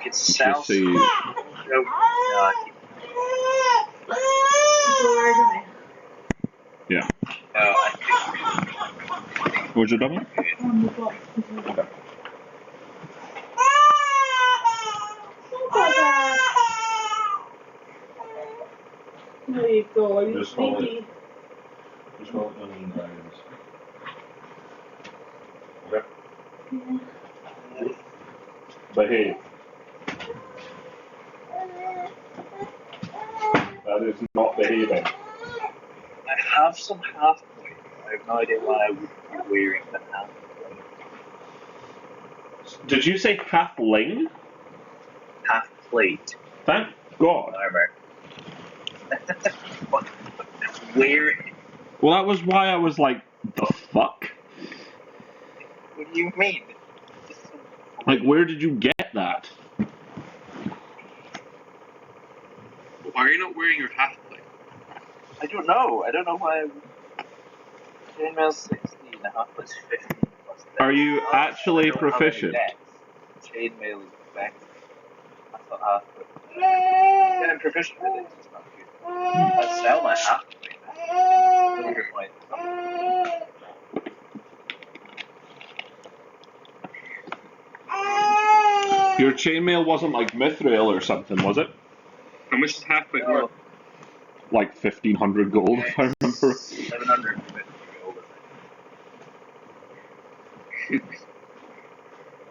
It's south. see. No, Yeah. I Where's your dummy? Okay. There you go. You Just hold sneaky. it. Just hold it on the lines. Okay. Yeah. Behave. That is not behaving. I have some half plate. I have no idea why I would be wearing the half plate. Did you say halfling? Half plate Thank God. armor. What? Wearing? Well, that was why I was like, the fuck? What do you mean? Like, where did you get that? Why are you not wearing your half plate? I don't know. I don't know why. Chainmail's 16, a half plate's 15 plus dex. Are you actually proficient? Chainmail is better. I thought half plate. Yeah, I'm proficient with it. It's not good. I'd sell my half plate. What's your point? Your chainmail wasn't like mithril or something, was it? How much is half plate No. worth? Like 1,500 gold, if I remember. 750 gold.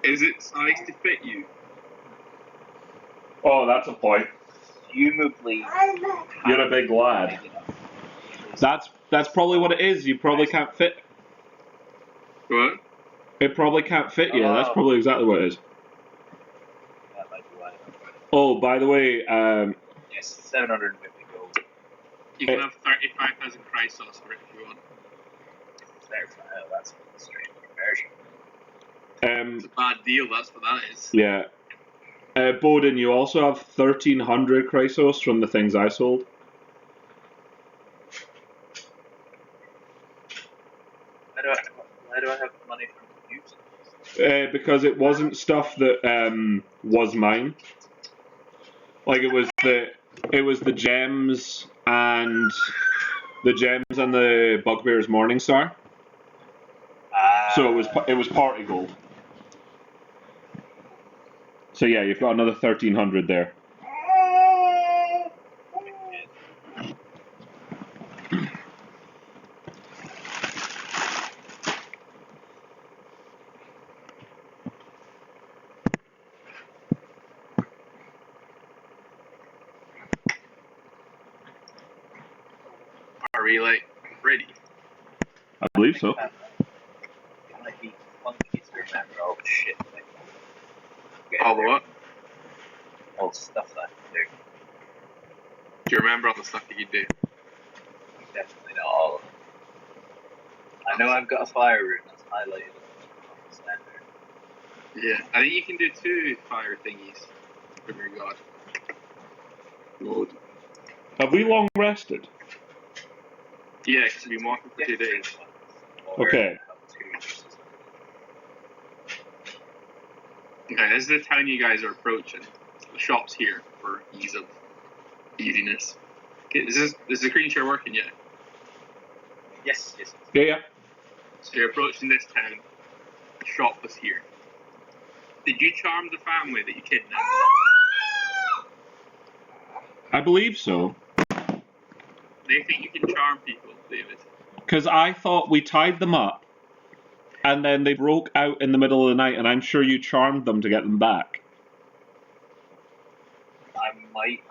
Is it sized to fit you? Oh, that's a point. Presumably. You're a big lad. That's probably what it is. You probably can't fit. What? It probably can't fit you. That's probably exactly what it is. That might be why. Oh, by the way, Yes, 750 gold. You can have 35,000 Chrysos for it if you want. That's a strange conversion. It's a bad deal, that's what that is. yeah. Bowden, you also have 1,300 Chrysos from the things I sold. Why do I have money from you? Because it wasn't stuff that was mine. Like it was the gems and the Bugbear's Morningstar. So it was party gold. So yeah, you've got another 1,300 there. Are we like ready? I believe so. It might be funky to remember all the shit. All the what? All the stuff that I can do. Do you remember all the stuff that you do? Definitely not all of them. I know I've got a fire rune that's highlighted on the center. Yeah, I think you can do 2 fire thingies from your god. Lord. Have we long rested? Yeah, because we've been walking for 2 days. Okay. Okay, this is the town you guys are approaching. The shop's here for easiness. Okay, is the green chair working yet? Yes. Yeah. So you're approaching this town. The shop was here. Did you charm the family that you kidnapped? I believe so. They think you can charm people, David. Because I thought we tied them up, and then they broke out in the middle of the night, and I'm sure you charmed them to get them back. I might.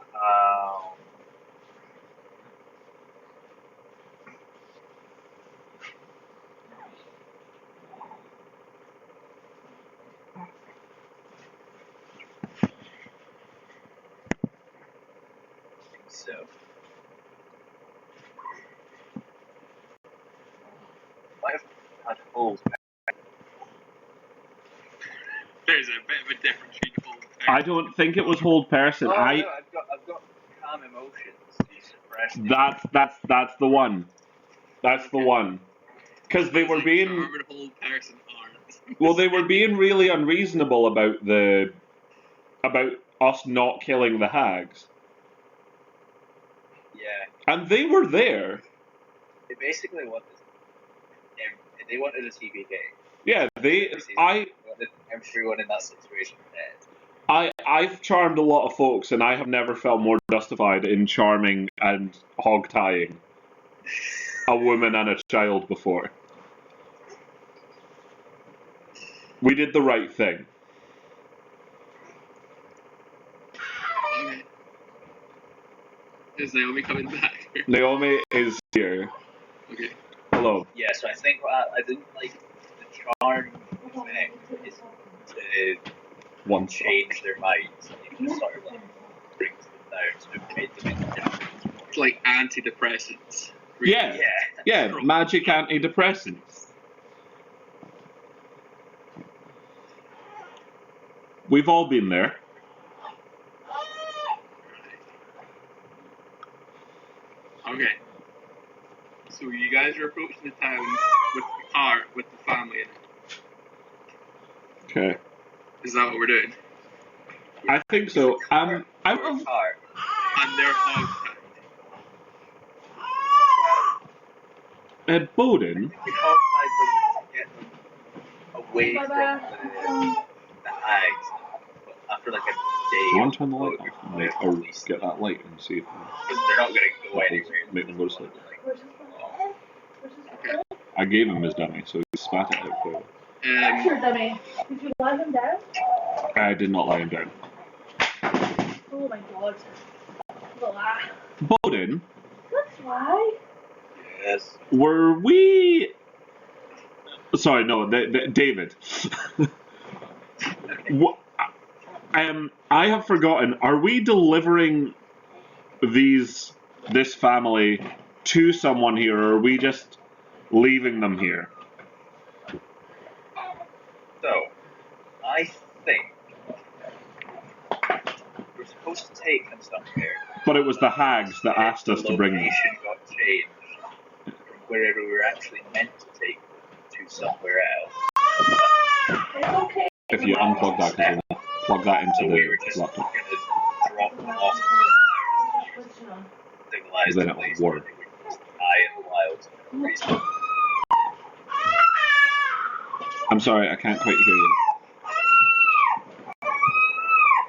So. I've had holes. There's a bit of a difference between hold and I don't think it was hold person. No, I've got calm emotions. You suppress them. That's the one. That's the one. Because they were being Charm and hold person aren't. well, they were being really unreasonable about the about us not killing the hags. Yeah, And they were there. they basically wanted. They wanted a TPK. Yeah, They wanted everyone in that situation dead. I've charmed a lot of folks, and I have never felt more justified in charming and hog tying a woman and a child before. We did the right thing. Is Naomi coming back? Naomi is here. Okay. Hello. Yeah, so I think I didn't like the charm effect is to One change their minds. You just sort of like brings them down, so it made them indifferent. It's like antidepressants. Yeah. Yeah, magic antidepressants. We've all been there. Okay. So you guys are approaching the town with the car with the family in it. Okay. Is that what we're doing? I think so. Out of Car. And they're hog Bowden. We hog-tied them to get them away from the hags. But after like a day, Do you want to turn the light of off and or get that light and see if because they're not going to go anywhere. make them go to sleep? Okay. I gave him his dummy, so he spat it out for That's your dummy. Did you lie him down? I did not lie him down. Oh my god. Blah. Bowden, That's why. Yes. were we... Sorry, no, David. What, I have forgotten, are we delivering this family to someone here, or are we just leaving them here? So, I think we're supposed to take them somewhere. But it was the hags that asked us to bring them. The location got changed from wherever we were actually meant to take them to somewhere else. It's okay. If you unplug that, because we'll plug that into So we were the just laptop. going to drop them off civilized Then it place will where work. they would just die in the wild for no reason. I'm sorry, I can't quite hear you.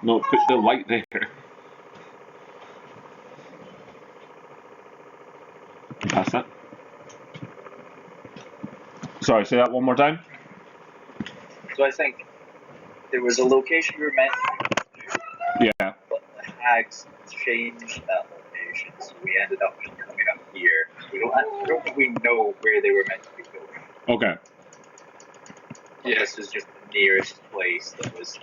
No, put the light there. Pass that. Sorry, say that one more time. So I think there was a location we were meant to, Yeah. but the hags changed that location, so we ended up just coming up here. I don't think we know where they were meant to be going. Okay. Yeah. This is just the nearest place that was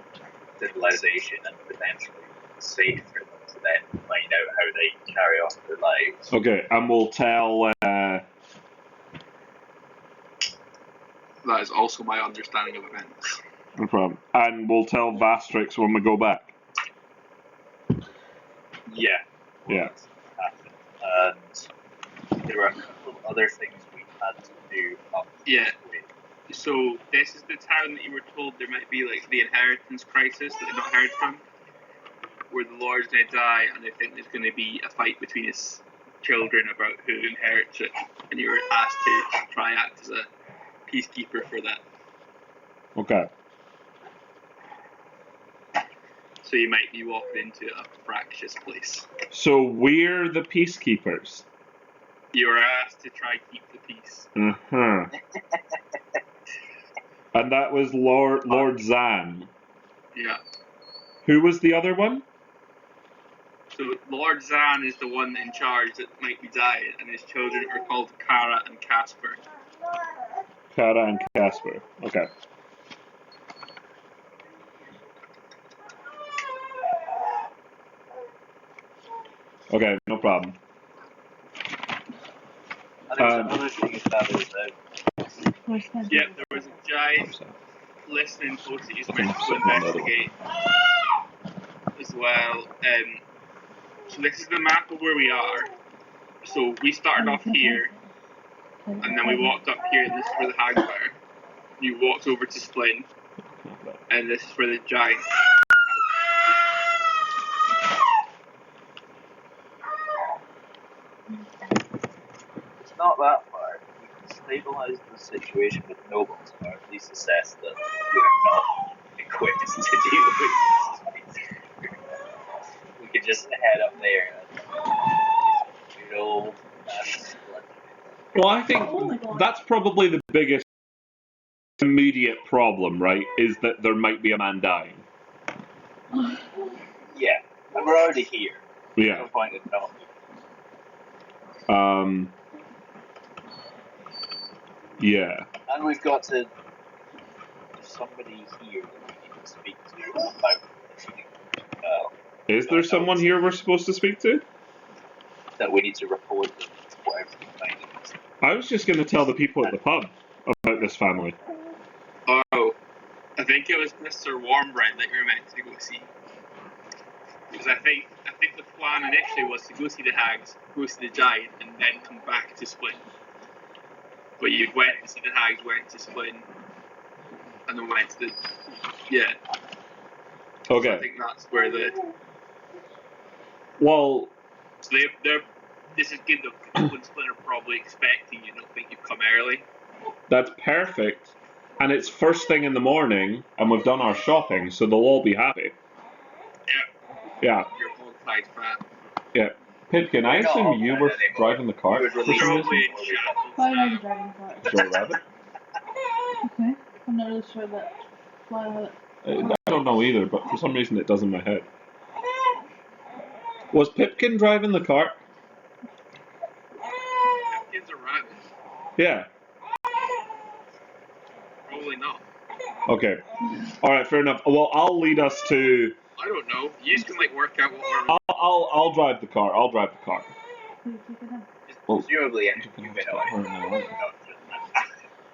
civilization and potentially safe for them to then find out how they carry on their lives. Okay, and we'll tell. That is also my understanding of events. No problem. And we'll tell Vastrix when we go back. Yeah. Yeah. And there were a couple of other things we had to do up Yeah. this way. So this is the town that you were told there might be like the inheritance crisis that you've not heard from, where the Lord's going to die, and they think there's going to be a fight between his children about who inherits it, and you were asked to try act as a peacekeeper for that. Okay. So you might be walking into a fractious place. So we're the peacekeepers. You were asked to try keep the peace. Uh-huh. And that was Lord Zan. Yeah. Who was the other one? So Lord Zan is the one in charge that might be dying, and his children are called Kara and Casper. Kara and Casper. Okay. Okay, no problem. And there was another thing that was Yep, there was a giant listening post that he's meant to investigate as well. So this is the map of where we are. So we started off here, and then we walked up here, and this is where the hags were. You walked over to Splint, and this is where the giant house not that far. We can stabilize the situation with nobles, or at least assess that we're not equipped to deal with this. We could just head up there and good old split. Well, I think Oh my God. that's probably the biggest immediate problem, right? Is that there might be a man dying. Yeah, and we're already here. Yeah. No point in not. Yeah. And we've got to. There's somebody here that we need to speak to about Is there someone here we're supposed to speak to? that we need to report them whatever we find. I was just going to tell the people at the pub about this family. Oh, I think it was Mr. Warmbread that you were meant to go see. Because I think the plan initially was to go see the hags, go see the giant, and then come back to Splin. But you went to see the hags, went to Splin, and then went to the yeah. Okay. So I think that's where the Well, so they're this is good. The people in Splin are probably expecting you. Don't think you've come early. that's perfect. And it's first thing in the morning, and we've done our shopping, so they'll all be happy. Yeah. You're all tied fan. Yeah. Pipkin, I assume you were driving the cart for some Probably reason? in shackles Why am I now. driving the car? Joe Rabbit? Okay. I'm not really sure that. Why? I don't know either, but for some reason it does in my head. Was Pipkin driving the cart? Kids are rabbits. Yeah. Probably not. Okay. Alright, fair enough. Well, I'll lead us to... I don't know. You can like work out what I'll drive the car. I'll drive the car. Please take it in. Presumably, You can you have may to not. put her in there, Not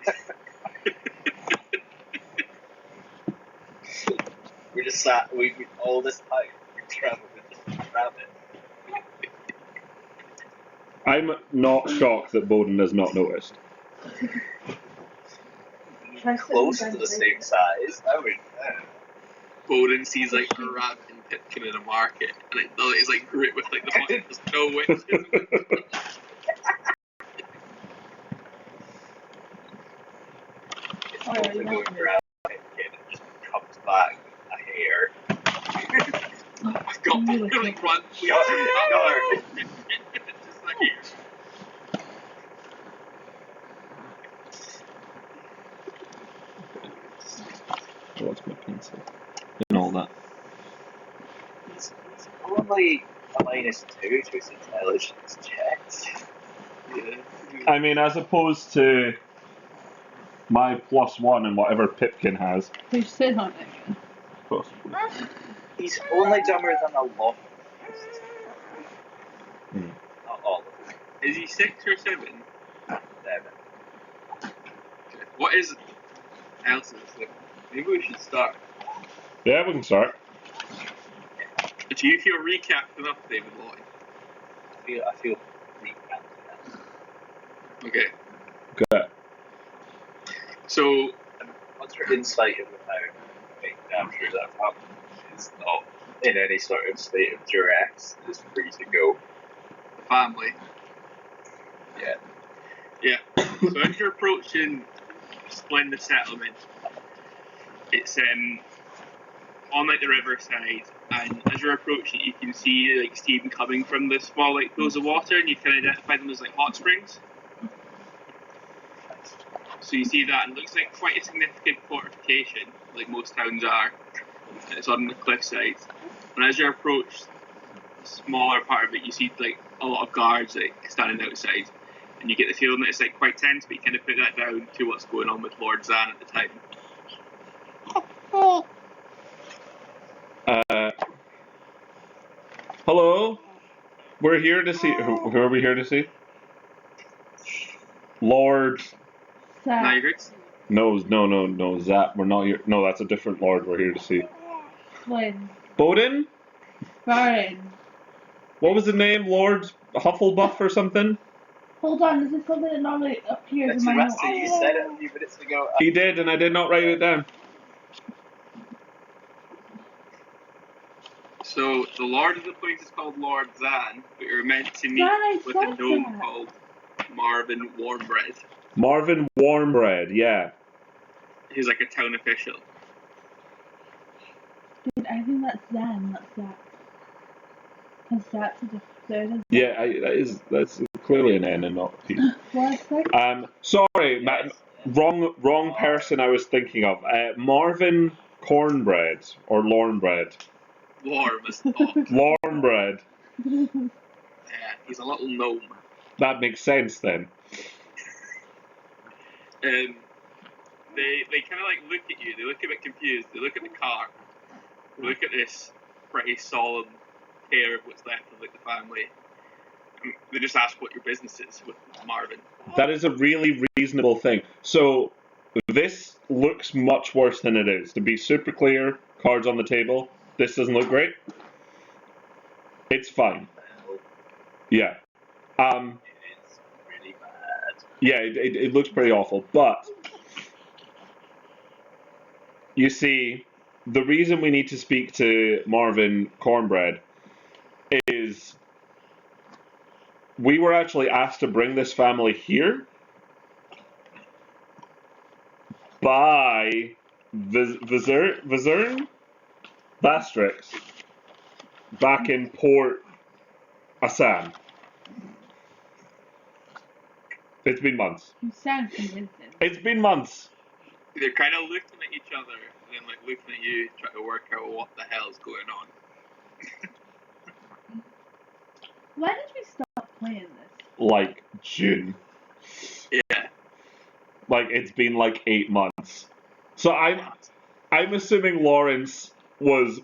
just we're just sat. We all this time we traveled with just rabbit. I'm not shocked that Bowden has not noticed. Close to the same size. I would. Bowden sees like a rabbit and Pipkin in a market, and it's like great with like the button. There's no witches. It's also going grab it and just comes back with a hair. I've got to like run. We Got are her. just like here. What's my pencil? And all that. He's only a -2 to his intelligence checks. Yeah. I mean, as opposed to my +1 and whatever Pipkin has. Please sit on it. Possibly. He's only dumber than a lot. Hmm. Not all of them. Is he 6 or 7? 7. What is Elsa's? Maybe we should start. Yeah, we can start. Do you feel recapped enough, David Lloyd? I feel recapped. Okay. Good. So What's your insight into how making sure that Pup is not in any sort of state of duress, is free to go? the family. Yeah. Yeah. So as you're approaching Splendid Settlement, it's on like the riverside, and as you're approaching, you can see like steam coming from the small like pools of water, and you can identify them as like hot springs. So you see that, and it looks like quite a significant fortification, like most towns are. And it's on the cliffside, and as you approach the smaller part of it, you see like a lot of guards like standing outside, and you get the feeling that it's like quite tense, but you kind of put that down to what's going on with Lord Zan at the time. Hello? We're here to see... Who are we here to see? Lord... Nigrits. No, Zap. We're not here. No, that's a different Lord we're here to see. Flynn. Bowden? Baron. What was the name? Lord Hufflepuff or something? Hold on, this is something that normally appears That's in my the notes. rest of you said it a few minutes ago. He did, and I did not write it down. So the Lord of the place is called Lord Zan, but you're meant to meet Zan, I with a said gnome that. called Marvin Warmbread. Marvin Warmbread, yeah. He's like a town official. Dude, I think that's Zan, not Zach. Because Zach's a third of Yeah, that's clearly an N and not a P. What's that? Sorry, Yes. wrong person I was thinking of. Marvin Cornbread or Lornbread. Warm as fuck. Lornbread. Yeah, he's a little gnome. That makes sense then. They kind of like look at you. They look a bit confused. They look at the car. They look at this pretty solemn pair of what's left of like the family. And they just ask what your business is with Marvin. That is a really reasonable thing. So this looks much worse than it is. To be super clear, cards on the table. This doesn't look great. It's fine. Well, Yeah. it's really bad. Yeah, it looks pretty awful. But you see, the reason we need to speak to Marvin Cornbread is we were actually asked to bring this family here by Vizern Bastrix back in Port Assam. It's been months. You sound convincing. It's been months. They're kind of looking at each other and then like looking at you, trying to work out what the hell's going on. Why did we stop playing this? Like June. Yeah. Like it's been like 8 months. So I'm assuming Lawrence was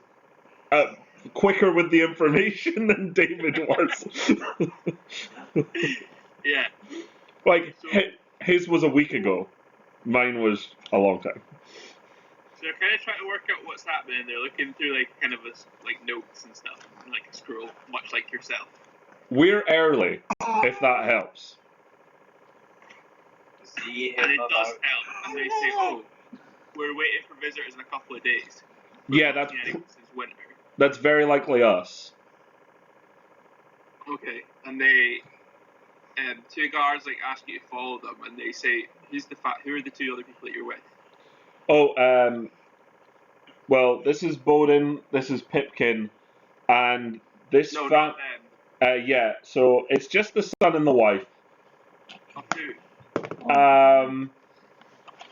quicker with the information than David was. Yeah. Like his was a week ago. Mine was a long time. So they're kind of trying to work out what's happening. They're looking through like kind of like notes and stuff, and like a scroll, much like yourself. We're early, if that helps. See And him it does about. help. And they say, "Oh, we're waiting for visitors in a couple of days." Yeah, that's Since winter. that's very likely us. Okay, and they, two guards like ask you to follow them, and they say, "Who are the two other people that you're with?" Oh, well, this is Bowden, this is Pipkin, and this No, not them. yeah, so it's just the son and the wife. Of who?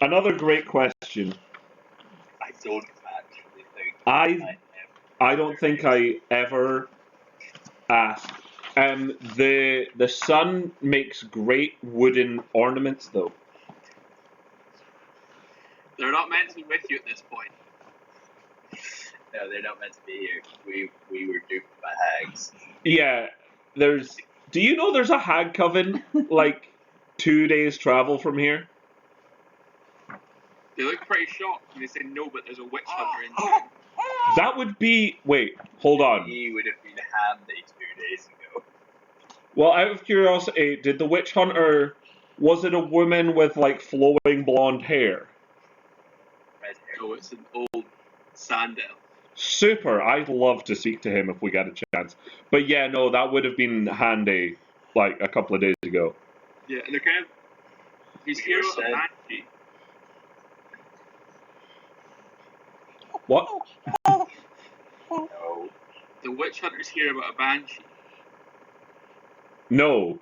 Another great question. I don't actually think. I don't think I ever asked. The son makes great wooden ornaments, though. They're not meant to be with you at this point. No, they're not meant to be here. We were duped by hags. Yeah, there's. Do you know there's a hag coven like 2 days travel from here? They look pretty shocked, and they say, "No, but there's a witch hunter in town." That would be. Wait, hold on. He would have been handy 2 days ago. Well, out of curiosity, did the witch hunter, was it a woman with like flowing blonde hair? Red hair. No, it's an old Sandel. Super. I'd love to speak to him if we get a chance. But yeah, no, that would have been handy like a couple of days ago. Yeah, and they're kind of. He's We here were with a said- banshee. What? No. The witch hunter's here about a banshee. No.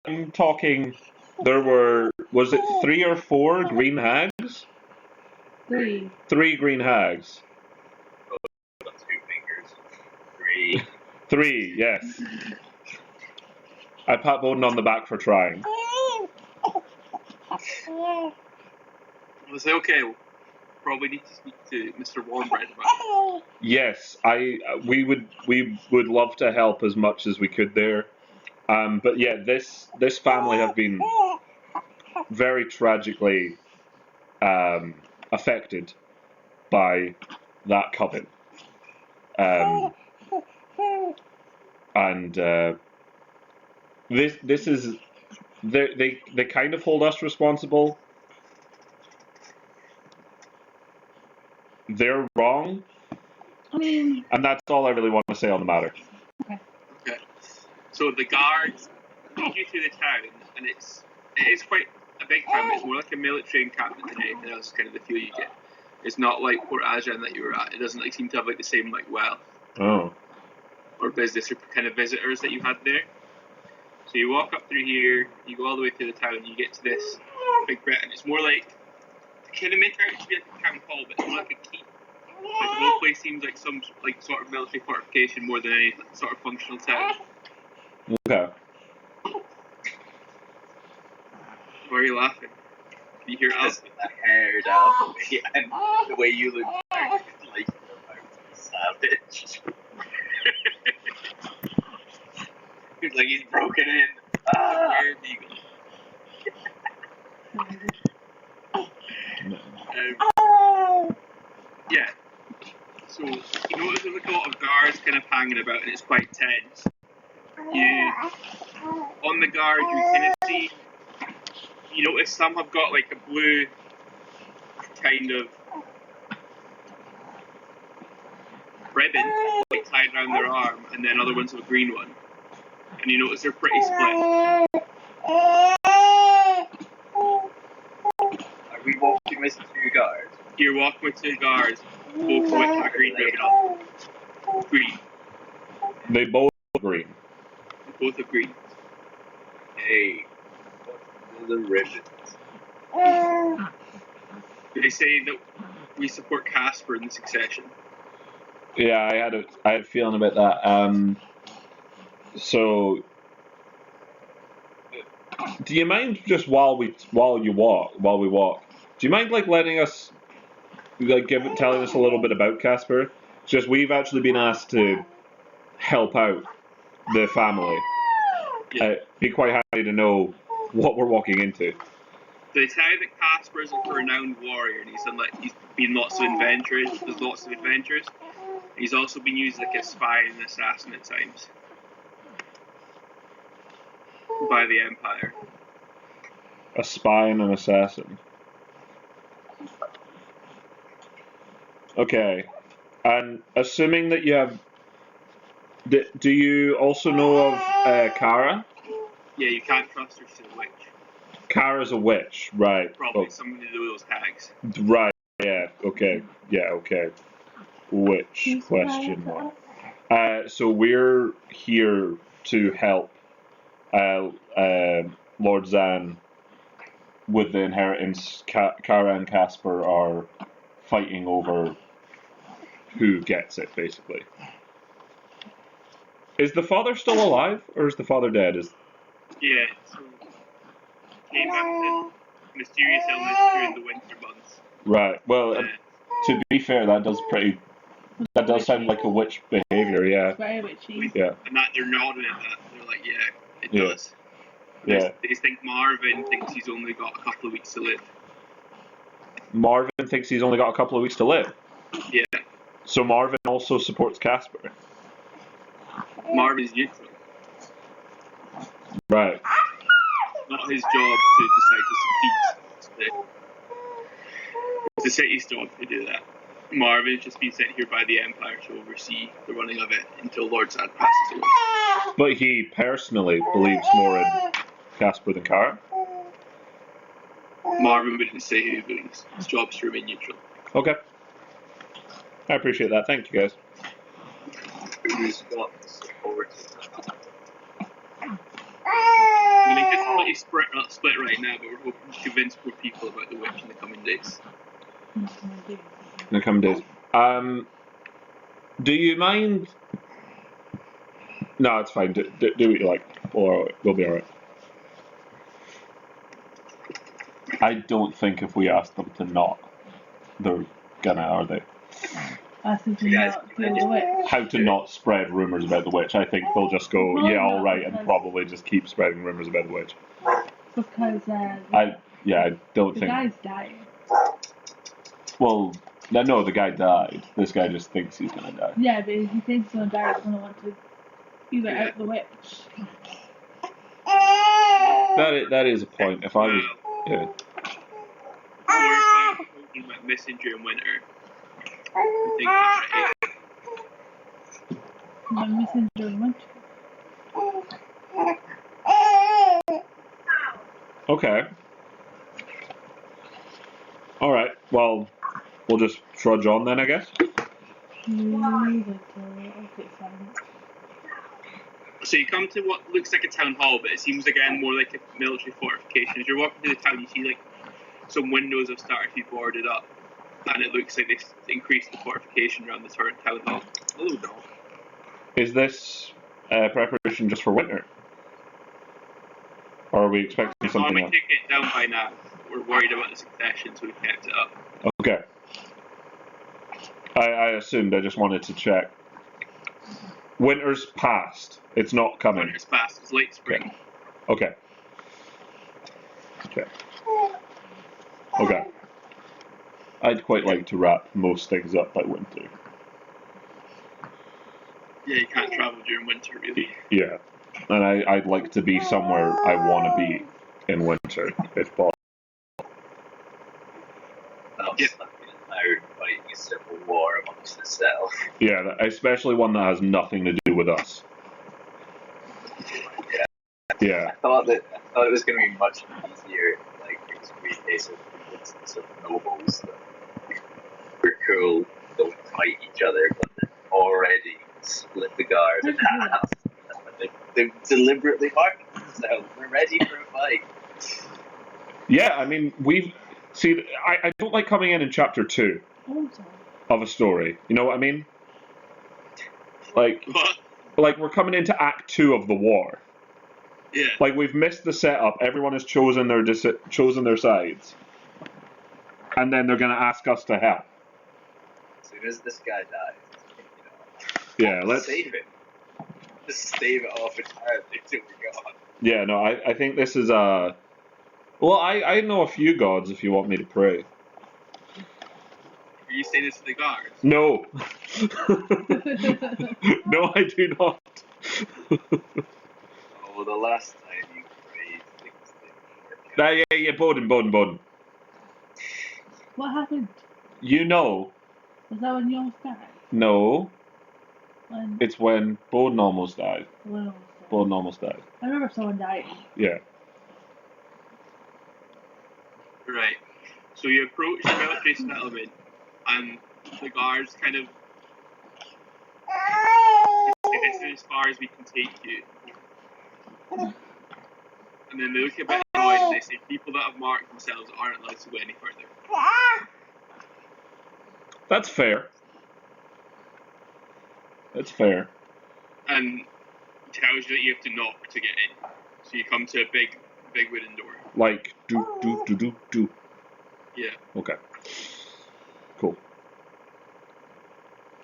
I'm talking. There were. Was it 3 or 4 green hags? 3. 3 green hags. Got 2 fingers. 3. 3, yes. I pat Bowden on the back for trying. I was like, okay, we'll probably need to speak to Mr. Warmbread about it. Yes, we would love to help as much as we could there. But yeah, this family have been very tragically affected by that coven. And this is they kind of hold us responsible. They're wrong, I mean, and that's all I really want to say on the matter. Okay. So the guards lead you through the town, and it is quite a big town. It's more like a military encampment than anything else. Kind of the feel you get. It's not like Port Ajan that you were at. It doesn't like seem to have like the same like wealth or business or kind of visitors that you had there. So you walk up through here, you go all the way through the town, and you get to this big bit, and it's more like kind of make out to be like a town hall, but it's more like a keep. Like the whole place seems like some like sort of military fortification more than any sort of functional town. Okay. Why are you laughing? You hear Al? Just with the hair down and the way you look like you're about to be savage. He's like he's broken in. Where do you go? Yeah. So you notice there's like a lot of guards kind of hanging about, and it's quite tense. On the guard, you kind of see. You notice some have got like a blue kind of ribbon like tied around their arm, and then other ones have a green one. And you notice they're pretty split. Are we walking with two guards? You're walking with two guards, both of which have a green ribbon on. Green. They both green. They both have green. Hey, what's the ribbons? They say that we support Casper in the succession. Yeah, I had a feeling about that. So, do you mind just while we walk? Do you mind like letting us like telling us a little bit about Casper? It's just we've actually been asked to help out the family. Yeah. Be quite happy to know what we're walking into. They say that Casper is like a renowned warrior, and he's been lots of adventures. There's lots of adventures. He's also been used like a spy and assassin at times by the Empire. A spy and an assassin. Okay, and assuming that you have, do you also know of Kara? Yeah, you can't trust her. She's a witch. Kara's a witch, right? Probably something to do with those tags. Right. Yeah. Okay. Yeah. Okay. Witch? Question mark. So we're here to help Lord Zan with the inheritance. Kara and Casper are fighting over who gets it, basically. Is the father still alive, or is the father dead? Yeah, so came back to mysterious illness during the winter months. Right. Well, to be fair, that does sound like a witch behavior. Yeah. Very witchy. Yeah. And that they're nodding at that. They're like, yeah, it Yeah. does. Yeah. They think Marvin thinks he's only got a couple of weeks to live. Marvin thinks he's only got a couple of weeks to live. Yeah. So Marvin also supports Casper. Marvin's neutral. Right. Not his job to decide to defeat. It's the city's job to do that. Marvin has just been sent here by the Empire to oversee the running of it until Lord Zad passes away. But he personally believes more in Casper than Kara. Marvin wouldn't say who he believes. His job is to remain neutral. Okay. I appreciate that. Thank you, guys. Who's got support? I mean, it's pretty split right now, but we're hoping to convince more people about the witch in the coming days. In the coming days. Do you mind? No, it's fine. Do what you like. We'll be alright. I don't think if we ask them to not, they're gonna, are they? As if you not do the witch. How to not spread rumours about the witch. I think they'll just go, Well, yeah, no, alright, and because- probably just keep spreading rumours about the witch. Because I don't the think. guy's dying. Well, no, the guy died. This guy just thinks he's gonna die. Yeah, but if he thinks he's gonna die, he's gonna want to either out the witch. That is a point. If I was, yeah. Or if I'm talking about missing during winter, I think that's right. I'm missing during winter. Okay. All right. Well, we'll just trudge on then, I guess. Okay, fine. So you come to what looks like a town hall, but it seems again more like a military fortification. As you're walking through the town, you see like some windows have started to be boarded up, and it looks like they've increased the fortification around the town hall. Hello, dog. Is this preparation just for winter? Or are we expecting something We else? took it down by now. We're worried about the succession, so we've kept it up. Okay. I assumed. I just wanted to check. Winter's past. It's not coming. Winter's past. It's late spring. Okay. Okay. Okay. I'd quite like to wrap most things up by winter. Yeah, you can't travel during winter, really. Yeah. And I'd like to be somewhere I want to be in winter, if possible. Not stuck in out fighting a civil war amongst itself. Yeah, especially one that has nothing to do with us. Yeah. Yeah. I thought it was going to be much easier. Like it was going to be a case of convincing some nobles that we're cool, don't fight each other, but they've already split the guard in half. They've deliberately marked themselves. We're ready for a fight. Yeah, I mean, I don't like coming in chapter 2 of a story. You know what I mean? Like we're coming into Act 2 of the war. Yeah. Like we've missed the setup. Everyone has chosen their sides, and then they're going to ask us to help. As soon as this guy dies, Yeah, let's save it. Just stave it off entirely until we're gone. Yeah, no, I think this is a. Well, I know a few gods if you want me to pray. Are you saying this to the guards? No. No, I do not. Oh, the last time you prayed, things didn't work out. Yeah, Bowden. What happened? You know. Was that when you almost died? No. When? It's when Bowden almost died. When Bowden almost died. I remember someone dying. Yeah. Right. So you approach the military settlement, and the guards kind of say, "This is as far as we can take you." And then they look a bit annoyed and they say, "People that have marked themselves aren't allowed to go any further." That's fair. That's fair. And tells you that you have to knock to get in. So you come to a big wooden door. Like do. Yeah. Okay. Cool.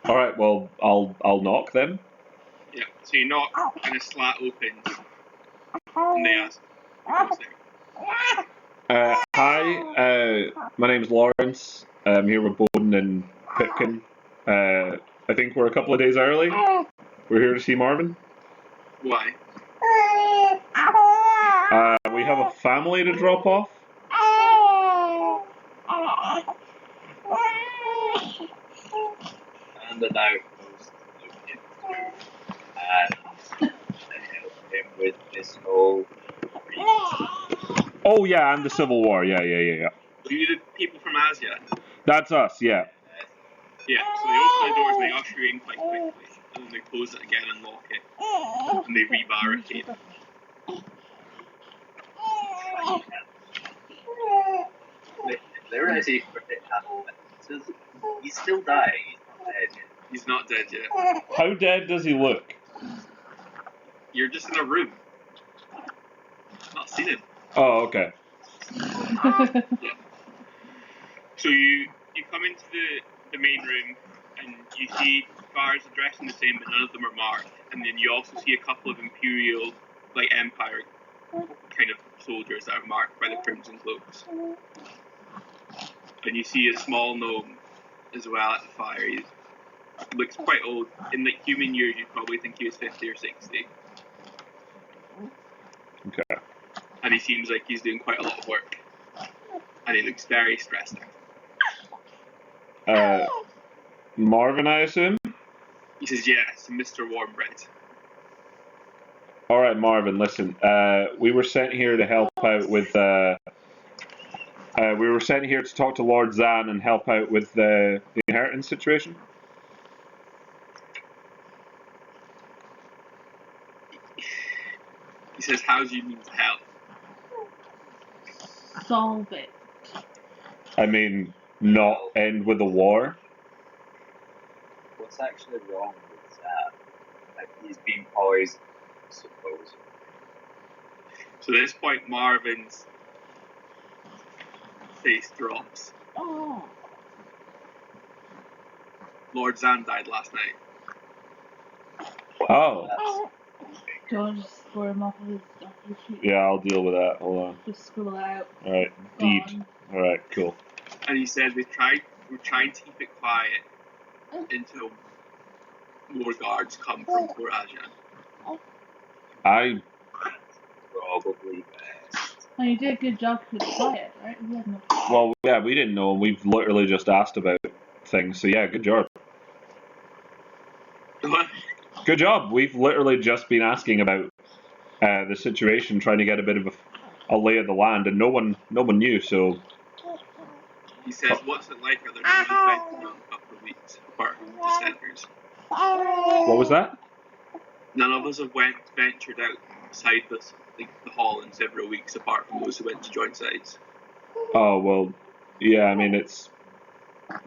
All right. Well, I'll knock then. Yeah. So you knock, and a slat opens, and they ask, "Who's there?" Hi. My name's Lawrence. I'm here with Bowden and Pipkin. I think we're a couple of days early. We're here to see Marvin. Why? We have a family to drop off. And an outpost to look into, and help him with this whole Oh yeah, and the Civil War. Yeah. Are you the people from Asia? That's us. Yeah. Yeah. So they open the doors and they usher you in quite quickly, and then they close it again and lock it, and they re-barricade. They're ready for it to happen. He's still dying. He's not dead yet. He's not dead yet. How dead does he look? You're just in a room. Not seen him. Oh, okay. Yeah. So you come into the main room and you see guards dressed in the same, but none of them are marked. And then you also see a couple of Imperial, like Empire kind of soldiers that are marked by the crimson cloaks. And you see a small gnome as well at the fire. He looks quite old. In like human years, you'd probably think he was 50 or 60. Okay. And he seems like he's doing quite a lot of work. And he looks very stressed out. Marvin, I assume? He says, "Yes, Mr. Warmbread." All right, Marvin. Listen, we were sent here to help out with. We were sent here to talk to Lord Zan and help out with the inheritance situation. He says, how do you mean to help? Solve it. I mean, not end with a war. What's actually wrong with that? Like, he's been poisoned, supposedly. So at this point, Marvin's face drops. Lord Zan died last night. Oh. Don't just score him off of his sheet. Yeah, I'll deal with that. Hold on. Just scribble it out. All right, deed. Gone. All right, cool. And he said we're trying to keep it quiet until more guards come from Fort Ajan. I Probably best. Oh, you did a good job to quiet, right? We had no. well, yeah, we didn't know. We've literally just asked about things. So yeah, good job. What? Good job. We've literally just been asking about the situation, trying to get a bit of a lay of the land, and no one knew. So He says, what's it like? Are there no events in a couple of weeks, apart from the centres? what was that? None of us have ventured outside the hall in several weeks, apart from those who went to join sides. Oh well, yeah. I mean, it's to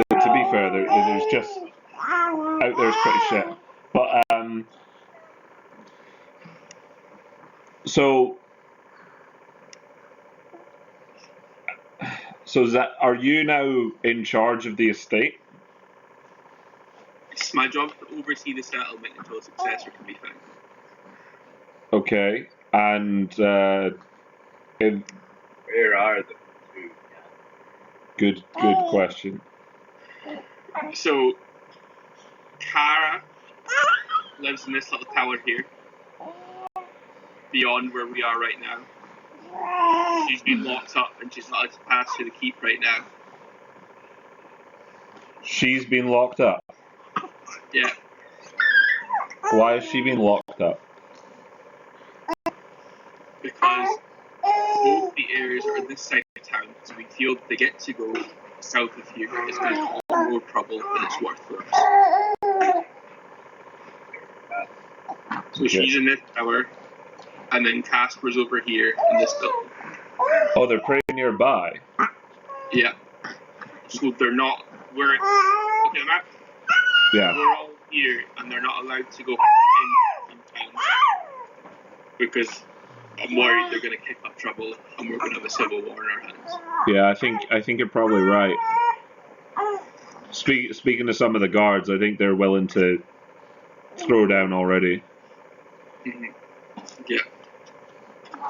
be fair, there's just out there's pretty shit. But so are you now in charge of the estate? It's my job to oversee the settlement until a successor can be found. Okay, and Where are the two? good question. So, Kara lives in this little tower here, beyond where we are right now. She's been locked up and she's not allowed to pass through the keep right now. She's been locked up. Yeah. Why has she been locked up? Because both the heirs are on this side of town, so we feel they get to go south of here. It's going to cause more trouble than it's worth for us. So she's in this tower, and then Casper's over here in this building. Oh, they're pretty nearby. Yeah. So they're not. Look at the map. Yeah. We're all here, and they're not allowed to go in town because I'm worried they're going to kick up trouble, and we're going to have a civil war in our hands. Yeah, I think you're probably right. Speaking to some of the guards, I think they're willing to throw down already. Mm-hmm. Yeah.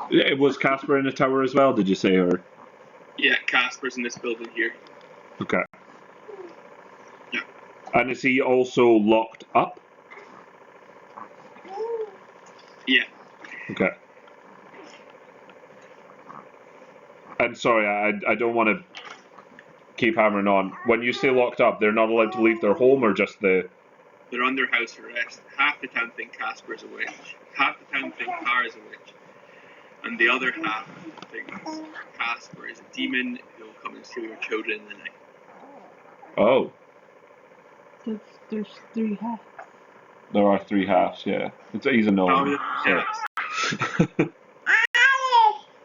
Yeah, was Casper in the tower as well? Did you say, or? Yeah, Casper's in this building here. Okay. Yeah. And is he also locked up? Yeah. Okay. And sorry, I don't want to keep hammering on. When you say locked up, they're not allowed to leave their home, or just the... They're under house arrest. Half the town think Casper's a witch. Half the town think Kara's a witch. And the other half thinks Casper is a demon who will come and steal your children in the night. Oh. So there's 3 halves. There are 3 halves, yeah. He's a How are gnome. the 3 halves?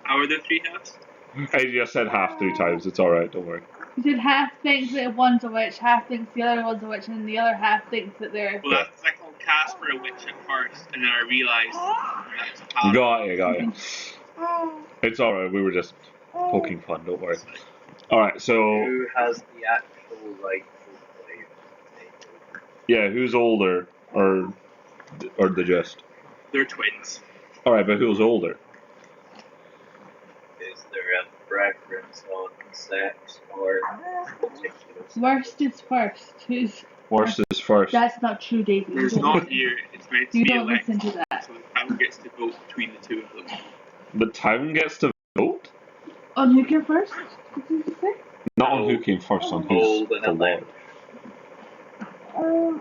How are the 3 halves? I just said half 3 times. It's alright, don't worry. You said half thinks that one's a witch, half thinks the other one's a witch, and the other half thinks that they're. Well, that's because I called Casper a witch at first, and then I realised that's a pattern. Got you. It's alright, we were just poking fun, don't worry. Alright, so... Who has the actual rightful claim to take over? Yeah, who's older? Or the just? They're twins. Alright, but who's older? Is there a preference on sex or particulars? Worst is first. Who's. Worst is first. That's not true, David. There's not here. It's meant to You be don't elected, listen to that. so the town gets to vote between the two of them. The town gets to vote? On who came first? What did you say? Not on who came first, on who's Old and the elect. lord.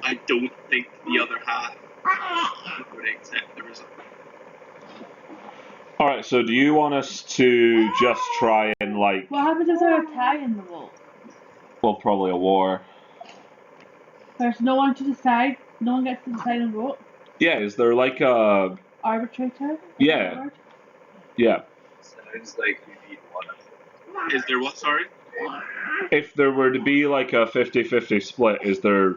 I don't think the other half before they accept the result. Alright, so do you want us to just try and, like, What happens if there's a tie in the vote? well, probably a war. There's no one to decide. No one gets to decide and vote. Yeah, is there like a... Arbitrator? Yeah. Yeah. Sounds like you need one of them. Is there what, sorry? If there were to be like a 50-50 split, is there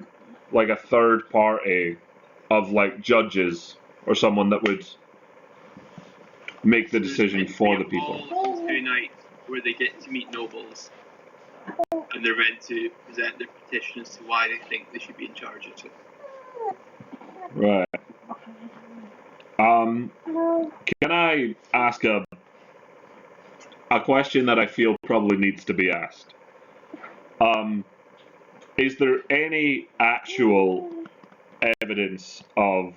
like a third party of like judges or someone that would make the decision for the people? All 2 nights where they get to meet nobles and they're meant to present their petition as to why they think they should be in charge of it. Right. Can I ask a question that I feel probably needs to be asked? Is there any actual evidence of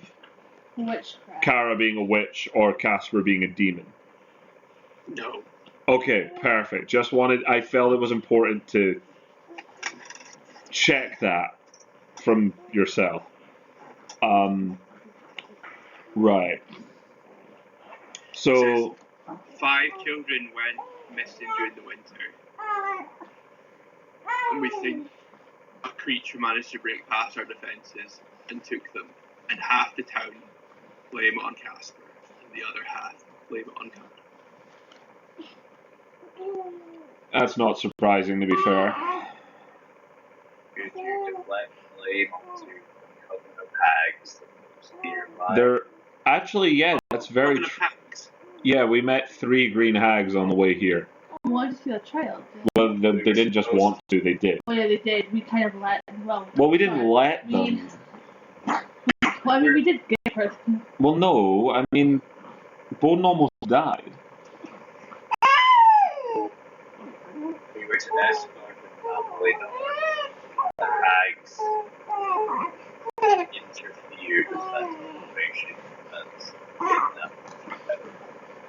Witchcraft. Kara being a witch or Casper being a demon? No. Okay, perfect. Just wanted, I felt it was important to check that from yourself. Right. So, 5 children went missing during the winter. And we think a creature managed to break past our defences and took them. And half the town blame it on Casper, and the other half blame it on Kara. that's not surprising, to be fair. Could you deflect blame onto a couple of hags that lives nearby? They're actually, yeah, that's very Talking of true. hags, Yeah, we met 3 green hags on the way here. We wanted to see a child. Well, they didn't just want to, they did. Oh yeah, they did. We kind of let. Well, we didn't let them. Well, I mean, we did give her. Well, no, I mean, Bowden almost died. We were to escort the family the hags interfered with that information and kidnapped them.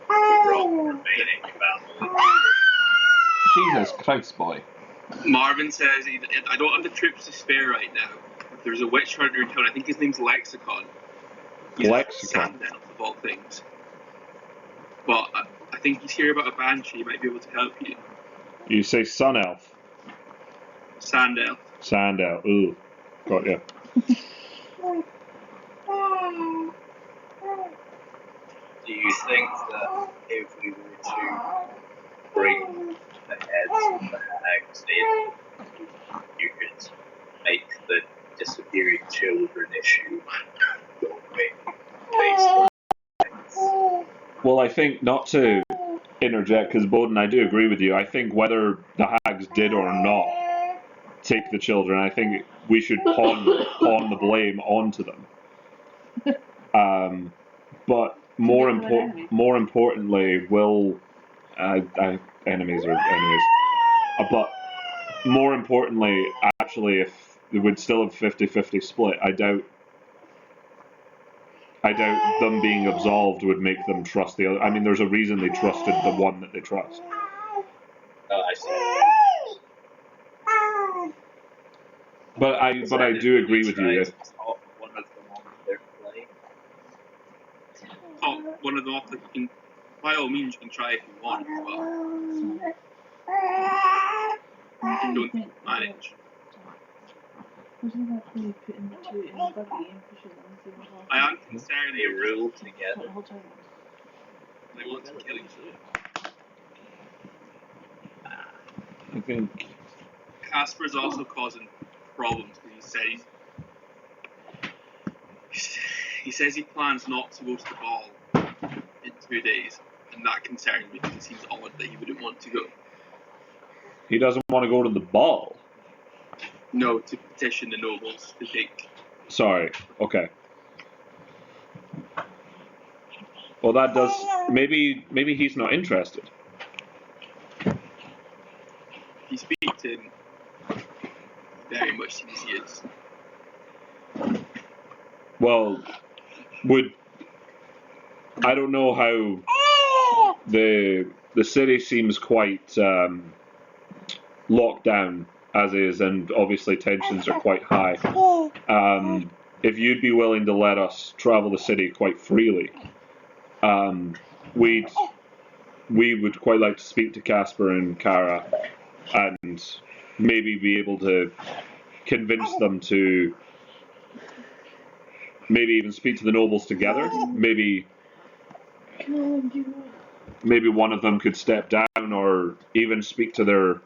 We brought the remaining family. Jesus Christ, boy. Marvin says, I don't have the troops to spare right now. There's a witch hunter in town. I think his name's Lexicon. He's Lexicon. a sand elf of all things. But I think he's here about a banshee. He might be able to help you. You say sun elf. Sand elf. Sand elf. Ooh. Got ya. Do you think that if we were to bring the heads of the hags in, you could make the disappearing children issue go away based on things? Well, I think, not to interject, because Bowden, I do agree with you. I think whether the hags did or not take the children, I think we should pawn the blame onto them. But more importantly, enemies are enemies. But more importantly, actually, if they would still have 50-50 split, I doubt them being absolved would make them trust the other. I mean, there's a reason they trusted the one that they trust. Oh, I see. But I do agree with you. Top one of them on their plane. Oh, one of them off the... By all means, you can try if you want, but don't manage. Wasn't that really putting the two in the buggy and pushing them through the wall? I am concerned They rule together. The whole time. they want to kill each other. I think. Casper's also causing problems because he says he plans not to go to the ball in 2 days, and that concerns me because it seems odd that he wouldn't want to go. He doesn't want to go to the ball. No, to petition the nobles to take. Sorry. Okay. Well, that does. Maybe he's not interested. If you speak to him, very much seems he is. Well, I don't know how the city seems quite locked down as is, and obviously tensions are quite high. if you'd be willing to let us travel the city quite freely, we would quite like to speak to Casper and Kara and maybe be able to convince them to maybe even speak to the nobles together. Maybe one of them could step down or even speak to their,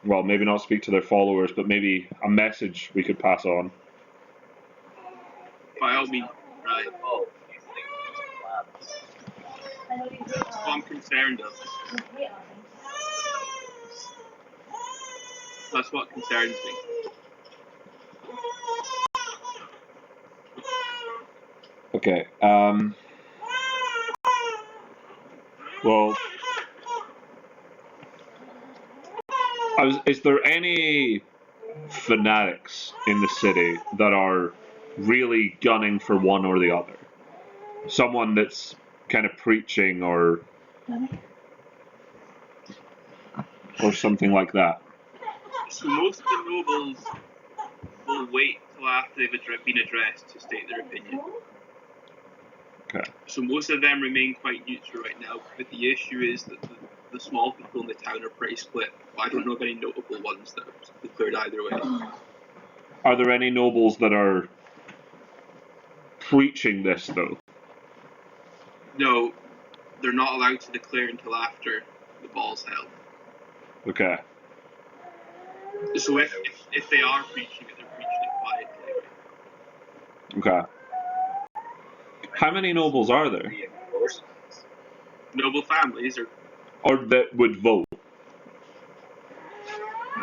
well, maybe not speak to their followers, but maybe a message we could pass on. By all means, right. Oh, you think there's plans? That's what I'm concerned of. That's what concerns me. Okay. Well, is there any fanatics in the city that are really gunning for one or the other? Someone that's kind of preaching or something like that. So most of the nobles will wait till after they've been addressed to state their opinion. Okay. So most of them remain quite neutral right now, but the issue is that the small people in the town are pretty split. I don't know of any notable ones that have declared either way. Are there any nobles that are preaching this, though? No, they're not allowed to declare until after the ball's held. Okay. So if they are preaching it, they're preaching it quietly. Okay. How many nobles are there? Noble families are Or that would vote?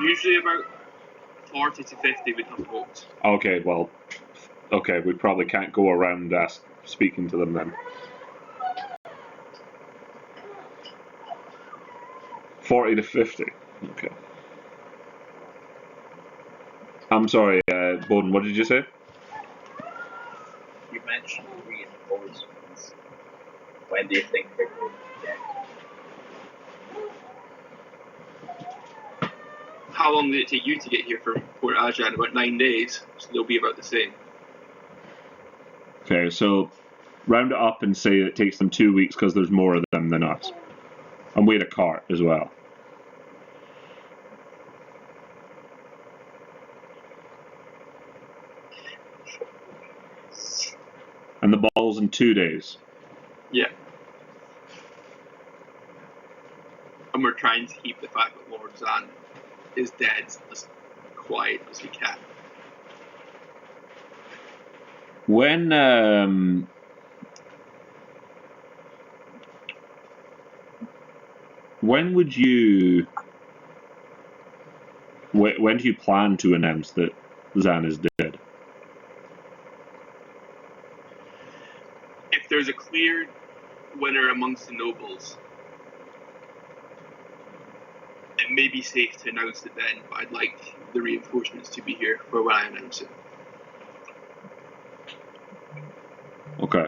usually about 40 to 50 would have votes. Okay, well, okay, we probably can't go around speaking to them then. 40 to 50. Okay. I'm sorry, Bowden, what did you say? You mentioned reinforcements. When do you think they're going to get? How long did it take you to get here from Port Ajan? About 9 days, so they'll be about the same. Okay, so round it up and say it takes them 2 weeks because there's more of them than us. And we had a cart as well. And the ball's in 2 days. Yeah. And we're trying to keep the fact that Lord Zan is dead as quiet as we can. When would you? When do you plan to announce that Zan is dead? If there's a clear winner amongst the nobles, it may be safe to announce it then, but I'd like the reinforcements to be here for when I announce it. Okay.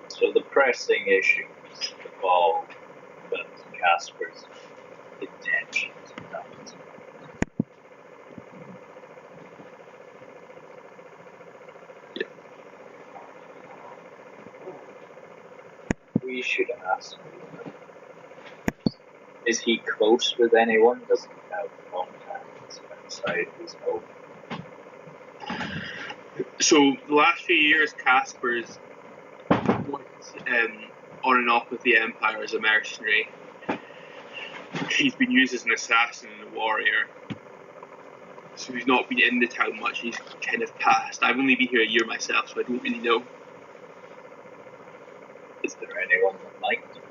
So the pressing issues involve that Casper's intentions. Yeah. We should ask him. Is he close with anyone? Does he have contacts outside his home? So the last few years, Casper's worked on and off with the Empire as a mercenary. He's been used as an assassin and a warrior. So he's not been in the town much. He's kind of passed. I've only been here a year myself, so I don't really know. Is there anyone that liked him?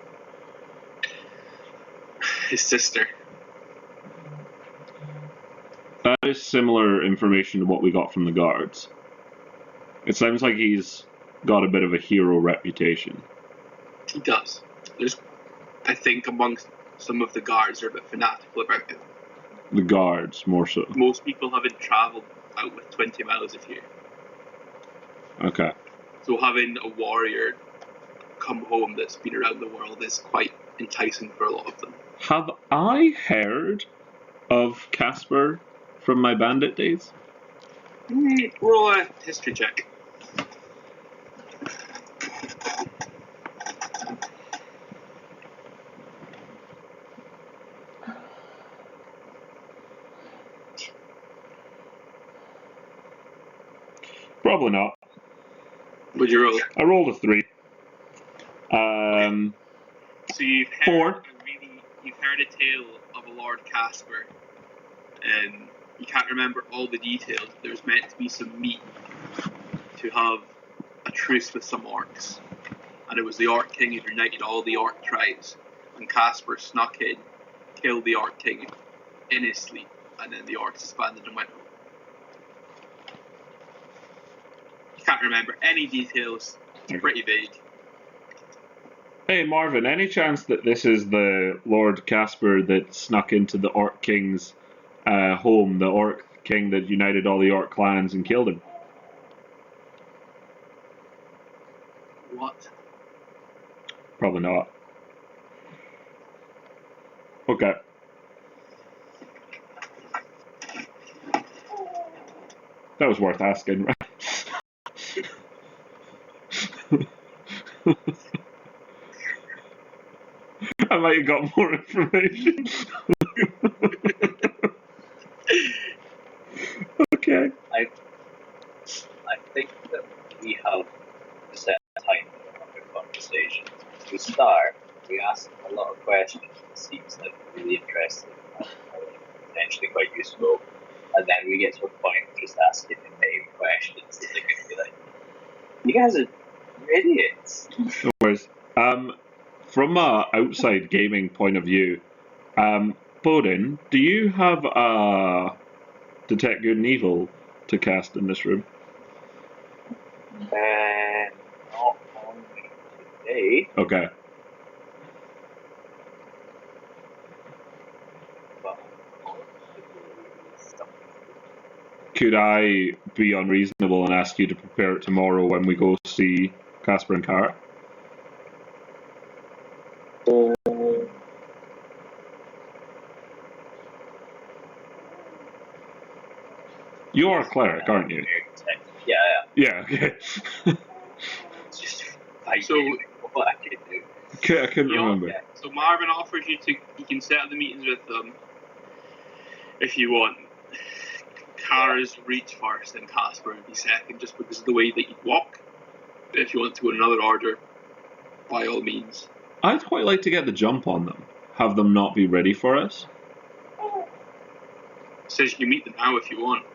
His sister. That is similar information to what we got from the guards. It sounds like he's got a bit of a hero reputation. He does. There's, I think, amongst some of the guards are a bit fanatical about him. The guards, more so. Most people haven't travelled out with 20 miles of here. Okay. So having a warrior come home that's been around the world is quite enticing for a lot of them. Have I heard of Casper from my bandit days? Roll a history check. Probably not. What'd you roll? I rolled a 3. So you've heard 4. you've heard a tale of a Lord Casper, and you can't remember all the details. There's meant to be some meat to have a truce with some orcs, and it was the Orc King who united all the Orc tribes, and Casper snuck in, killed the Orc King in his sleep, and then the Orcs disbanded and went home. You can't remember any details. It's pretty vague. Hey Marvin, any chance that this is the Lord Casper that snuck into the Orc King's home, the Orc King that united all the Orc clans and killed him? What? Probably not. Okay. That was worth asking, right? I might have got more information. Okay. I think that we have set time for our conversations. To start, we ask a lot of questions. It seems like really interesting and potentially quite useful. And then we get to a point of just asking the main questions. They're going to be like, "You guys are idiots." No worries. From a outside gaming point of view, Bowden, do you have a Detect Good and Evil to cast in this room? Not on me today, Okay. but Could I be unreasonable and ask you to prepare it tomorrow when we go see Casper and Kara? You are a cleric, aren't you? Yeah. Yeah, okay. It's just I So- do what I can do. I couldn't remember. Yeah. So Marvin offers you can set up the meetings with them if you want. Kara's reach first and Casper would be second, just because of the way that you walk. If you want to go in another order, by all means. I'd quite like to get the jump on them. Have them not be ready for us. Says you can meet them now if you want.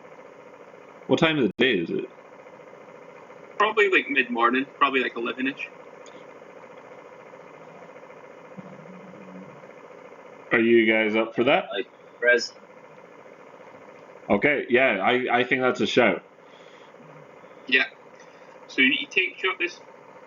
What time of the day is it? Probably like mid-morning, probably like 11ish. Are you guys up for that? Like Res, Okay, yeah, I think that's a shout. Yeah. So he takes you up this.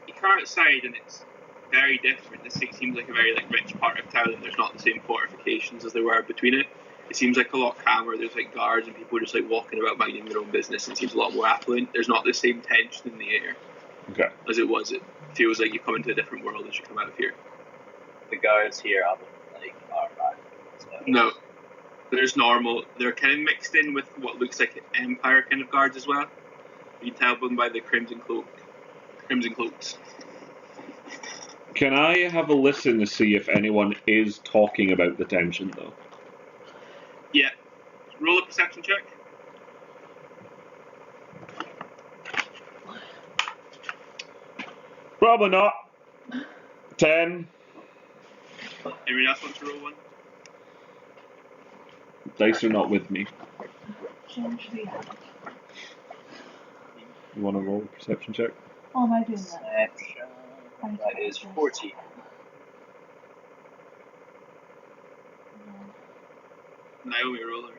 You come outside and it's very different. This seems like a very rich part of town. There's not the same fortifications as there were between it. It seems like a lot calmer. There's guards and people just walking about minding their own business. It seems a lot more affluent. There's not the same tension in the air Okay. as it was. It feels like you come into a different world as you come out of here. the guards here haven't armor. So. No. There's normal. They're kind of mixed in with what looks like Empire kind of guards as well. You can tell them by the crimson cloaks. Can I have a listen to see if anyone is talking about the tension, though? Yeah. Roll a perception check. Probably not. 10. Anyone else want to roll one? Dice are not with me. Change the app. You want to roll a perception check? Oh, am I doing that? Perception. That is 14. Naomi, roller.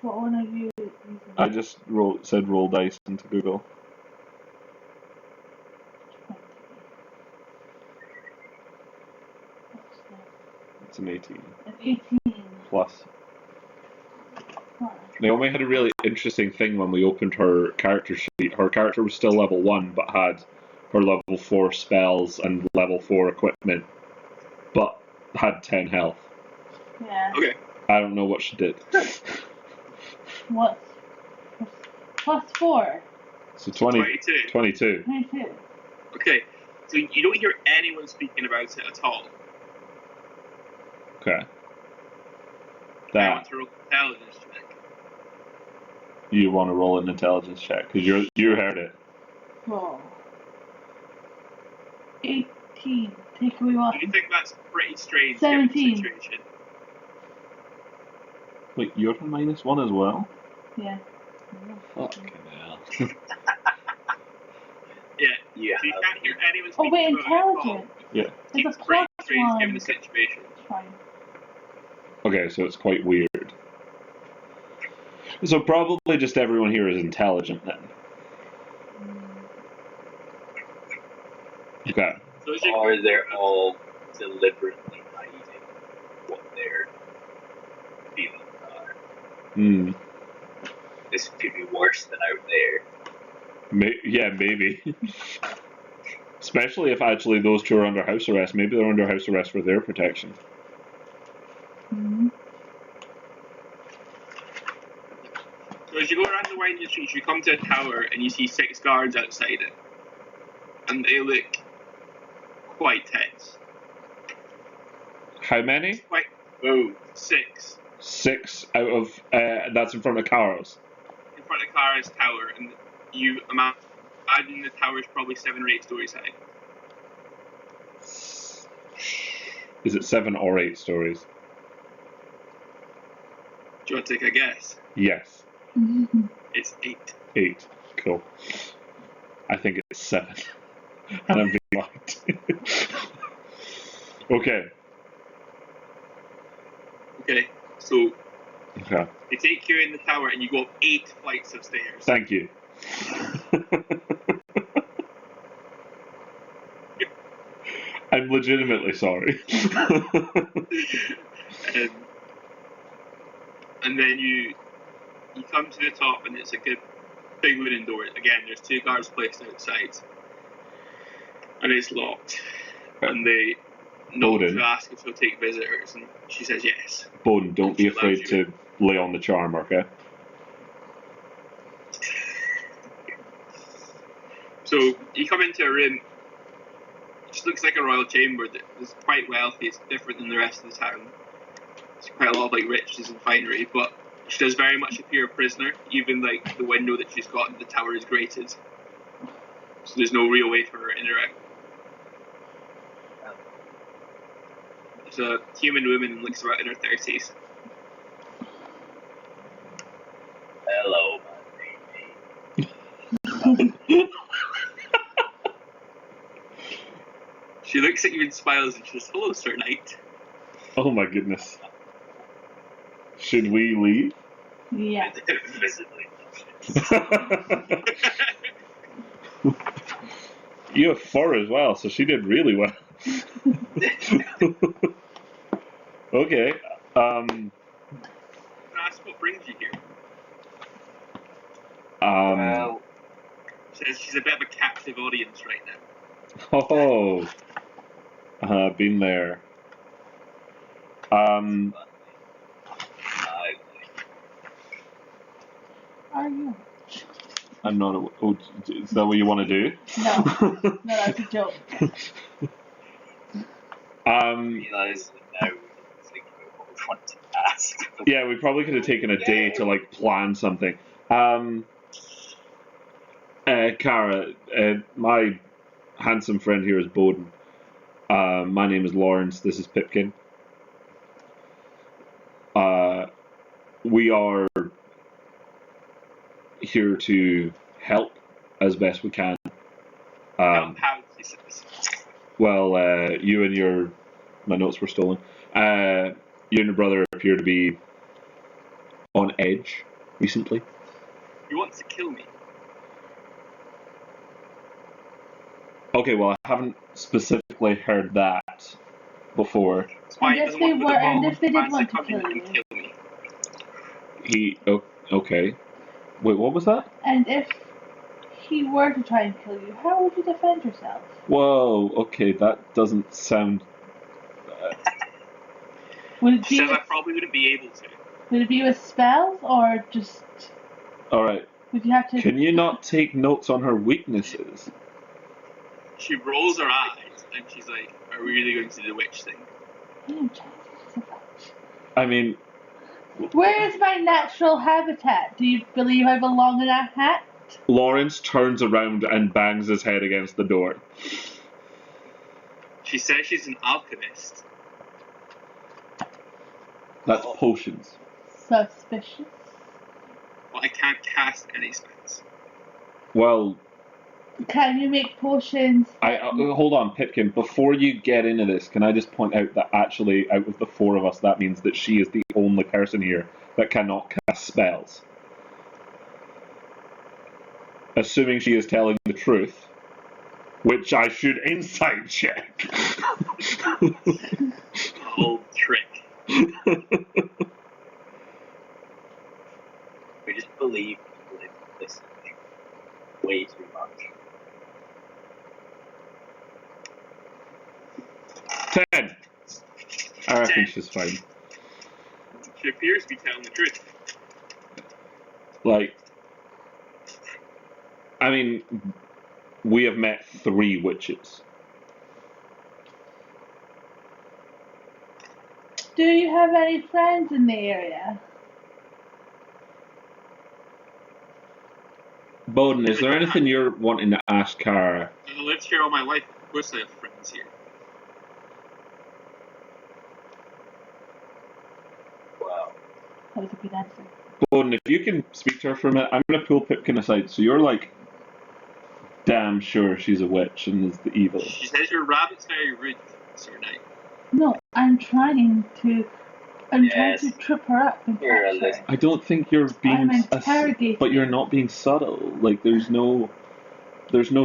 What one are you using? I just said roll dice into Google. 20. What's that? It's an 18. An 18. Plus. Huh. Naomi had a really interesting thing when we opened her character sheet. Her character was still level 1, but had her level 4 spells and level 4 equipment, but had 10 health. Yeah. Okay. I don't know what she did. What? Plus 4. So 20, 22. 22. 22. Okay, so you don't hear anyone speaking about it at all. Okay. I That want to roll intelligence check. you want to roll an intelligence check because you heard it. Oh. 18. Take away Do you 1. think that's pretty strange given the 17. situation? Wait, you're a -1 as well? Yeah. Fucking hell. Yeah. Yeah. So you can't hear anyone Oh, speaking wait, about it at all. intelligent. Yeah. It's a It's pretty plus strange 1. given the situation. Fine. Okay, so it's quite weird. So probably just everyone here is intelligent then. Okay. So as you, Or they're all deliberately hiding what their feelings are. Hmm. This could be worse than out there. Yeah, maybe. Especially if actually those two are under house arrest. Maybe they're under house arrest for their protection. Mm-hmm. so as you go around the winding streets, you come to a tower and you see 6 guards outside it. And they look quite tense. How many? Oh, 6. 6 out of that's in front of Caro's. In front of Clara's tower, and you imagine the tower is probably 7 or 8 stories high. Is it 7 or 8 stories? Do you want to take a guess? Yes. Mm-hmm. It's 8. 8. Cool. I think it's 7. And I'm being lied. Okay. Okay, so Okay. they take you in the tower and you go up 8 flights of stairs. Thank you. I'm legitimately sorry. And then you come to the top and it's a good big wooden door. Again, there's 2 guards placed outside. And it's locked. And they knock Bowden. to ask if they'll take visitors, and she says yes. Bowden, don't be She allows afraid you. to lay on the charm, okay? So you come into a room. It just looks like a royal chamber. It's quite wealthy. It's different than the rest of the town. It's quite a lot of like riches and finery, but she does very much appear a prisoner. Even like the window that she's got in the tower is grated, so there's no real way for her in or out. There's a human woman and looks about in her 30s. Hello, my baby. She looks at you and smiles and she says, "Hello, Sir Knight." Oh my goodness. Should we leave? Yeah. Visibly. You have 4 as well, so she did really well. Okay. Can I ask what brings you here? Well, She says she's a bit of a captive audience right now. Oh. Been there. Are you? I'm not. Oh, is that what you want to do? No. No, that's a joke. realize that now we didn't think about what we wanted to ask. Yeah, we probably could have taken a day to like plan something. Cara, my handsome friend here is Bowden. My name is Lawrence. This is Pipkin. We are here to help as best we can. How he says. Well, you and my notes were stolen. You and your brother appear to be on edge recently. He wants to kill me. Okay, well, I haven't specifically heard that before. That's why And he if doesn't they want to were, put the and bomb. if they He did plans want to come in kill and you, kill me. Okay. Wait, what was that? and if he were to try and kill you, how would you defend yourself? Whoa, okay, that doesn't sound... Would it She be says I with, probably wouldn't be able to. would it be with spells or just? Alright, Would you have to? Can you not take notes on her weaknesses? She rolls her eyes and she's like, "Are we really going to do the witch thing?" I am trying to survive. I mean, Where is my natural habitat? Do you believe I belong in a hat? Lawrence turns around and bangs his head against the door. She says she's an alchemist. That's potions. Suspicious. Well, I can't cast any spells. Well, Can you make potions? hold on, Pipkin. Before you get into this, can I just point out that actually, out of the four of us, that means that she is the only person here that cannot cast spells. Assuming she is telling the truth, which I should insight check. Old trick. We just believe people in this way too much. 10. I reckon 10. she's fine. She appears to be telling the truth. Like, I mean, we have met 3 witches. Do you have any friends in the area? Bowden, is there anything you're wanting to ask Kara? I've lived here all my life. Of course I have friends here. Wow. That was a good answer. Bowden, if you can speak to her for a minute, I'm going to pull Pipkin aside. So you're like, damn sure she's a witch and is the evil. She says your rabbit's very rude, Sir Knight. No, I'm trying to Yes. trip her up and You're a catch her. list. I don't think you're being, I'm interrogating. but you're not being subtle. Like there's no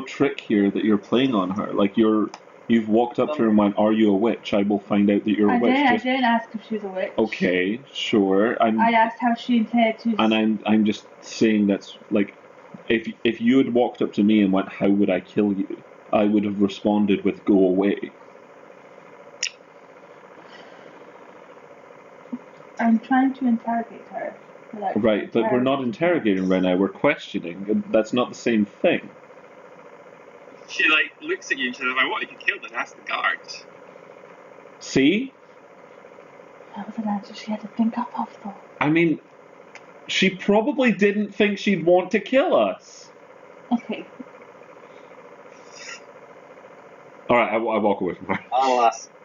trick here that you're playing on her. Like you've walked up to her and went, "Are you a witch? I will find out that you're a witch." I didn't ask if she was a witch. Okay, sure. I asked how she intended to. And I'm just saying that's like, if you had walked up to me and went, "How would I kill you?" I would have responded with, "Go away." I'm trying to interrogate her. Right, but we're not interrogating right now. We're questioning. That's not the same thing. She looks at you and says, "If I wanted to kill them, ask the guards." See? That was an answer she had to think up of, though. I mean, she probably didn't think she'd want to kill us. Okay. All right, I walk away from her. I'll ask you.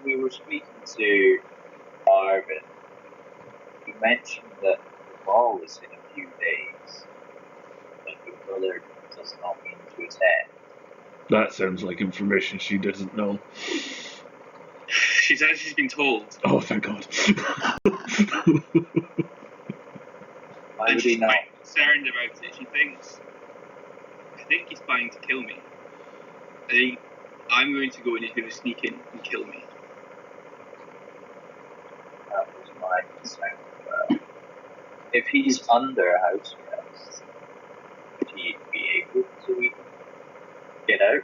We were speaking to Marvin. You mentioned that the ball is in a few days, but your brother does not mean to attend. That sounds like information she doesn't know. She says she's been told. Oh, thank God. Why And would she's he not? quite concerned about it. She thinks, I think he's planning to kill me. I think I'm going to go and he's going to sneak in and kill me. That was my concern. If he's under house arrest, would he be able to even get out?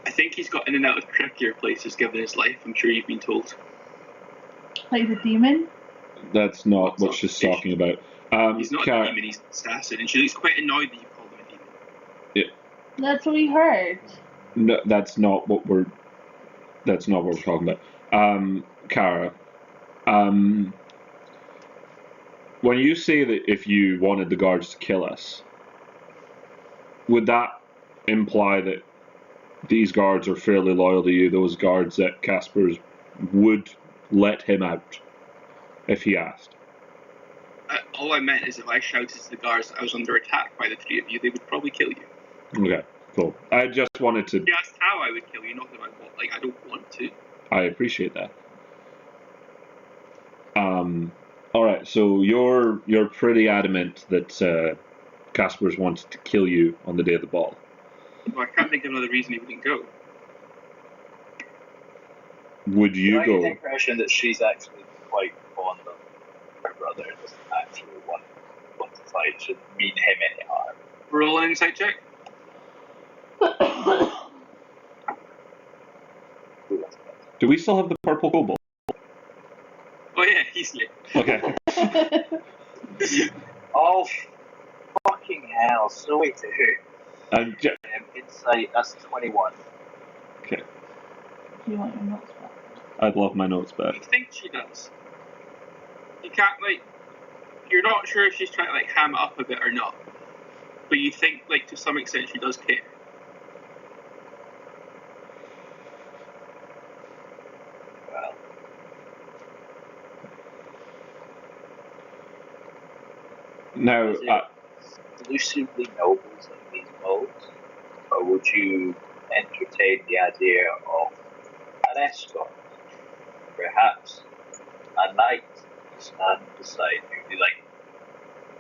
I think he's got in and out of trickier places given his life. I'm sure you've been told. Like the demon? That's not what she's talking about. He's not a demon, he's an assassin. And she looks quite annoyed that you called him a demon. Yeah. That's what we heard. No, that's not what we're talking about. Kara, when you say that if you wanted the guards to kill us, would that imply that these guards are fairly loyal to you, those guards that Casper's would let him out if he asked? All I meant is if I shouted to the guards that I was under attack by the 3 of you, they would probably kill you. Okay, cool. I just wanted to... You asked how I would kill you, not that I don't want to. I appreciate that. Alright, so you're pretty adamant that Casper's wanted to kill you on the day of the ball. Well, I can't think of another reason he wouldn't go. Would you I go? get the impression that she's actually quite fond of her brother and doesn't actually want to fight, shouldn't mean him any harm. Roll an insight check. Do we still have the purple kobold? Oh yeah, easily. Okay. Oh, fucking hell. So wait to who? J- Insight, that's 21. okay. Do you want your notes back? I'd love my notes back. You think she does? You can't you're not sure if she's trying to ham it up a bit or not, but you think to some extent she does care. Well, Now, is it exclusively nobles in these modes? Or would you entertain the idea of an escort? Perhaps a knight to stand beside you, be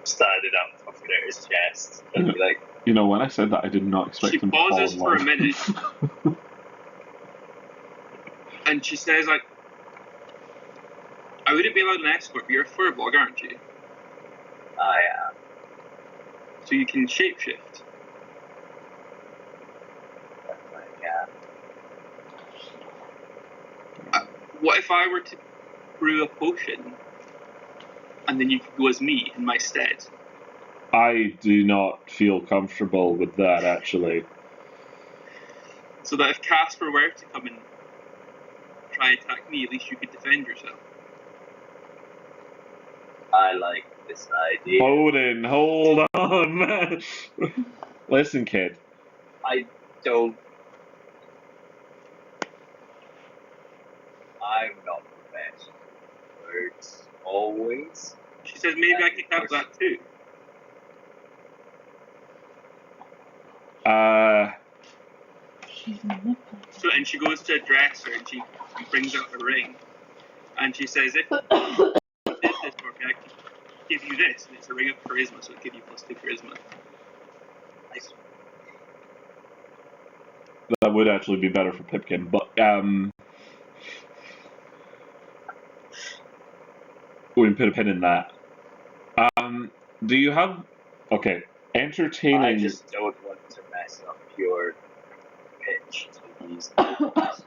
standing up, puffing out his chest, and be like, you know, when I said that, I did not expect She him to fall pauses in for a love. minute, and she says, I wouldn't be allowed an escort, but you're a furbolg, aren't you? I am. So you can shapeshift. Yeah. What if I were to brew a potion, and then you could go as me in my stead? I do not feel comfortable with that, actually. So that if Casper were to come and try and attack me, at least you could defend yourself. I like this idea. Odin, hold on, man. Listen, kid. I don't. I'm not the best. Words always. She says, maybe I could have that too. She's manipulating. So, and she goes to a dresser and she brings out a ring, and she says, if you did this for me, I could give you this, and it's a ring of charisma, so it'll give you +2 charisma. Nice. That would actually be better for Pipkin, but we can put a pin in that. Do you have entertaining? I just don't want to mess up your pitch to these nobles.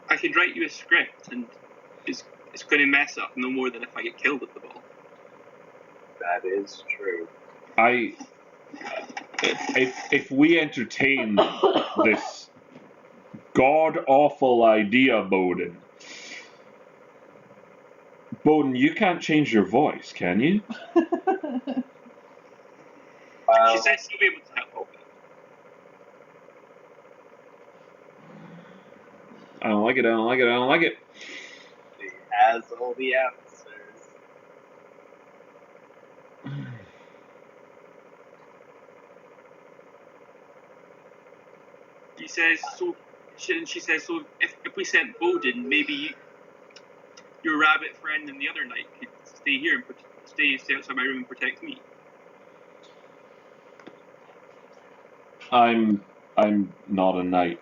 I could write you a script, and it's going to mess up no more than if I get killed at the ball. That is true. If we entertain this god awful idea, Bowden, you can't change your voice, can you? She says she'll be able to help. I don't like it. She has all the answers. She says, so if we sent Bowden, maybe your rabbit friend and the other knight could stay here and stay outside my room and protect me. I'm not a knight.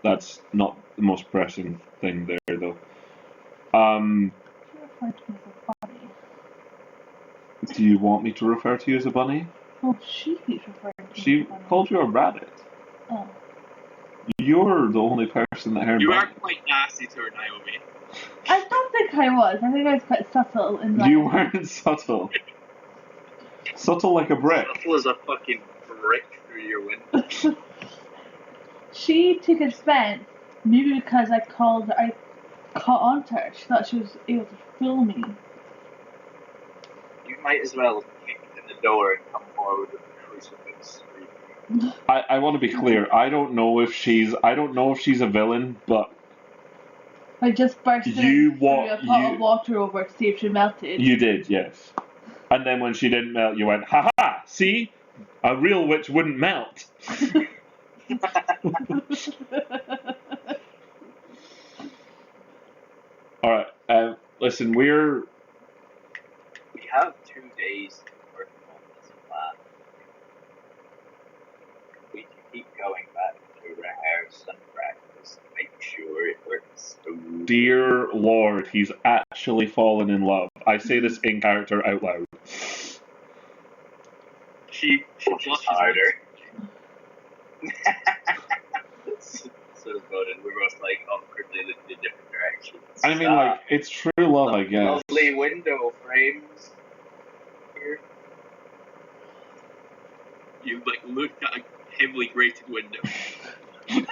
That's not the most pressing thing there, though. She referred to me as a bunny. Do you want me to refer to you as a bunny? Oh, she keeps referring to me She as a bunny. called you a rabbit. Oh. You're the only person that heard You bunny. are quite nasty to her, Naomi. I don't think I was. I think I was quite subtle in You weren't subtle. Subtle like a brick. Subtle as a fucking brick through your window. She took offense, maybe because I caught on to her. She thought she was able to fool me. You might as well kick in the door and come forward with a crucifix. I want to be clear. I don't know if she's a villain, but I just burst You in, wa- threw a pot you- of water over to see if she melted. you did, yes. And then when she didn't melt, you went, "Ha ha! See, a real witch wouldn't melt." All right. Listen, We have 2 days to work on this plan. We can keep going back to rehearse and practice to make sure it works smoothly. dear Lord, he's actually fallen in love. I say this in character out loud. She Push blushes harder. So with us about it. We're both like awkwardly looking in different directions. I mean, like, it's true love, I guess. Lovely window frames here. You like looked at a heavily grated window. Yeah.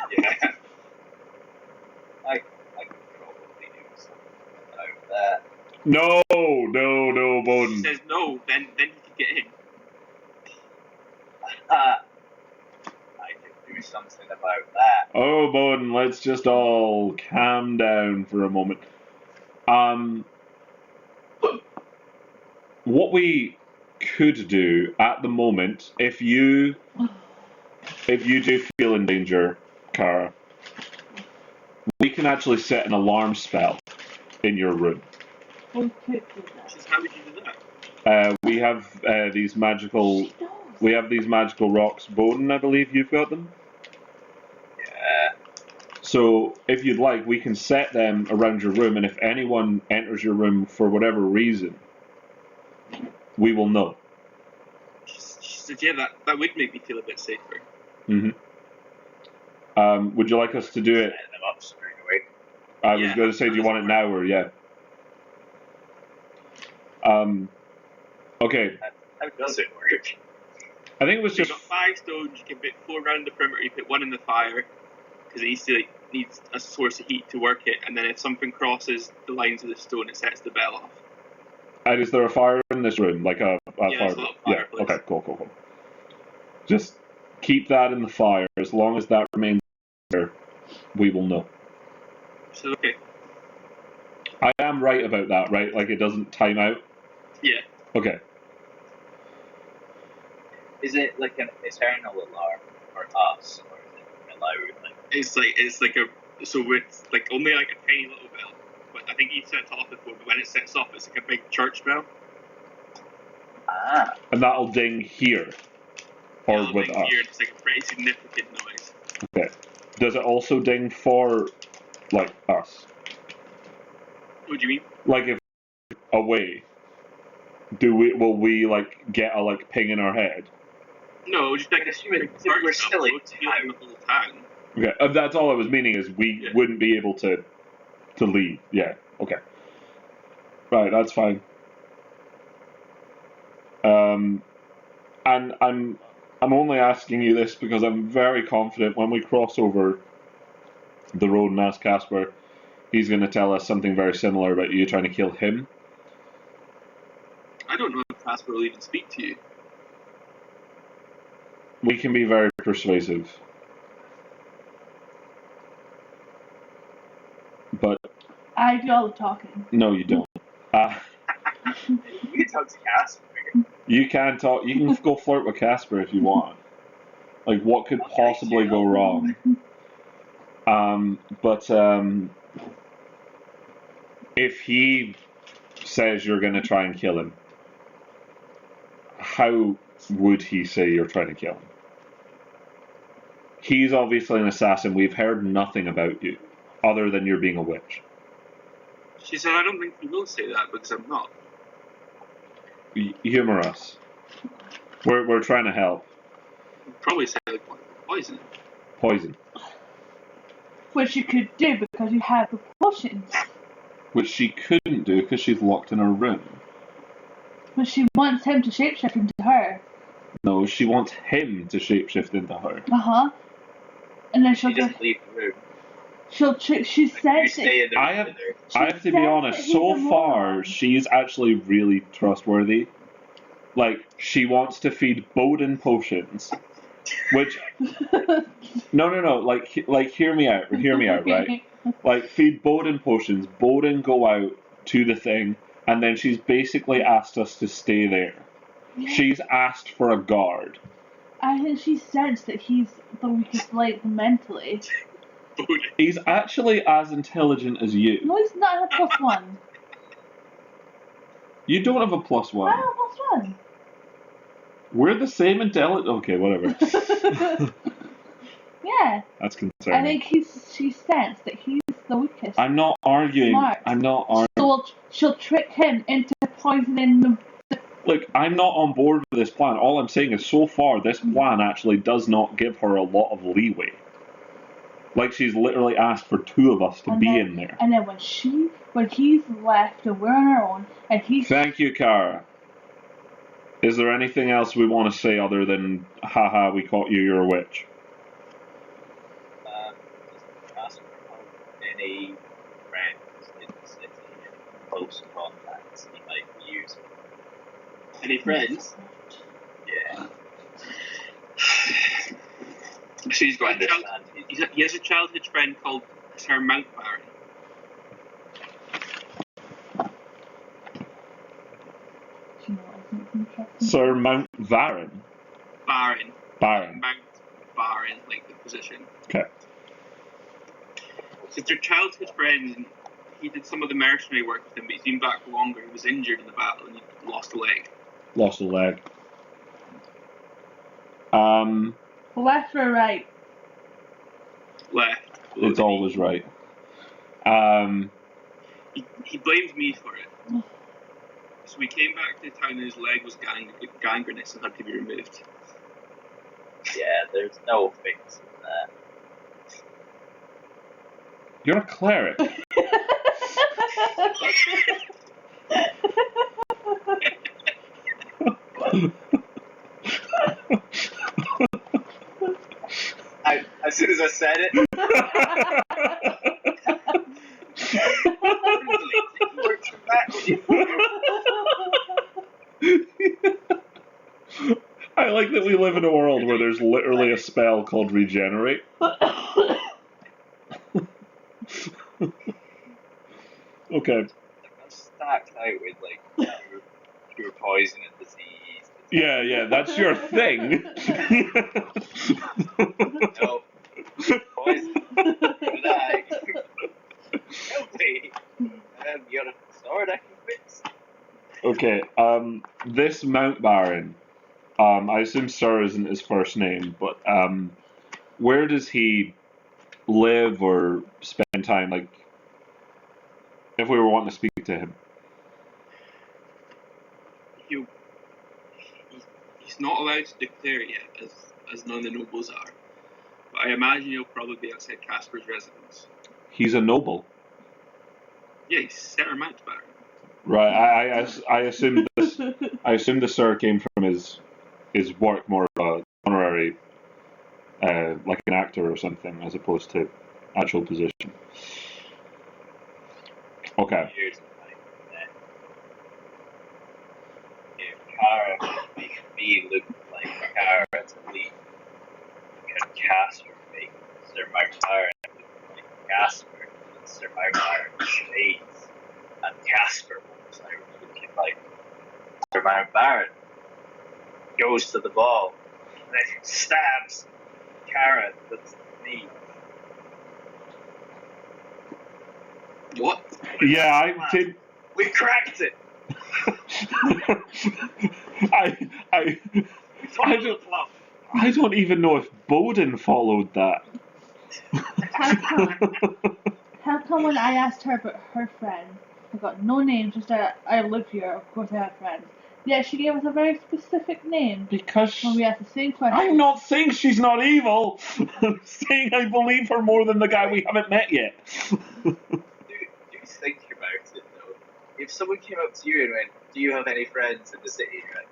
I could probably do something about that. No, She Bowden. says no, then he can get in. I could do something about that. Oh, Bowden, let's just all calm down for a moment. What we could do at the moment, if you do feel in danger, Cara, we can actually set an alarm spell in your room. We could do that. She says, how would you do that? We have these magical. She knows. We have these magical rocks. Bowden, I believe you've got them. Yeah. So, if you'd like, we can set them around your room, and if anyone enters your room for whatever reason, we will know. She said, yeah, that would make me feel a bit safer. Mm-hmm. Would you like us to do it? Set them up straight away. I was Yeah, going to say, do you want it now or yeah? Okay. How does it work? I think it was So you've just. got 5 stones, you can put 4 around the perimeter, you put 1 in the fire, because it needs a source of heat to work it, and then if something crosses the lines of the stone, it sets the bell off. And is there a fire in this room? Like a Yeah, fire? there's a little Yeah. fireplace. Okay. Cool. Just keep that in the fire. As long as that remains there, we will know. So, okay. I am right about that, right? Like it doesn't time out. Yeah. Okay. Is it like an eternal alarm for us, or is it allowed? Like, It's like only like a tiny little bell. But I think he set it off before, but when it sets off, it's like a big church bell. And that'll ding here. Or It'll with ding us. here, it's like a pretty significant noise. Okay. Does it also ding for, like, us? What do you mean? Like, if away, will we, like, get a, like, ping in our head? No, just like But a assuming church we're bell, still in it's not in the whole town. Okay, that's all I was meaning is we wouldn't be able to leave. Yeah, okay. Right, that's fine. And I'm only asking you this because I'm very confident when we cross over the road and ask Casper, he's going to tell us something very similar about you trying to kill him. I don't know if Casper will even speak to you. We can be very persuasive. But I do all the talking. no, you don't. you can talk to Casper. You can talk. You can go flirt with Casper if you want. Like, what could possibly go wrong? But if he says you're going to try and kill him, how would he say you're trying to kill him? He's obviously an assassin. We've heard nothing about you, other than you're being a witch. She said, I don't think he will say that because I'm not. Humor us. We're trying to help. He'll probably say like poison. Poison. Which you could do because you have the potions. Which she couldn't do because she's locked in her room. But she wants him to shapeshift into her. No, she wants him to shapeshift into her. And then she'll She doesn't leave the room. she said You stay in the room I have- with her. I have to be honest, so far, she's actually really trustworthy. Like, she wants to feed Bowden potions. Which, no, like, hear me out, right? Like, feed Bowden potions, Bowden go out to the thing, and then she's basically asked us to stay there. Yeah. She's asked for a guard. I think she sensed that he's the weakest link mentally. He's actually as intelligent as you. No, he's not a +1. You don't have a +1. I have a +1. We're the same intelligent. Okay, whatever. Yeah. That's concerning. I think she sensed that he's the weakest. I'm not arguing. Smart. I'm not arguing. So she'll trick him into poisoning the. Look, I'm not on board with this plan. All I'm saying is so far, this plan actually does not give her a lot of leeway. Like she's literally asked for two of us to And be then- in there. And then when he's left and we're on our own, and he's Thank you, Cara. Is there anything else we want to say other than, haha, we caught you, you're a witch? Just ask for any friends in the city, any close contacts he might be using. Any friends? Yeah. So he's got a child. Understand He has a childhood friend called Sir Mountbaron. you know, I think it's interesting. Sir Mount Baron. Baron. Baron. Mountbaron, like the position. Okay. So they're childhood friends, and he did some of the mercenary work with him, but he's been back longer. He was injured in the battle and he lost a leg. Lost a leg. Left or right? Left. It's always right. He blames me for it. So we came back to town and his leg was gangrenous and had to be removed. Yeah, there's no fix in that. You're a cleric. As soon as I said it, he works from that. I like that we live in a world where there's literally a spell called regenerate. Okay. I'm stacked out with like pure poison and disease. Yeah, that's your thing. No. Poison. Good eye. Help me. You got a sword I can fix? Okay, this Mount Baron, I assume Sir isn't his first name, but where does he live or spend time? Like, if we were wanting to speak to him. He's not allowed to declare it yet, as none of the nobles are. But I imagine he'll probably be outside Casper's residence. He's a noble. Yeah, he's Sir Mountbaron. Right, I assume this. I assume the Sir came from his work more of a honorary, like an actor or something, as opposed to actual position. Okay. Here's the thing. If Kara makes me look like Kara to leave, can Casper make Sir Mountbaron look like Casper? And Sir Mountbaron shades, and Casper walks out looking like Sir Mountbaron. Goes to the ball, and then stabs Kara that's me. What? Yeah, I did. We cracked it. I don't even know if Bowden followed that. How come when I asked her about her friend, I got no name, just I live here, of course I have friends. Yeah, she gave us a very specific name Because when we asked the same question. I'm not saying she's not evil. I'm saying I believe her more than the guy we haven't met yet. Do think about it though. If someone came up to you and went, "Do you have any friends in the city?" You're like,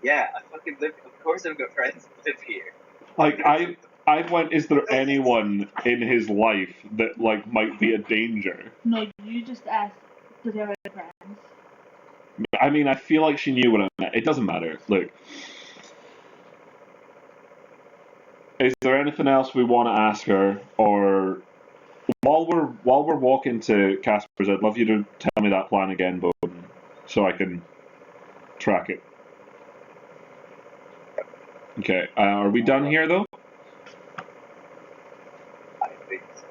"Yeah, I fucking live. Of course, I've got friends that live here." Like I went. Is there anyone in his life that like might be a danger? No, you just asked, does he have any friends? I mean, I feel like she knew what I meant. It doesn't matter. Look, is there anything else we want to ask her, or while we're walking to Casper's, I'd love you to tell me that plan again, Bowden, so I can track it. Okay, are we done here though? I think so.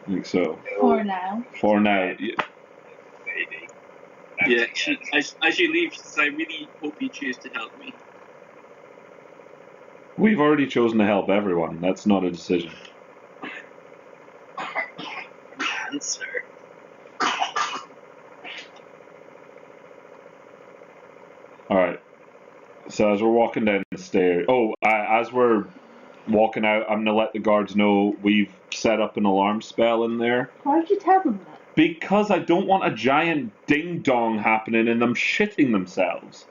I think so. For now. For now. Yeah. Maybe. Yeah, as you leave, she says, I really hope you choose to help me. We've already chosen to help everyone. That's not a decision. Answer. Alright. So as we're walking down the stairs... as we're walking out, I'm gonna let the guards know we've set up an alarm spell in there. Why did you tell them that? Because I don't want a giant ding dong happening and them shitting themselves.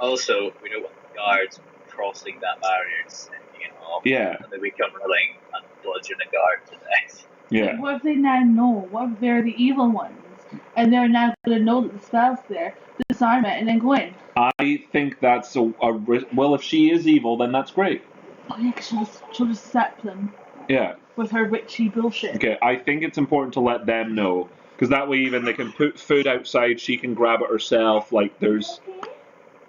Also, we don't want the guards crossing that barrier and sending it off. Yeah. And then we come running and bludgeon a guard to death. Yeah. Like, what if they now know? What if they're the evil ones? And they're now going to know that the spell's there, disarm it, and then go in. I think that's well, if she is evil, then that's great. Oh yeah, 'cause she'll just zap them Yeah. with her witchy bullshit. Okay, I think it's important to let them know. Because that way, even they can put food outside, she can grab it herself. Like, there's.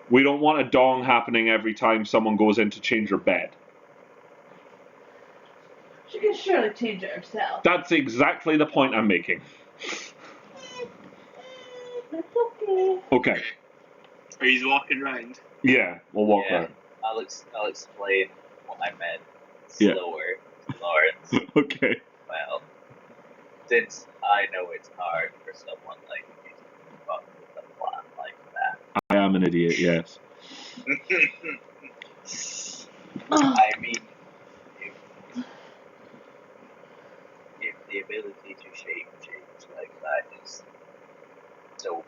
We don't want a dong happening every time someone goes in to change her bed. She can surely change it herself. That's exactly the point I'm making. That's okay. Okay. Are you walking round? Yeah, we'll walk Yeah. around. I'll explain what I meant Yeah. slower to Lawrence. Okay. Well, since I know it's hard for someone like you to come up with a plan like that. I am an idiot, yes. I mean, if the ability to shape change like that is so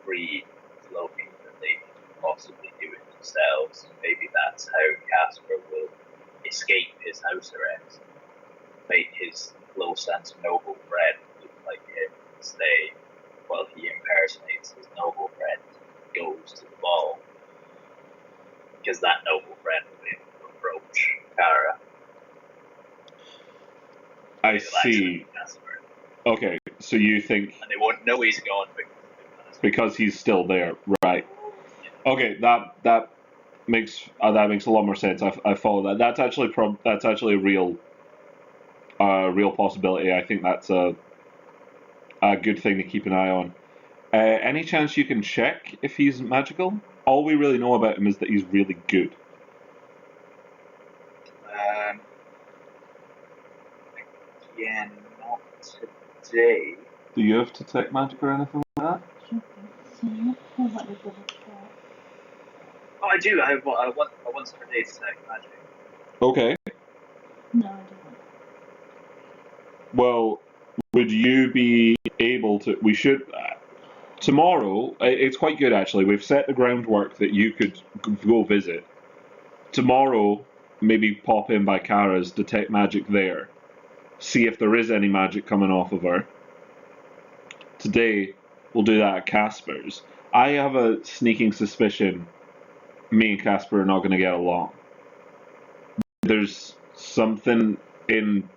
free floating that they can possibly do it themselves, maybe that's how Casper will escape his house arrest, make his close and noble friend look like him, and stay while he impersonates his noble friend and goes to the ball. Because that noble friend will be able to approach Kara. I see. Casper. Okay, so you think And they won't know he's gone because he's still there, right? Okay, that makes a lot more sense. I follow that. That's actually a real possibility. I think that's a good thing to keep an eye on. Any chance you can check if he's magical? All we really know about him is that he's really good. Again, not today. Do you have detect magic or anything like that? Oh, I do. I have once per day detect magic. Okay. No, I don't. Well, would you be able to? We should. Tomorrow, it's quite good actually. We've set the groundwork that you could go visit. Tomorrow, maybe pop in by Kara's, detect magic there. See if there is any magic coming off of her. Today, we'll do that at Casper's. I have a sneaking suspicion me and Casper are not going to get along. There's something in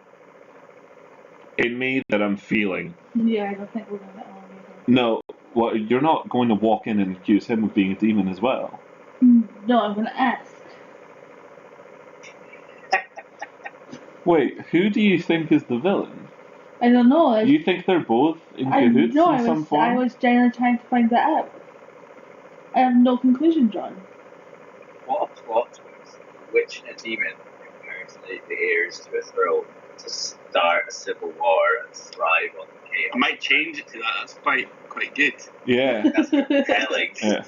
me that I'm feeling. Yeah, I don't think we're going to get along either. No, well, you're not going to walk in and accuse him of being a demon as well. No, I'm going to ask. Wait, who do you think is the villain? I don't know. You think they're both in cahoots in some form? I was genuinely trying to find that out. I have no conclusion drawn. What a plot twist. A witch and a demon impersonate the heirs to a throne to start a civil war and thrive on the chaos. I might change it to that. That's quite good. Yeah. That's compelling. Yeah.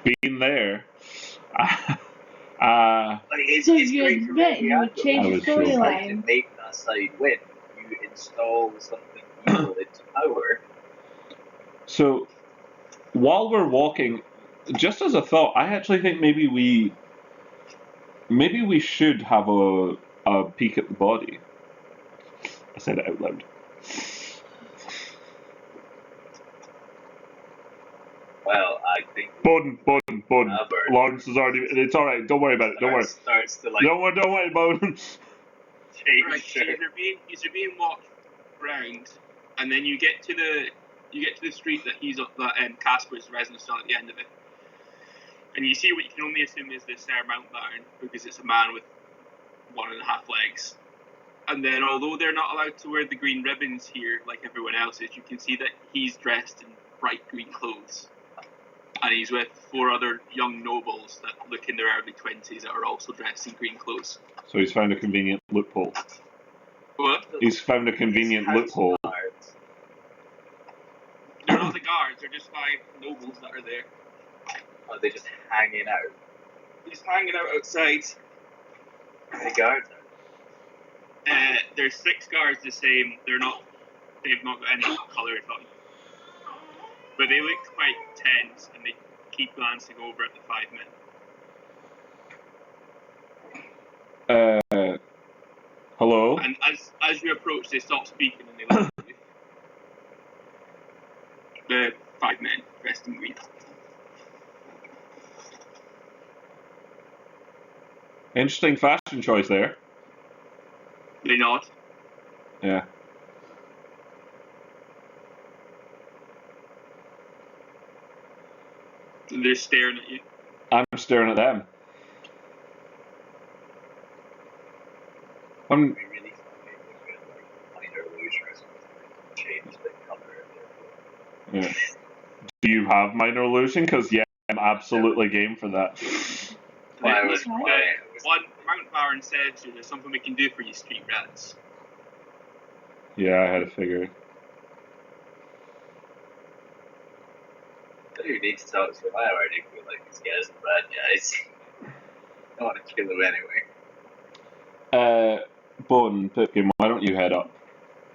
Being there. So you admit you would change the storyline. To make that side win, you install something evil into power. So, while we're walking, just as a thought, I actually think maybe we should have a peek at the body. I said it out loud. Well, I think Bowden. Lawrence is already. It's all right. Don't worry about it. Don't worry. Starts to like Don't worry, Bowden. change. Right, so you're being walked round, and then you get to the street that Casper's residence on at the end of it, and you see what you can only assume is this Mountbatten, because it's a man with 1.5 legs. And then, although they're not allowed to wear the green ribbons here like everyone else is, you can see that he's dressed in bright green clothes. And he's with 4 other young nobles that look in their early 20s that are also dressed in green clothes. So he's found a convenient loophole. What? He's found a convenient loophole. They're not the guards, they're just 5 nobles that are there. Are they just hanging out? He's hanging out outside. How many guards are There's 6 guards the same. They've not got any colours on. But they look quite tense and they keep glancing over at the 5 men. Hello? And as you approach, they stop speaking and they look at you. The 5 men dressed in green. Interesting fashion choice there. They nod. Yeah. And they're staring at you. I'm staring at them. I'm we really funny if we had like minor illusion or something? Change the color of their Yeah. Do you have minor illusion? Because yeah, I'm absolutely game for that. Well, I was Right. quiet. One Mount Baron says to you, there's something we can do for you, street rats. Yeah, I had to figure it. Who needs to talk to him? I already feel like these guys are bad guys. I want to kill them anyway. Bone, Pipkin, why don't you head up?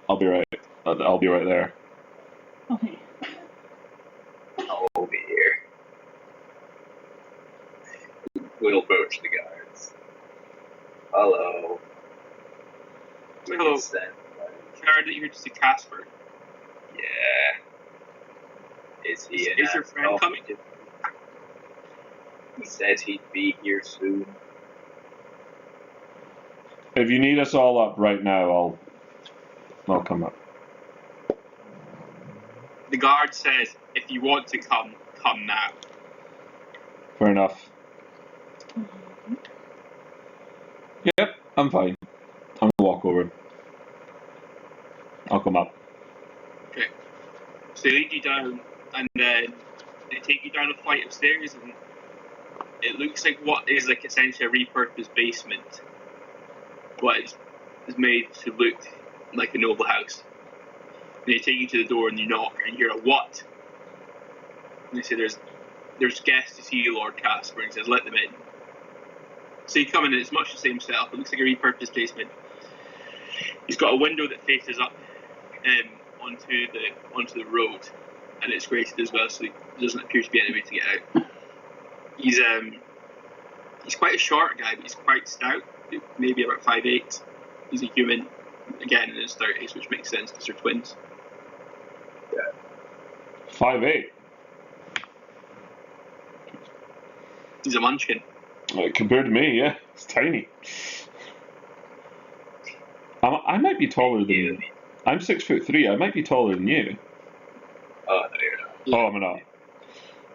I'll be right there. Okay. I'll be here. We'll approach the guards. Hello. Hello. Stand. Heard that you're here to see Casper. Yeah. Is he? Is your friend coming? He said he'd be here soon. If you need us all up right now, I'll come up. The guard says, if you want to come now. Fair enough. Yep, I'm fine. I'm gonna walk over. I'll come up. Okay. So they lead you down, and then they take you down a flight of stairs, and it looks like what is like essentially a repurposed basement. What is made to look like a noble house. And they take you to the door, and you knock, and you hear a what? And they say, there's guests to see you, Lord Casper, and he says, let them in. So you come in, and it's much the same setup. It looks like a repurposed basement. He's got a window that faces up onto the road, and it's grated as well, so there doesn't appear to be any way to get out. He's quite a short guy, but he's quite stout, maybe about 5'8". He's a human, again in his 30s, which makes sense because they're twins. 5'8". He's a munchkin. Compared to me, yeah, it's tiny. I might be taller than you. I'm 6'3". I might be taller than you. Oh, no, you're not. Yeah. Oh, I'm not.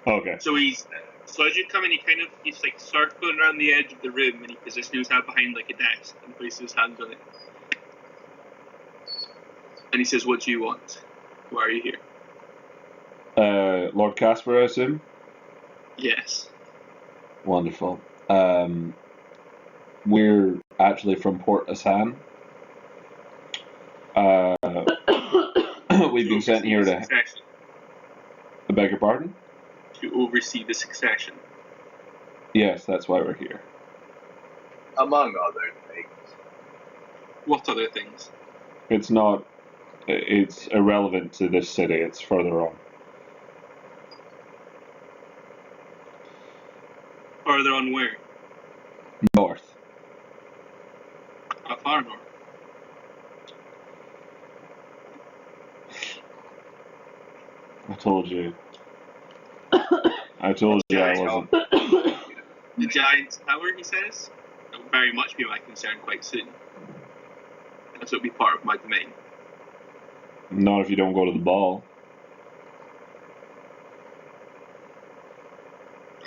Okay. So as you come in, he's like circling around the edge of the room, and he positions himself behind like a desk and places his hands on it. And he says, "What do you want? Why are you here?" Lord Casper, I assume? Yes. Wonderful. We're actually from Port Asan. We've been sent here to... I beg your pardon? To oversee the succession. Yes, that's why we're here. Among other things. What other things? It's not... It's irrelevant to this city. It's further on. Further on where? North. How far north? I told you. I wasn't... The Giant's Tower, he says. That will very much be my concern quite soon. That will be part of my domain. Not if you don't go to the ball.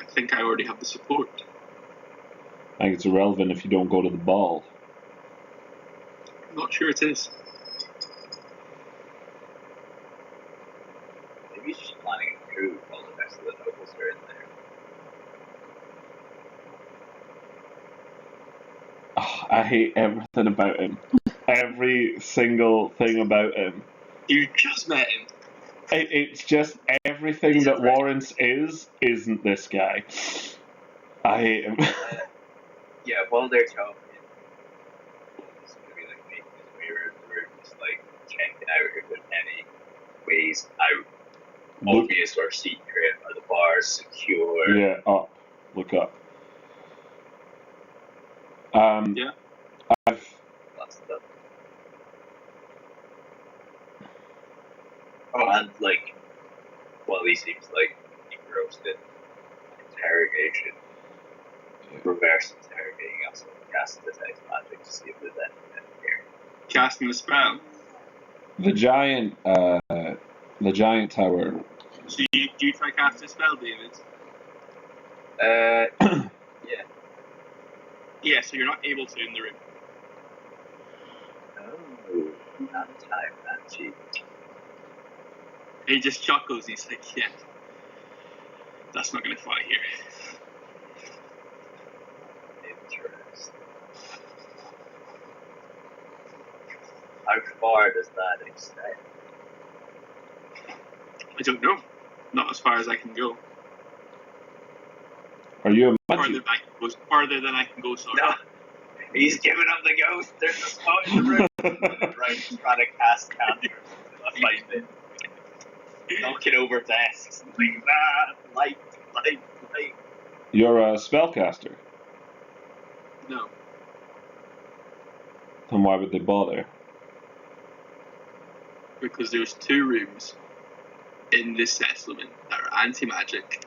I think I already have the support. I think it's irrelevant if you don't go to the ball. I'm not sure it is. Maybe he's just planning a coup while the rest of the nobles are in there. Oh, I hate everything about him. Every single thing about him. You just met him. It's just everything that Lawrence isn't this guy. I hate him. Yeah, while they're talking, obvious or secret? Are the bars secure? Yeah, up. Look up. Yeah. I've That's the. Oh, and like, well, he seems like engrossed in interrogation, reverse interrogating us, and cast detect magic to see if there's anything here. Casting a spell. the giant tower. So do you try cast a spell, David? Yeah. Yeah, so you're not able to in the room. Oh, not time, Banshee. He just chuckles. He's like, yeah, that's not going to fly here. Interesting. How far does that extend? I don't know. Not as far as I can go. Are you a Farther magic? than I can go. Farther than I can go. Sorry. No, he's giving up the ghost. There's a spot in the room. Right, trying to cast canters until I find it. Knocking over desks and things. Light. You're a spellcaster. No. Then why would they bother? Because there's 2 rooms in this settlement that are anti-magic.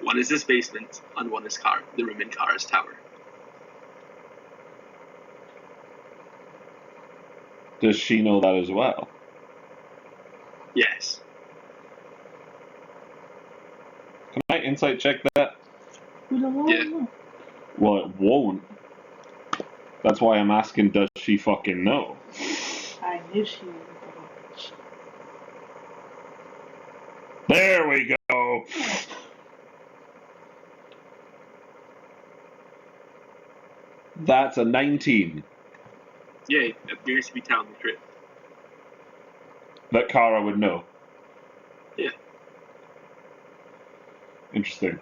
One is this basement, and one is the room in Kara's tower. Does she know that as well? Yes. Can I insight check that? Would a law Yeah. know? Well, it won't. That's why I'm asking, does she fucking know? I knew she was a bitch. There we go! That's a 19. Yeah, it appears to be telling the truth. That Kara would know. Yeah. Interesting.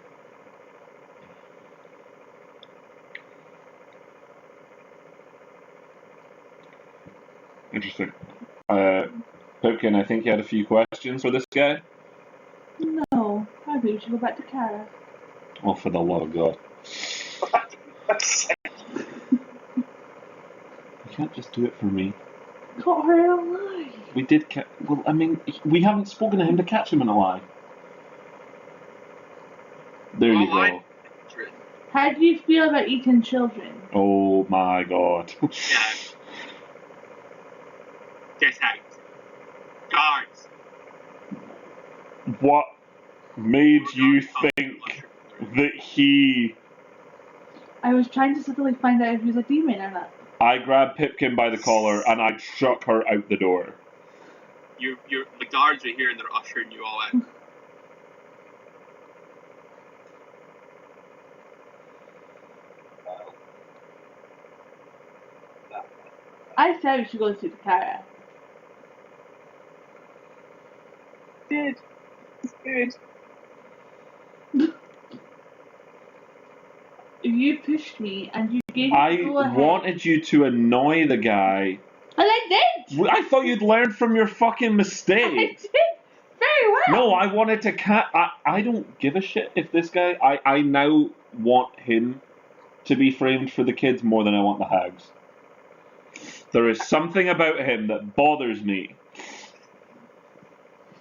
Pipkin, I think you had a few questions for this guy? No, I think we should go back to Kara. Oh, for the love of God. You can't just do it for me. Caught her in a lie. We did well, I mean, we haven't spoken to him to catch him in a lie. There you go. How do you feel about eating children? Oh my God. Yeah. Get out. Guards. What made you think that he... I was trying to subtly find out if he was a demon or not. I grabbed Pipkin by the collar and I shook her out the door. The guards are here and they're ushering you all out. I said we should go and speak to Kara. Good. You pushed me and you gave me I the go-ahead. wanted you to annoy the guy. And I did! I thought you'd learned from your fucking I mistakes. did! Very well! No, I wanted to I don't give a shit if this guy... I now want him to be framed for the kids more than I want the hags. There is something about him that bothers me.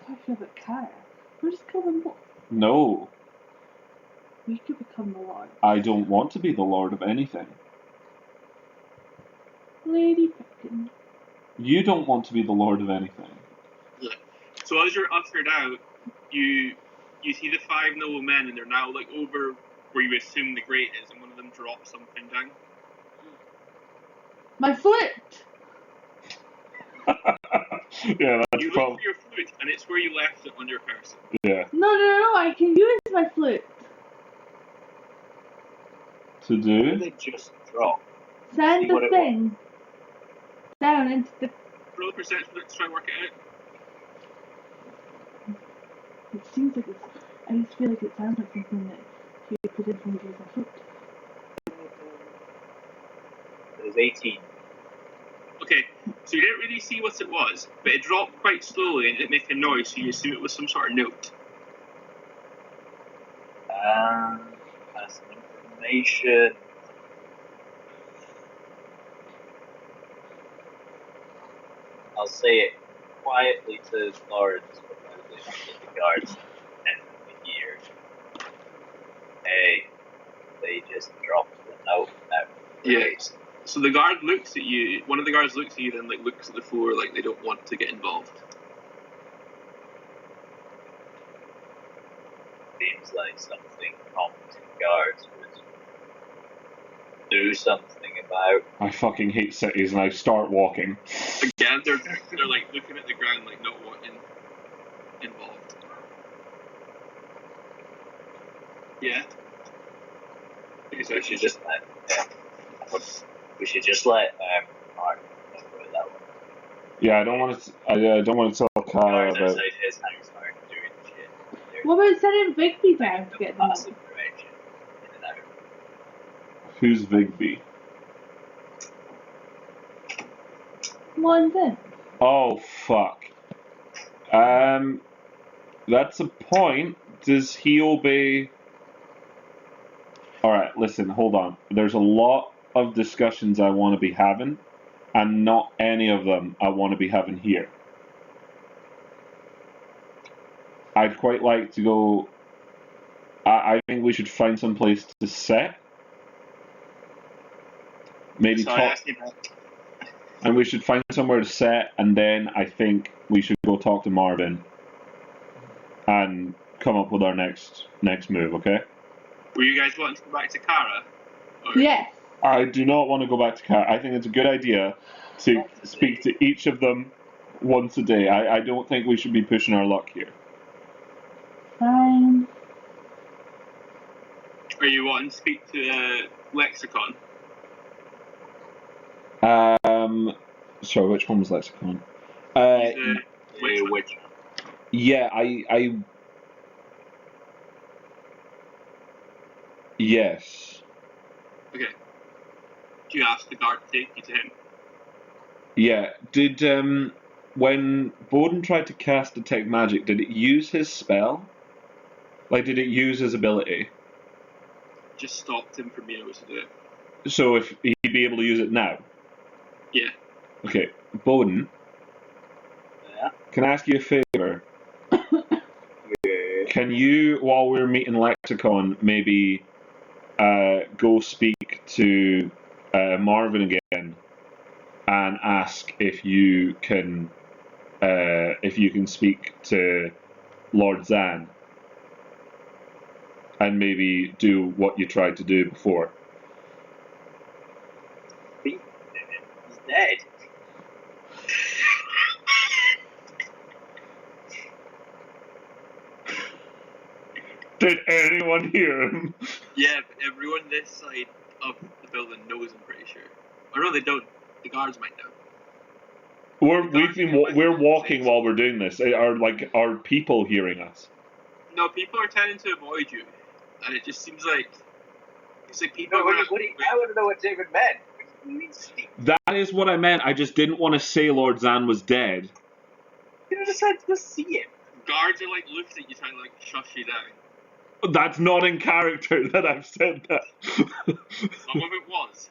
I feel about Kara. We'll just kill them both. No, We could become the Lord. I don't want to be the lord of anything. Lady Pipkin. You don't want to be the lord of anything. Yeah. So as you're ushered out, you see the 5 noble men and they're now like over where you assume the grate is, and one of them drops something down. My foot! Yeah, that's You look probably... for your flute and it's where you left it on your person. Yeah. No, I can use my flute. To do? They just drop. Send See the what it thing down into the... Roll a perception to try and work it out. It seems like it's... I just feel like it sounds like something that he would put in for me to use my flute. It was 18. Okay, so you didn't really see what it was, but it dropped quite slowly and it made a noise, so you assume it was some sort of note. Has some information. I'll say it quietly to Lawrence without the guards and hear. Hey, they just dropped the note now. Yeah. So the guard looks at you. One of the guards looks at you, then like looks at the floor like they don't want to get involved. Seems like something competent guards would do something about. I fucking hate cities, and I start walking. Again, they're like looking at the ground, like not wanting involved. Yeah. We should just let. We should just let Mark know that one. Yeah, I don't want to. I don't want to tell Kara Guards about. outside his house aren't doing shit. They're What about sending Vigby down to get them? passive prevention in and out. Who's Vigby? London. Oh fuck. That's a point. Does he obey? All right, listen. Hold on. There's a lot of discussions I want to be having, and not any of them I want to be having here. I'd quite like to go. I think we should find some place to sit. Maybe So I talk. asked him. And we should find somewhere to sit, and then I think we should go talk to Marvin and come up with our next move, okay? Were you guys wanting to go back to Kara? Or- Yes. I do not want to go back to Cat. I think it's a good idea to speak to each of them once a day. I don't think we should be pushing our luck here. Fine. Are you wanting to speak to Lexicon? Sorry, which one was Lexicon? Which one? Which Yeah, I. Yes. Okay. Do you ask the guard to take you to him? Yeah. Did when Bowden tried to cast detect magic, did it use his spell? Like, did it use his ability? Just stopped him from being able to do it. So if he'd be able to use it now? Yeah. Okay, Bowden, Yeah. can I ask you a favor? Yeah. Can you, while we're meeting Lexicon, maybe go speak to Marvin again and ask if you can speak to Lord Zan and maybe do what you tried to do before. He's dead. Did anyone hear him? Yeah, but everyone this side of the building knows, I'm pretty sure. Or no, they don't. The guards might know. We're walking while we're doing this. Are people hearing us? No, people are tending to avoid you. And it just seems like... It's like people... No, I want to know what David meant. What do you mean speak? That is what I meant. I just didn't want to say Lord Zan was dead. You just had to see him. Guards are like looking at you trying to like shush you down. That's not in character that I've said that. Some of it was.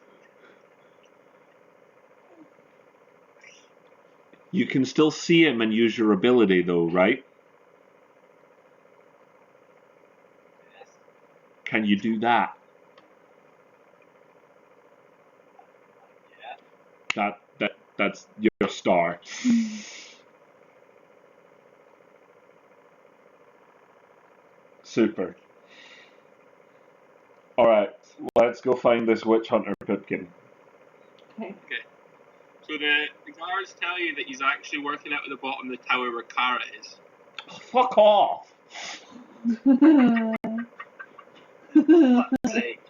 You can still see him and use your ability, though, right? Yes. Can you do that? Yeah. That's your star. Super. Alright, let's go find this witch hunter Pipkin. Okay. Okay. So the guards tell you that he's actually working out at the bottom of the tower where Kara is. Fuck off! Fuck's sake.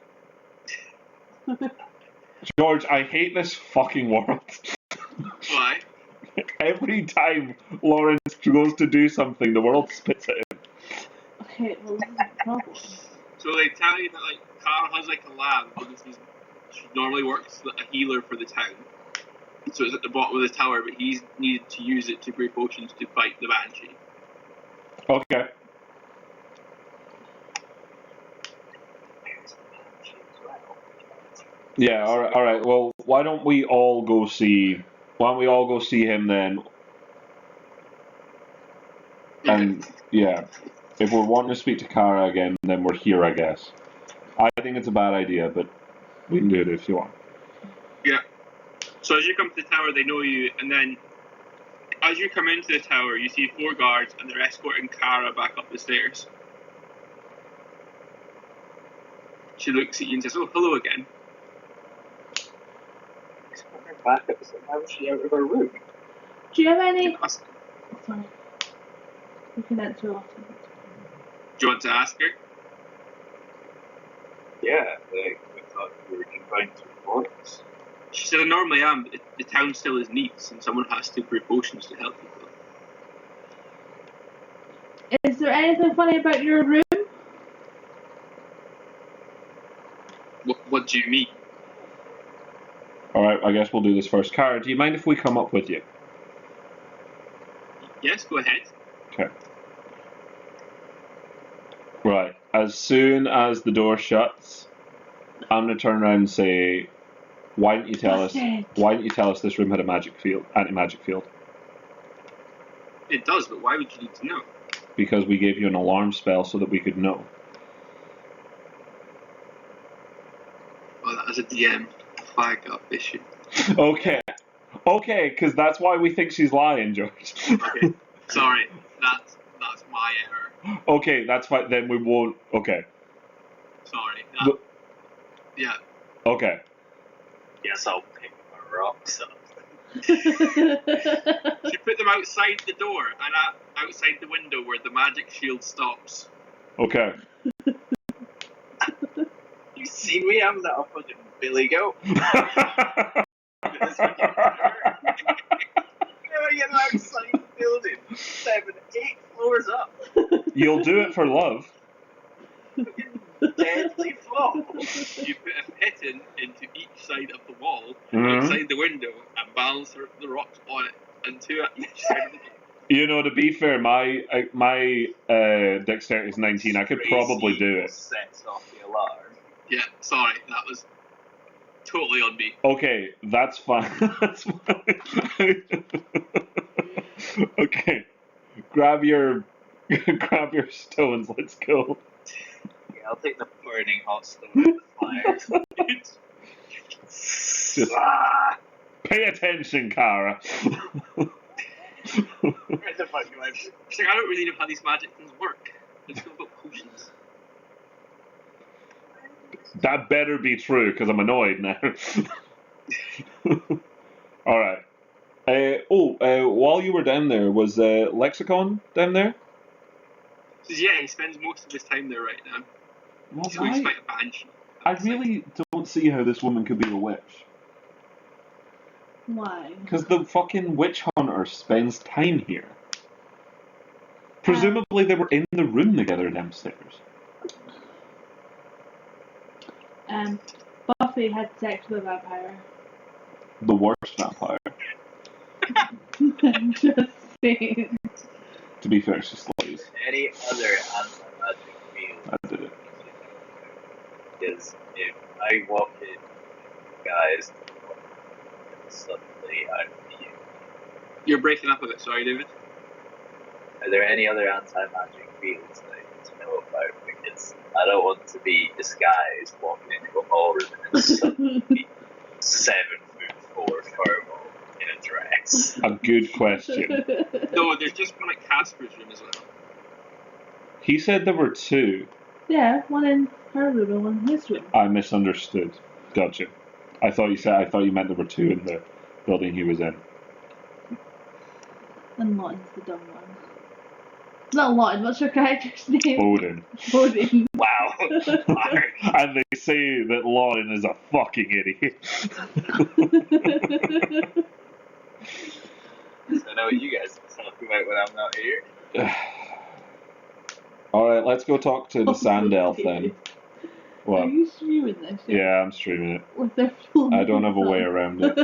George, I hate this fucking world. Why? Every time Lawrence goes to do something, the world spits at him. Okay, well, this is a problem. So they tell you that like Kara has like a lab because she normally works as a healer for the town. So it's at the bottom of the tower, but he's needed to use it to brew potions to fight the Banshee. Okay. Yeah. All right. All right. Well, why don't we all go see him then? And yeah, if we're wanting to speak to Kara again, then we're here, I guess. I think it's a bad idea, but we can do it if you want. Yeah. So as you come to the tower, they know you, and then as you come into the tower, you see 4 guards, and they're escorting Kara back up the stairs. She looks at you and says, "Oh, hello again." Back up. So how was she out of her room? Do you have any? Ask- Sorry. We can answer a lot of it. Do you want to ask her? Yeah, I thought we were confined to reports. She said, "I normally am, but the town still is neat, and someone has to brew potions to help people." Is there anything funny about your room? What do you mean? All right. I guess we'll do this first. Kara, do you mind if we come up with you? Yes, go ahead. Okay. Right. As soon as the door shuts, I'm gonna turn around and say, "Why didn't you tell us? Busted. Why didn't you tell us this room had a anti-magic field? It does, but why would you need to know? Because we gave you an alarm spell so that we could know." Oh, that is a DM. Flag up issue. Okay. Okay, because that's why we think she's lying, George. Okay, sorry. That's my error. Okay, that's fine. Then we won't. Okay. Sorry. Look- Yeah. Okay. Yes, I'll pick my rocks up. She put them outside the door and outside the window where the magic shield stops. Okay. You see me? I'm not a fucking Billy Goat. If I get outside the building, 7, 8 floors up. You'll do it for love. Fucking deadly fall. You put a pin into each side of the wall, Mhm. outside the window, and balance the rocks on it, and 2 at each side of the door. You know, to be fair, my dexterity is 19. I could probably do it. Sets off the alarm. Yeah, sorry, that was totally on me. Okay, that's fine. That's fine. Okay, grab your stones. Let's go. Yeah, I'll take the burning hot stone in the fire. Just pay attention, Kara. Where the fuck do I She's like, I don't really know how these magic things work. I just know about potions. That better be true, because I'm annoyed now. All right. While you were down there, was Lexicon down there? She says, yeah, he spends most of his time there right now. Well, He's going to why? fight a banshee. I really don't see how this woman could be a witch. Why? Because the fucking witch hunter spends time here. Presumably they were in the room together downstairs. Buffy had sex with a vampire. The worst vampire. Just saying. To be fair, she slays. Any other anti-magic field? I did it. Because if I walk in, guys, suddenly I'm you. You're breaking up a bit, sorry, David. Are there any other anti-magic fields that I need to know about? Because I don't want to be disguised walking into a ballroom and suddenly 7'4" fireball in a dress. A good question. No, there's just one at Casper's room as well. He said there were 2. Yeah, one in her room and one in his room. I misunderstood. Gotcha. I thought you meant there were 2 in the building he was in. And Lawton's the dumb one. Not Lawton, what's your character's name? Odin. Odin. Wow. And they say that Lauren is a fucking idiot. I know what you guys are talking about when I'm not here. Alright, let's go talk to the Sand Elf then. Are What? you streaming this? Yeah, I'm streaming it. With their full I don't have a way around it.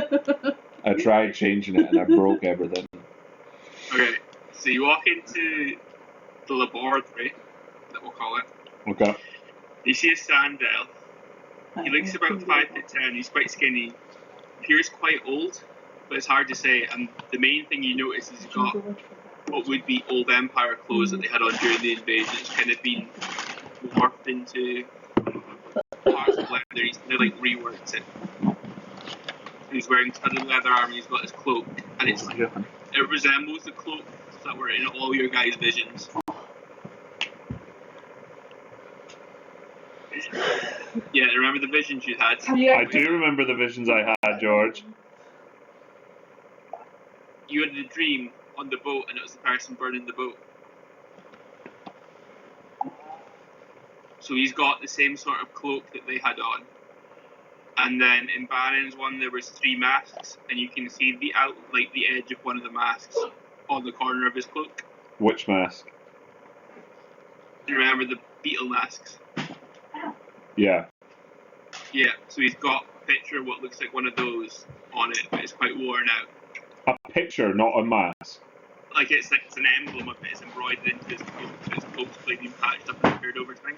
I tried changing it and I broke everything. Okay, so you walk into the laboratory, that we'll call it. Okay. You see a sand elf He looks about 5'10". He's quite skinny. Appears quite old, but it's hard to say. And the main thing you notice is he's got what would be old Empire clothes that they had on during the invasion. It's kind of been morphed into parts of leather. He's kind of like reworked it. He's wearing studded leather armor. He's got his cloak, and it resembles the cloaks that were in all your guys' visions. Yeah, remember the visions you had? I do remember the visions I had, George. You had a dream on the boat, and it was the person burning the boat. So he's got the same sort of cloak that they had on. And then in Baron's one, there was 3 masks, and you can see the edge of one of the masks on the corner of his cloak. Which mask? Do you remember the beetle masks? Yeah. Yeah, so he's got a picture of what looks like one of those on it, but it's quite worn out. A picture, not a mask. Like it's an emblem of it. It's embroidered into his cloak, so his cloak's like been patched up and appeared over time.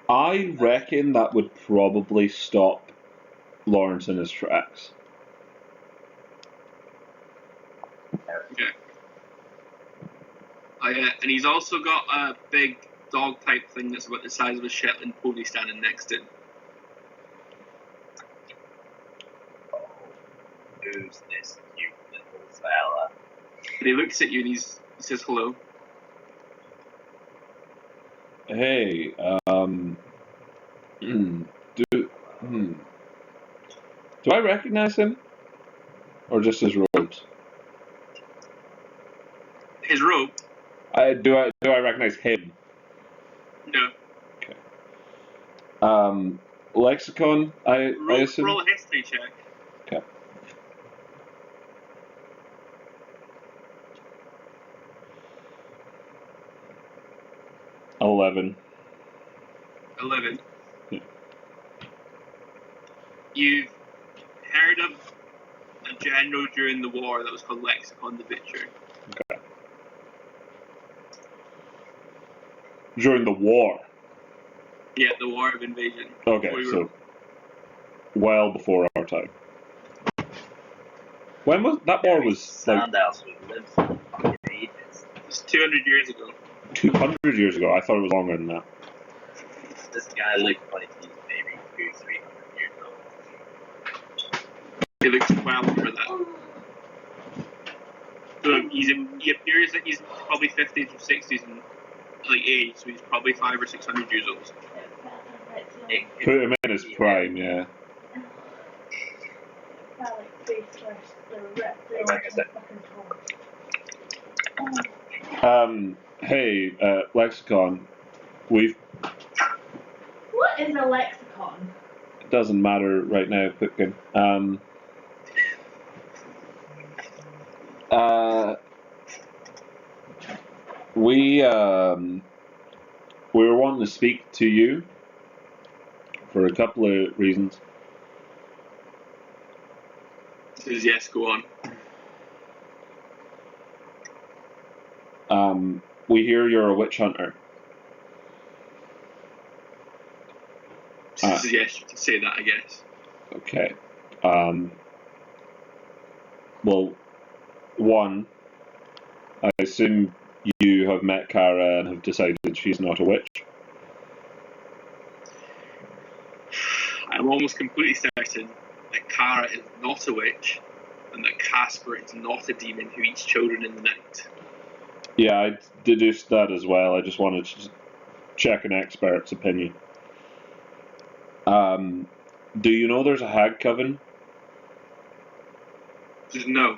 I reckon that would probably stop Lawrence in his tracks. Okay. And he's also got a big dog type thing that's about the size of a Shetland pony standing next to him. Who's this cute little fella? And he looks at you and he says hello. Hey, do I recognize him? Or just his robes? His robe? Do I recognize him? No. Okay. Lexicon, I assume? Roll a history check. Okay. $11. 11. Yeah. You've heard of a general during the war that was called Lexicon the Butcher. Okay. During the war? Yeah, the War of Invasion. Okay, so well before our time. When was that war? Was like Sandals would live for ages. It's 200 years ago. 200 years ago. I thought it was longer than that. This guy looked like he's maybe 200-300 years old. He looks well over that. So he appears that he's probably 50s or 60s in like age, so he's probably 500 or 600 years old. Put him in his prime, yeah. Like I said, Hey, Lexicon, What is a lexicon? it doesn't matter right now, Pipkin. We were wanting to speak to you for a couple of reasons. He says, yes, go on. We hear you're a witch hunter. He says, yes, you can say that, I guess. Okay. Well, one, I assume you have met Kara and have decided she's not a witch. I'm almost completely certain that Kara is not a witch and that Casper is not a demon who eats children in the night. Yeah, I deduced that as well. I just wanted to check an expert's opinion. Do you know there's a hag coven? Just no.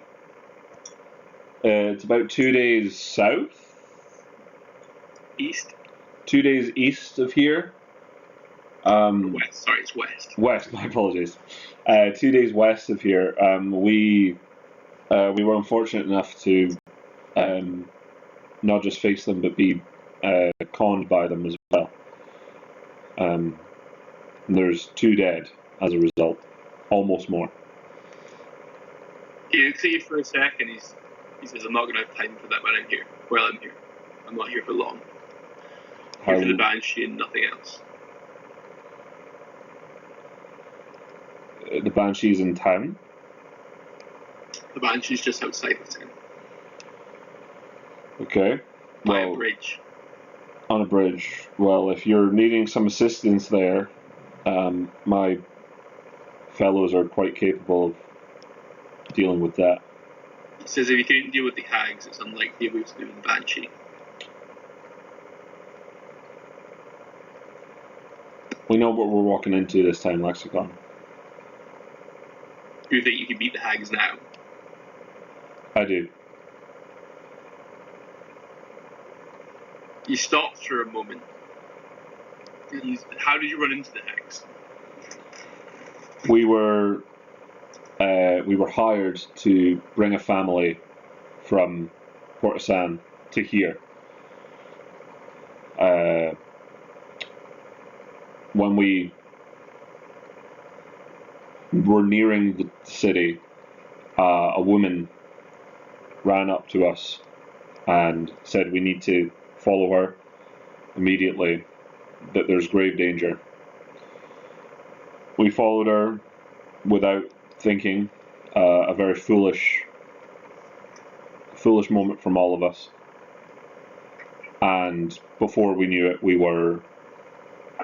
It's about 2 days south? East? 2 days east of here. West. Sorry, it's west. West, my apologies. 2 days west of here. We were unfortunate enough to not just face them, but be conned by them as well. There's 2 dead as a result, almost more. He looks at you for a second. He says, I'm not going to have time for that when I'm here. Well, I'm here. I'm not here for long. I'm How, here for the Banshee and nothing else. the Banshees in town? The Banshee's just outside of town. Okay. By a Well, bridge. on a bridge. Well, if you're needing some assistance there, my fellows are quite capable of dealing with that. He says if you couldn't deal with the hags, it's unlikely you'll be able to deal with the Banshee. We know what we're walking into this time, Lexicon. Do you think you can beat the hags now? I do. He stops for a moment. How did you run into the hags? We were hired to bring a family from Portasan to here. When we were nearing the city, a woman ran up to us and said we need to follow her immediately, that there's grave danger. We followed her without thinking, a very foolish moment from all of us. And before we knew it, we were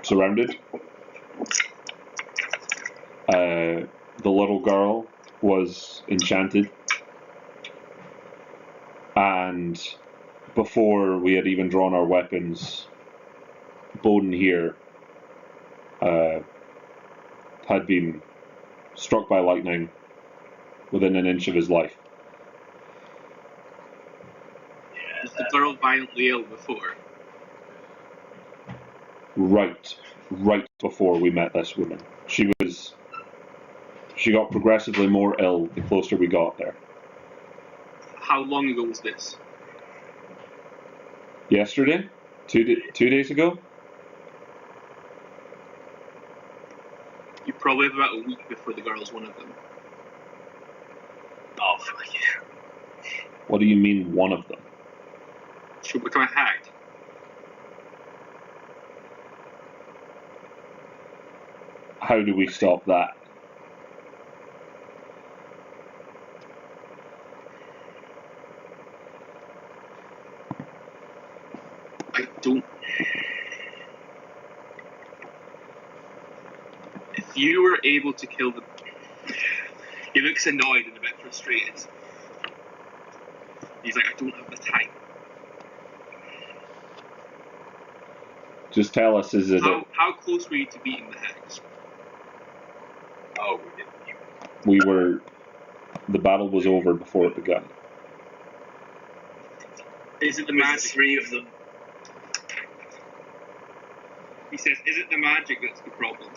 surrounded. The little girl was enchanted, and before we had even drawn our weapons, Bowden here had been struck by lightning within an inch of his life. Was the girl violently ill before? Right before we met this woman. She got progressively more ill the closer we got there. How long ago was this? Yesterday? 2 days ago? You probably have about a week before the girl's one of them. Oh, fuck yeah. What do you mean, one of them? She'll become a hag. How do we stop that? I don't. If you were able to kill the. He looks annoyed and a bit frustrated. He's like, I don't have the time. Just tell us, is it How close were you to beating the hags? Oh, we didn't. we were, the battle was over before it began. Is it the There's magic? 3 of them. He says, is it the magic that's the problem?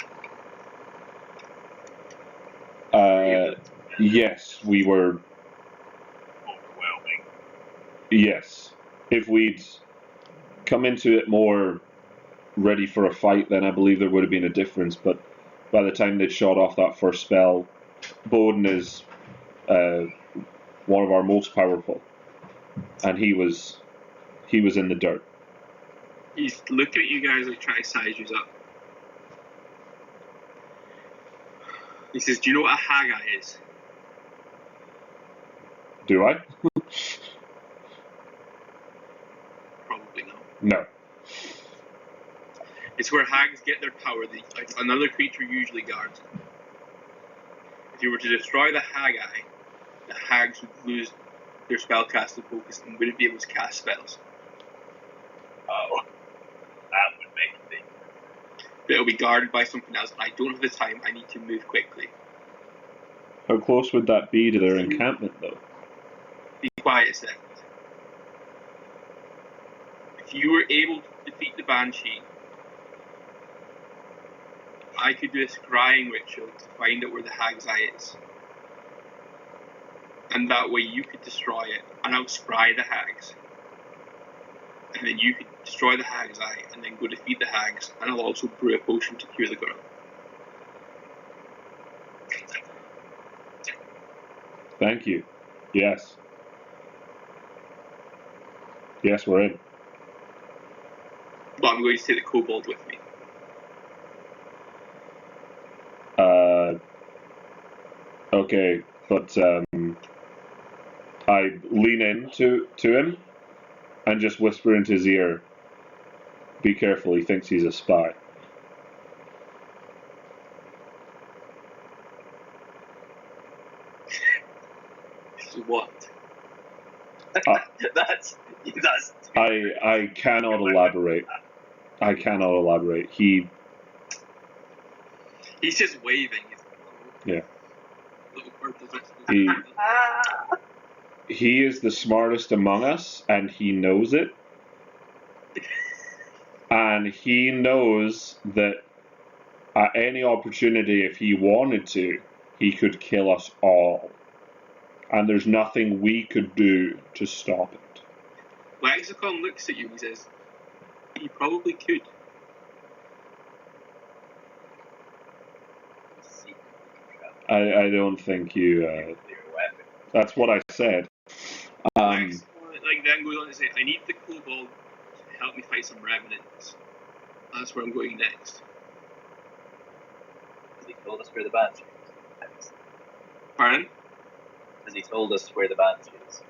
Yes, we were. Overwhelming. Yes. If we'd come into it more ready for a fight, then I believe there would have been a difference. But by the time they'd shot off that first spell, Bowden is one of our most powerful, and he was in the dirt. He's looking at you guys like trying to size you up. He says, do you know what a Haggai is? Do I? Probably not. No. It's where hags get their power. Another creature usually guards them. If you were to destroy the Haggai, the hags would lose their spellcasting focus and wouldn't be able to cast spells. Oh, that would make a big. But it'll be guarded by something else. I don't have the time. I need to move quickly. How close would that be to their encampment, though? Be quiet a second. If you were able to defeat the Banshee, I could do a scrying ritual to find out where the Hag's Eye is. And that way you could destroy it, and I'll scry the hags. And then you could destroy the Hag's Eye, and then go defeat the hags, and I'll also brew a potion to cure the girl. Thank you. Yes. Yes, we're in. But I'm going to take the kobold with me. Okay, but I lean in to him and just whisper into his ear, "Be careful, he thinks he's a spy." What? that's I cannot elaborate. I cannot elaborate. He's just waving. Yeah. Little purple He is the smartest among us, and he knows it. And he knows that at any opportunity, if he wanted to, he could kill us all. And there's nothing we could do to stop it. Lexicon looks at you and says, "He probably could." I don't think you. That's what I said. Lexicon then goes on to say, "I need the kobold to help me fight some revenants. That's where I'm going next." Has he told us where the Banshees is? Pardon? Has he told us where the Banshees is?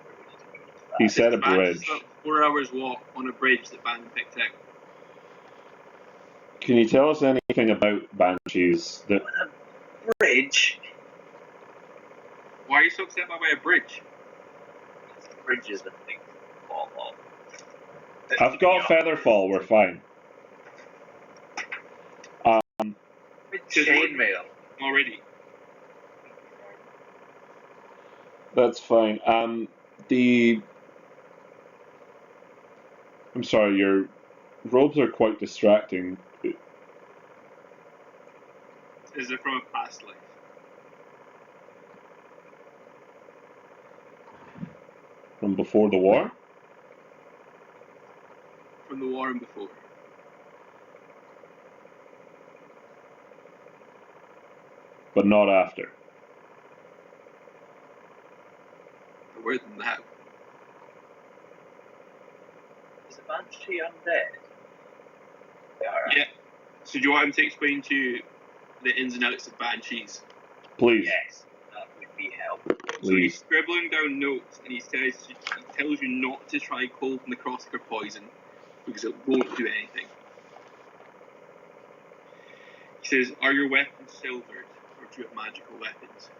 He said a bridge. 4 hours walk on a bridge that Ban picked out. Can you tell us anything about Banshees? A bridge? Why are you so upset by a bridge? Bridges and things fall off. I've got Featherfall, we're fine. Chainmail. Already. That's fine. I'm sorry, your robes are quite distracting. Is it from a past life? From before the war? From the war and before. But not after. Where than that? Is the Banshee undead? They are. Yeah. So do you want him to explain to you the ins and outs of Banshees? Please. Yes, that would be helpful. So he's scribbling down notes and he tells you not to try cold necrotic or poison because it won't do anything. He says, "Are your weapons silvered or do you have magical weapons?"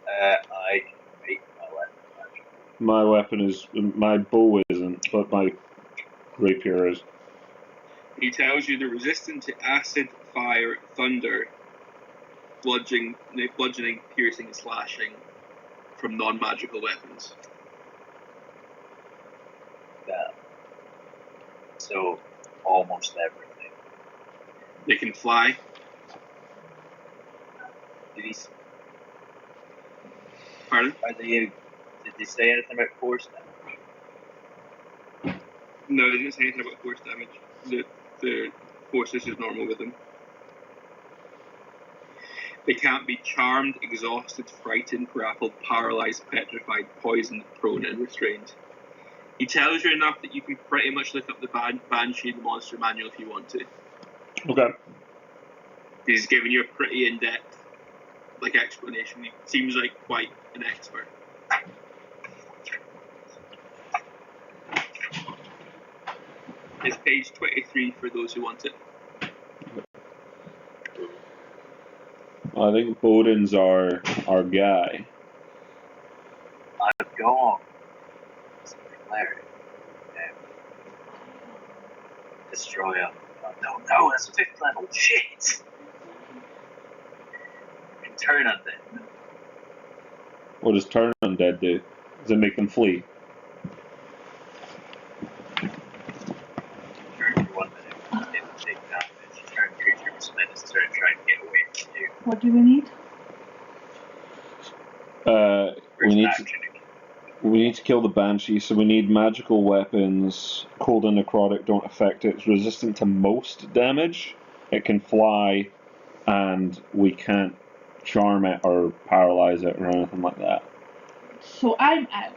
I can make my weapon magical. My weapon is. My bow isn't, but my rapier is. He tells you they're resistant to acid, fire, thunder, bludgeoning, piercing, and slashing from non-magical weapons. Yeah. So, almost everything. They can fly. Pardon? Did they say anything about force damage? No, they didn't say anything about force damage. The force is just normal with them. They can't be charmed, exhausted, frightened, grappled, paralyzed, petrified, poisoned, prone, and restrained. He tells you enough that you can pretty much look up the Banshee in the monster manual if you want to. Okay. He's giving you a pretty in-depth explanation. He seems like quite an expert. It's page 23 for those who want it. I think Bowden's our guy. I've got some cleric. Destroyer. No, that's 5th level. Shit! Can turn undead. What does turn undead do? Does it make them flee? Turn for 1 minute. It will take damage. Turn creature for minutes to try and get away from you. What do we need? We need to kill the Banshee, so we need magical weapons. Cold and necrotic don't affect it. It's resistant to most damage. It can fly, and we can't charm it or paralyze it or anything like that. So I'm out.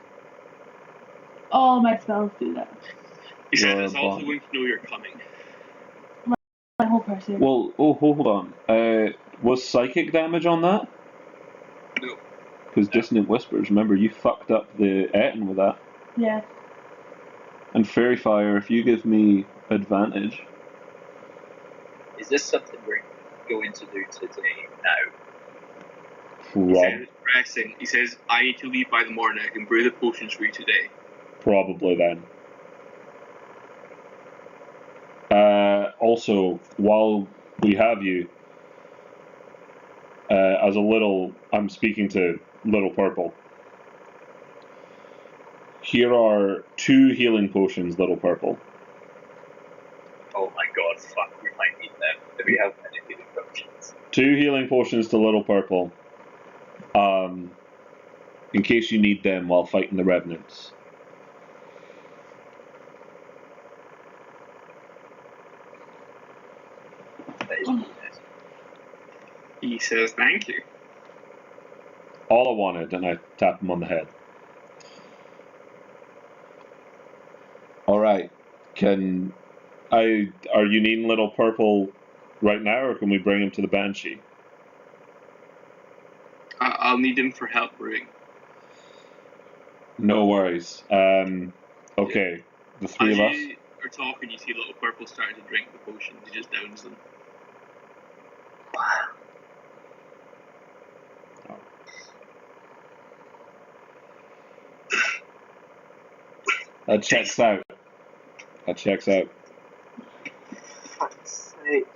All my spells do that. He says You're it's also blind. going to know you're coming. My whole person. Well, hold on. Was psychic damage on that? No. Because Dissonant Whispers, remember, you fucked up the Eton with that. Yeah. And Fairy Fire, if you give me advantage. Is this something we're going to do today now? He said it's pressing. He says, I need to leave by the morning. I can brew the potions for you today. Probably then. Also, while we have you, as a little, I'm speaking to Little Purple. Here are 2 healing potions, Little Purple. Oh my god, fuck, we might need them. Do we have any healing potions? 2 healing potions to Little Purple. In case you need them while fighting the Revenants. That is really nice. He says, thank you. All I wanted, and I tap him on the head. Alright, are you needing Little Purple right now, or can we bring him to the Banshee? I'll need him for help brewing. No worries. Okay, the 3 As of us. you are talking, you see Little Purple starting to drink the potions. He just downs them. That checks out. Fuck's sake.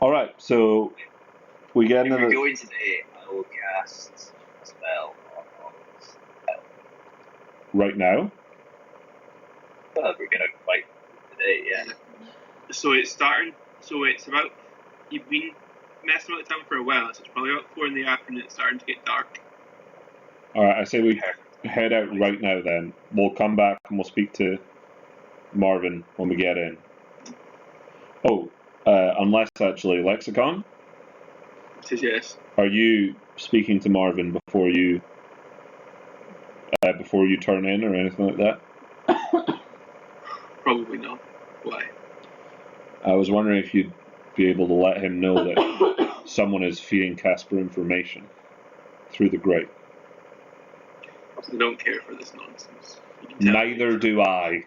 Alright, so we get If into we're the... going today, I will cast a spell on all of us. Right now? Well, we're gonna fight today, yeah. So it's starting. So it's about. You've been messing with the town for a while, so it's probably about 4 in the afternoon. It's starting to get dark. Alright, I say we head out right now then. We'll come back and we'll speak to Marvin when we get in. Oh, unless actually, Lexicon, He says yes. are you speaking to Marvin before you turn in or anything like that? Probably not. Why? I was wondering if you'd be able to let him know that someone is feeding Casper information through the grate. I don't care for this nonsense. You can tell Neither me. do I.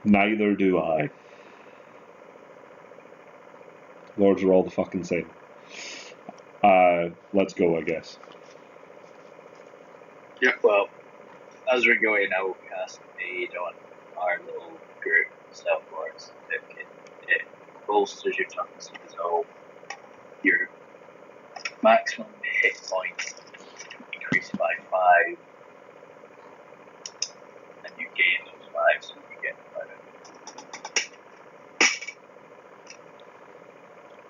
Neither do I. Lords are all the fucking same. Let's go, I guess. Yeah. Well, as we're going, I will cast Aid on our little group of Stealth Lords. It bolsters your chances to resolve your maximum hit point increased by 5, and you gain those 5, so you get 5.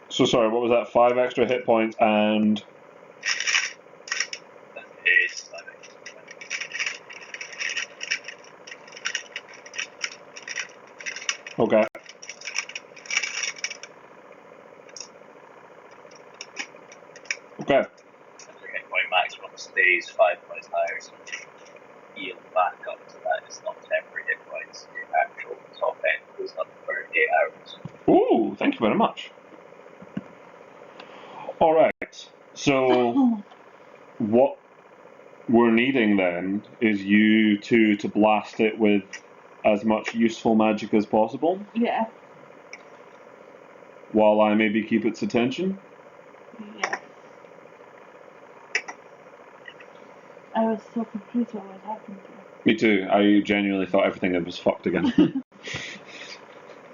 So sorry, what was that? 5 extra hit points and... That's 8, 5 extra. Okay. Okay. And your hit point maximum stays 5 points higher, so you heal back up to that. It's not temporary hit points, your actual top end goes up for 8 hours. Ooh, thank you very much. Alright, so what we're needing then is you two to blast it with as much useful magic as possible, Yeah. while I maybe keep its attention. Yeah. I was so confused what was happening to her. Me too, I genuinely thought everything was fucked again.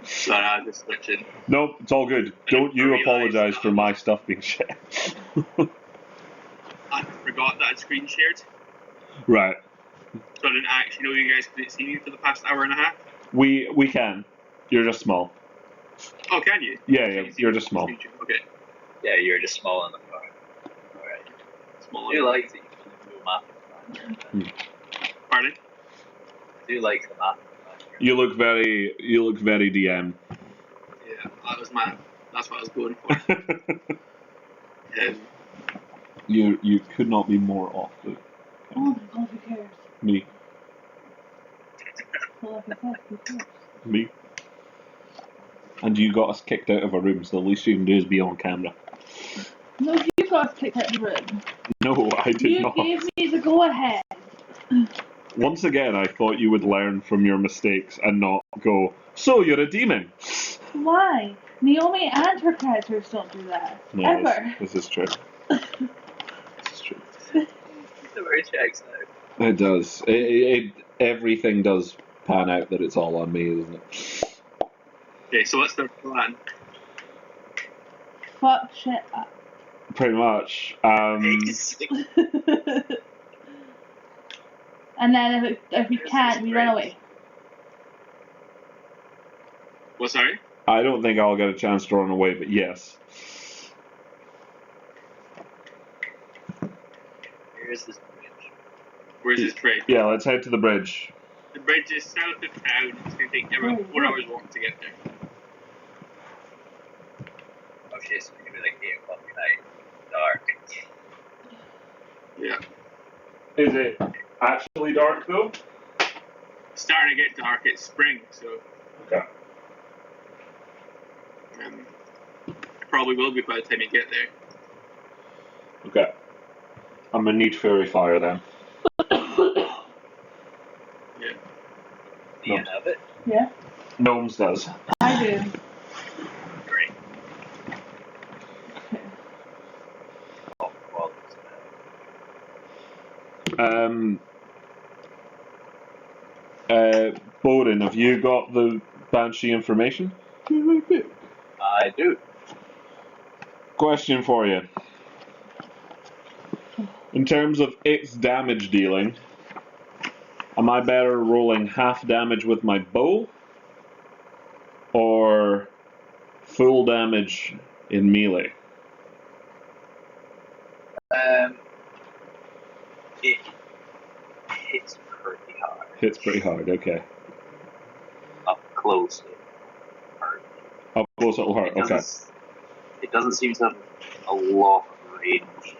Sorry, I just switch in. Nope, it's all good. Don't you realised apologise that for my stuff being shit. I forgot that I'd screen shared, Right. so I didn't actually know you guys couldn't see me for the past hour and a half. We can. You're just small. Oh, can you? Yeah, you're just small. Screen share. Okay. Yeah, you're just small in the front. Alright. Small. I do like that you can do map. Pardon? I do like the map. You look very DM. Yeah, that's what I was going for. You could not be more off, but Oh my god, who cares? Me. Well, like I said, who cares? Me. And you got us kicked out of a room, so the least you can do is be on camera. No, you got us kicked out of the room. No, I did You not. gave me the go ahead. Once again, I thought you would learn from your mistakes and not go, so you're a demon. Why? Naomi and her characters don't do that. No, Ever. this is true. This is true. The way it checks out. It does. Everything does pan out that it's all on me, isn't it? Okay, so what's their plan? Fuck shit up. Pretty much. And then if we can't, we run away. What, sorry? I don't think I'll get a chance to run away, but yes. Here's this bridge. Where's this bridge? Yeah, let's head to the bridge. The bridge is south of town. It's going to take about 4 hours walk to get there. Oh shit, so it's gonna be like 8 o'clock at night. Dark. Yeah. Is it actually dark though? It's starting to get dark. It's spring, so Okay. it probably will be by the time you get there. Okay. I'm gonna need fairy fire then. Yeah. Do you have it? Yeah, Gnomes does. I do. Great. Oh, well, Bowden, have you got the Banshee information? I do. Question for you. In terms of its damage dealing, am I better rolling half damage with my bow or full damage in melee? It hits pretty hard. Hits pretty hard, okay. Up close, it hurt. Up close it'll hurt, okay. It doesn't seem to have a lot of range.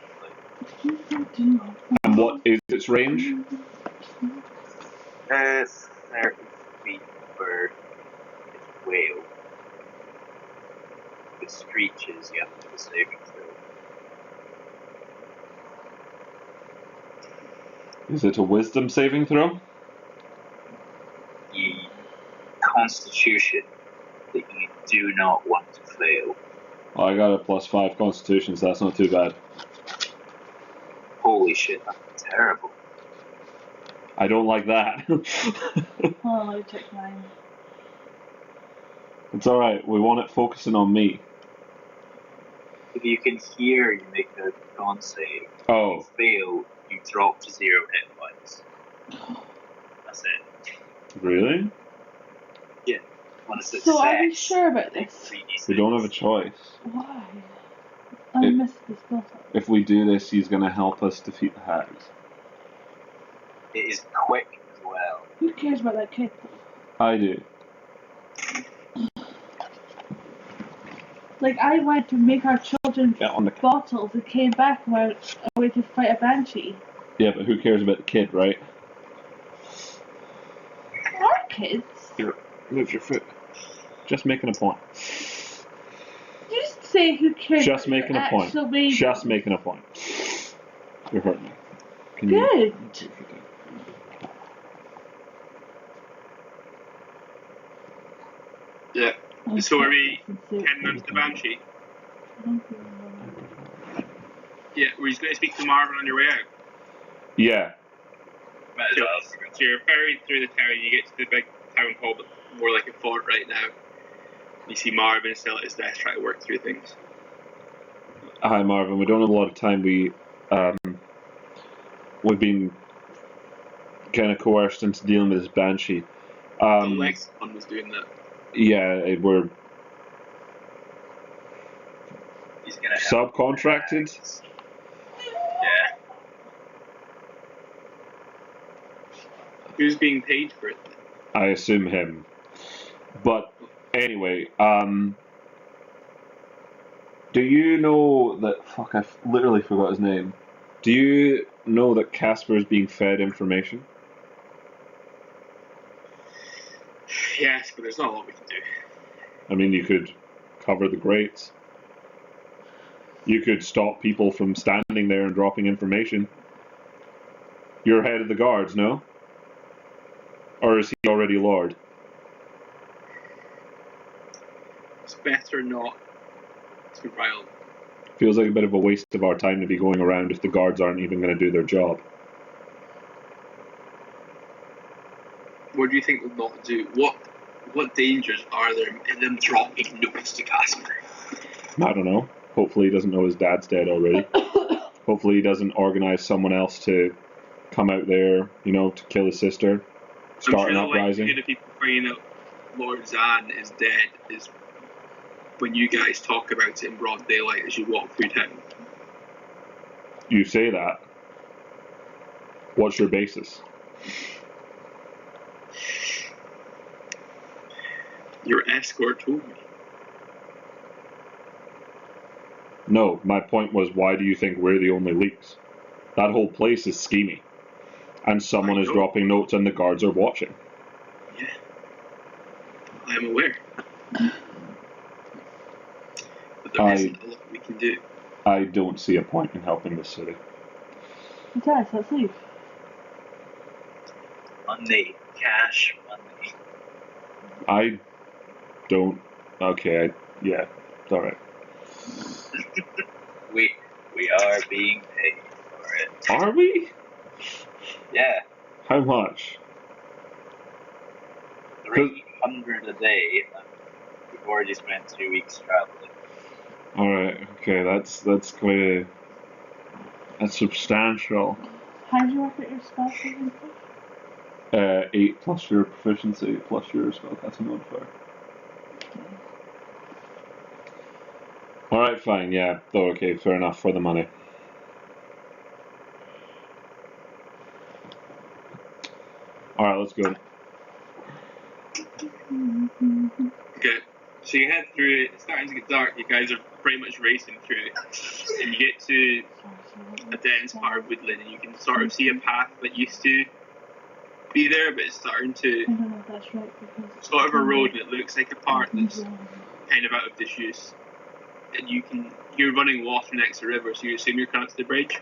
And what is its range? 30 feet for its whale. With screeches, you have to do a saving throw. Is it a wisdom saving throw? The constitution that you do not want to fail. Well, I got a +5 constitution, so that's not too bad. Holy shit, that's terrible. I don't like that. Oh, I took mine. It's alright, we want it focusing on me. If you can hear, you make a con save. Oh, If you fail, you drop to 0 hit points. That's it. really? Yeah. On a success, So are we sure about this? 3d6. We don't have a choice. Why? I It- missed this bottle. If we do this, he's going to help us defeat the hags. It is quick as well. Who cares about that kid? I do. Like, I went to make our children Get on the bottles and came back and went away to fight a banshee. Yeah, but who cares about the kid, right? Our kids? Move your foot. Just making a point. You just say who cares Just about making your a point. actual baby. Just making a point. You're hurting me. Can you- Good. Yeah. Oh, So are we shit, heading on to the Banshee? that's Yeah, we're just going to speak to Marvin on your way out. Yeah. Might as So, well. so you're ferried through the town, you get to the big town hall, but more like a fort right now. You see Marvin still at his desk trying to work through things. Hi, Marvin. We don't have a lot of time. We've been kind of coerced into dealing with this banshee. Lexicon was doing that. Yeah, we're He's gonna help. subcontracted. Yeah. Who's being paid for it? I assume him. But anyway, do you know that? Fuck, I literally forgot his name. Do you know that Casper is being fed information? Yes, but there's not a lot we can do. I mean, you could cover the grates. You could stop people from standing there and dropping information. You're head of the guards, no? Or is he already Lord? It's better not to rile them. Feels like a bit of a waste of our time to be going around if the guards aren't even going to do their job. What do you think they'll not do? What dangers are there in them dropping notes to Casper? I don't know. Hopefully he doesn't know his dad's dead already. Hopefully he doesn't organise someone else to come out there, to kill his sister, start an I'm sure the uprising. likelihood of people finding out Lord Zan is dead is when you guys talk about it in broad daylight as you walk through town. You say that. What's your basis? Your escort told me. No, my point was, why do you think we're the only leaks? That whole place is schemy. And someone is dropping notes and the guards are watching. Yeah. I'm aware. But there isn't a lot we can do. I don't see a point in helping the city. Besides, let's leave. Money. Cash money. I don't... Okay, yeah, it's alright. We are being paid for it. Are we? Yeah. How much? 300 a day. We've already spent 2 weeks traveling. Alright, okay, that's quite a... That's substantial. How do you work out your spell saving throw? 8 plus your proficiency plus your spellcasting modifier. Alright, fine, yeah. Oh, okay, fair enough for the money. Alright, let's go. Okay. So you head through it, it's starting to get dark, you guys are pretty much racing through it. And you get to a dense part of woodland and you can sort of see a path that used to be there, but it's starting to I don't know if that's right because sort of a road and it looks like a part that's kind of out of disuse. And you're running water next to the river, so you assume you're coming to the bridge.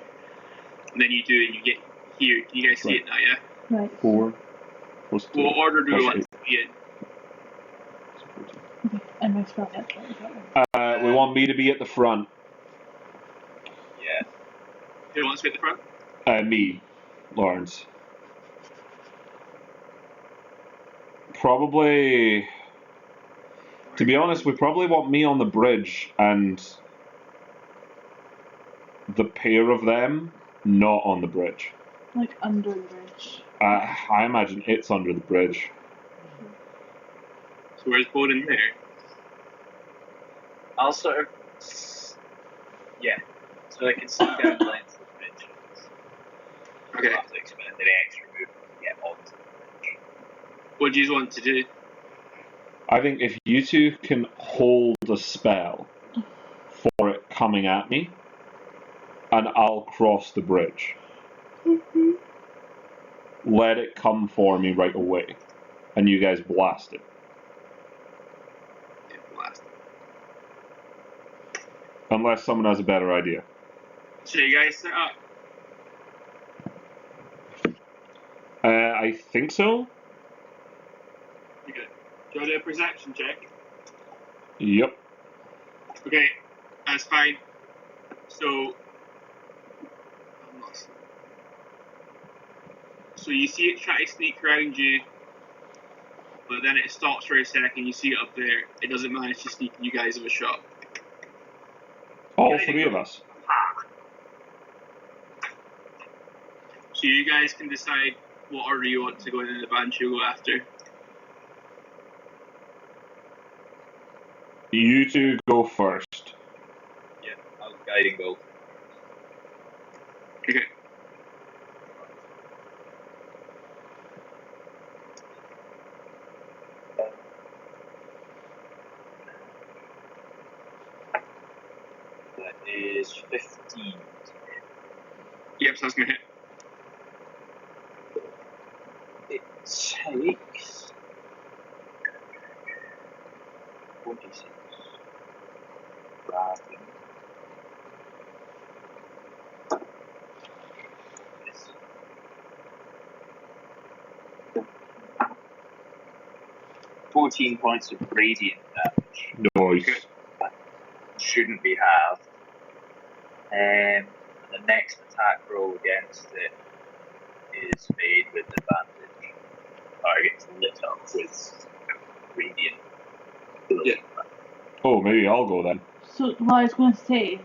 And then you do, and you get here. Can you guys see it now, yeah? Right. 4 plus 2. What order do we plus want 8. to be in? Okay, and my spell set. We want me to be at the front. Yeah. Who wants to be at the front? Me, Lawrence. Probably... To be honest, we probably want me on the bridge and the pair of them not on the bridge. Like under the bridge. I imagine it's under the bridge. So where's Bowden there? I'll sort of... Yeah. So I can see down the length of the bridge. Okay. I'll have to expend any extra movement to get onto the bridge. What do you want to do? I think if you two can hold a spell for it coming at me, and I'll cross the bridge. Let it come for me right away, and you guys blast it. Yeah, blast. Unless someone has a better idea. So you guys set up? I think so. Okay. Do you want to do a perception check? Yep. Okay, that's fine. So, so you see it try to sneak around you, but then it stops for a second. You see it up there. It doesn't manage to sneak. You guys have a shot. All 3 of us. So you guys can decide what order you want to go in and the Banshee will go after. You two go first. Yeah, I'll guiding bolt. Okay. That is 15. Yep, so that's my hit. It takes 46. Rocking. Yes. 14 points of radiant damage. Nice. Shouldn't be halved. And the next attack roll against it is made with advantage. Target's lit up with radiant glow. Yeah. Oh, maybe I'll go then. So, what I was going to say,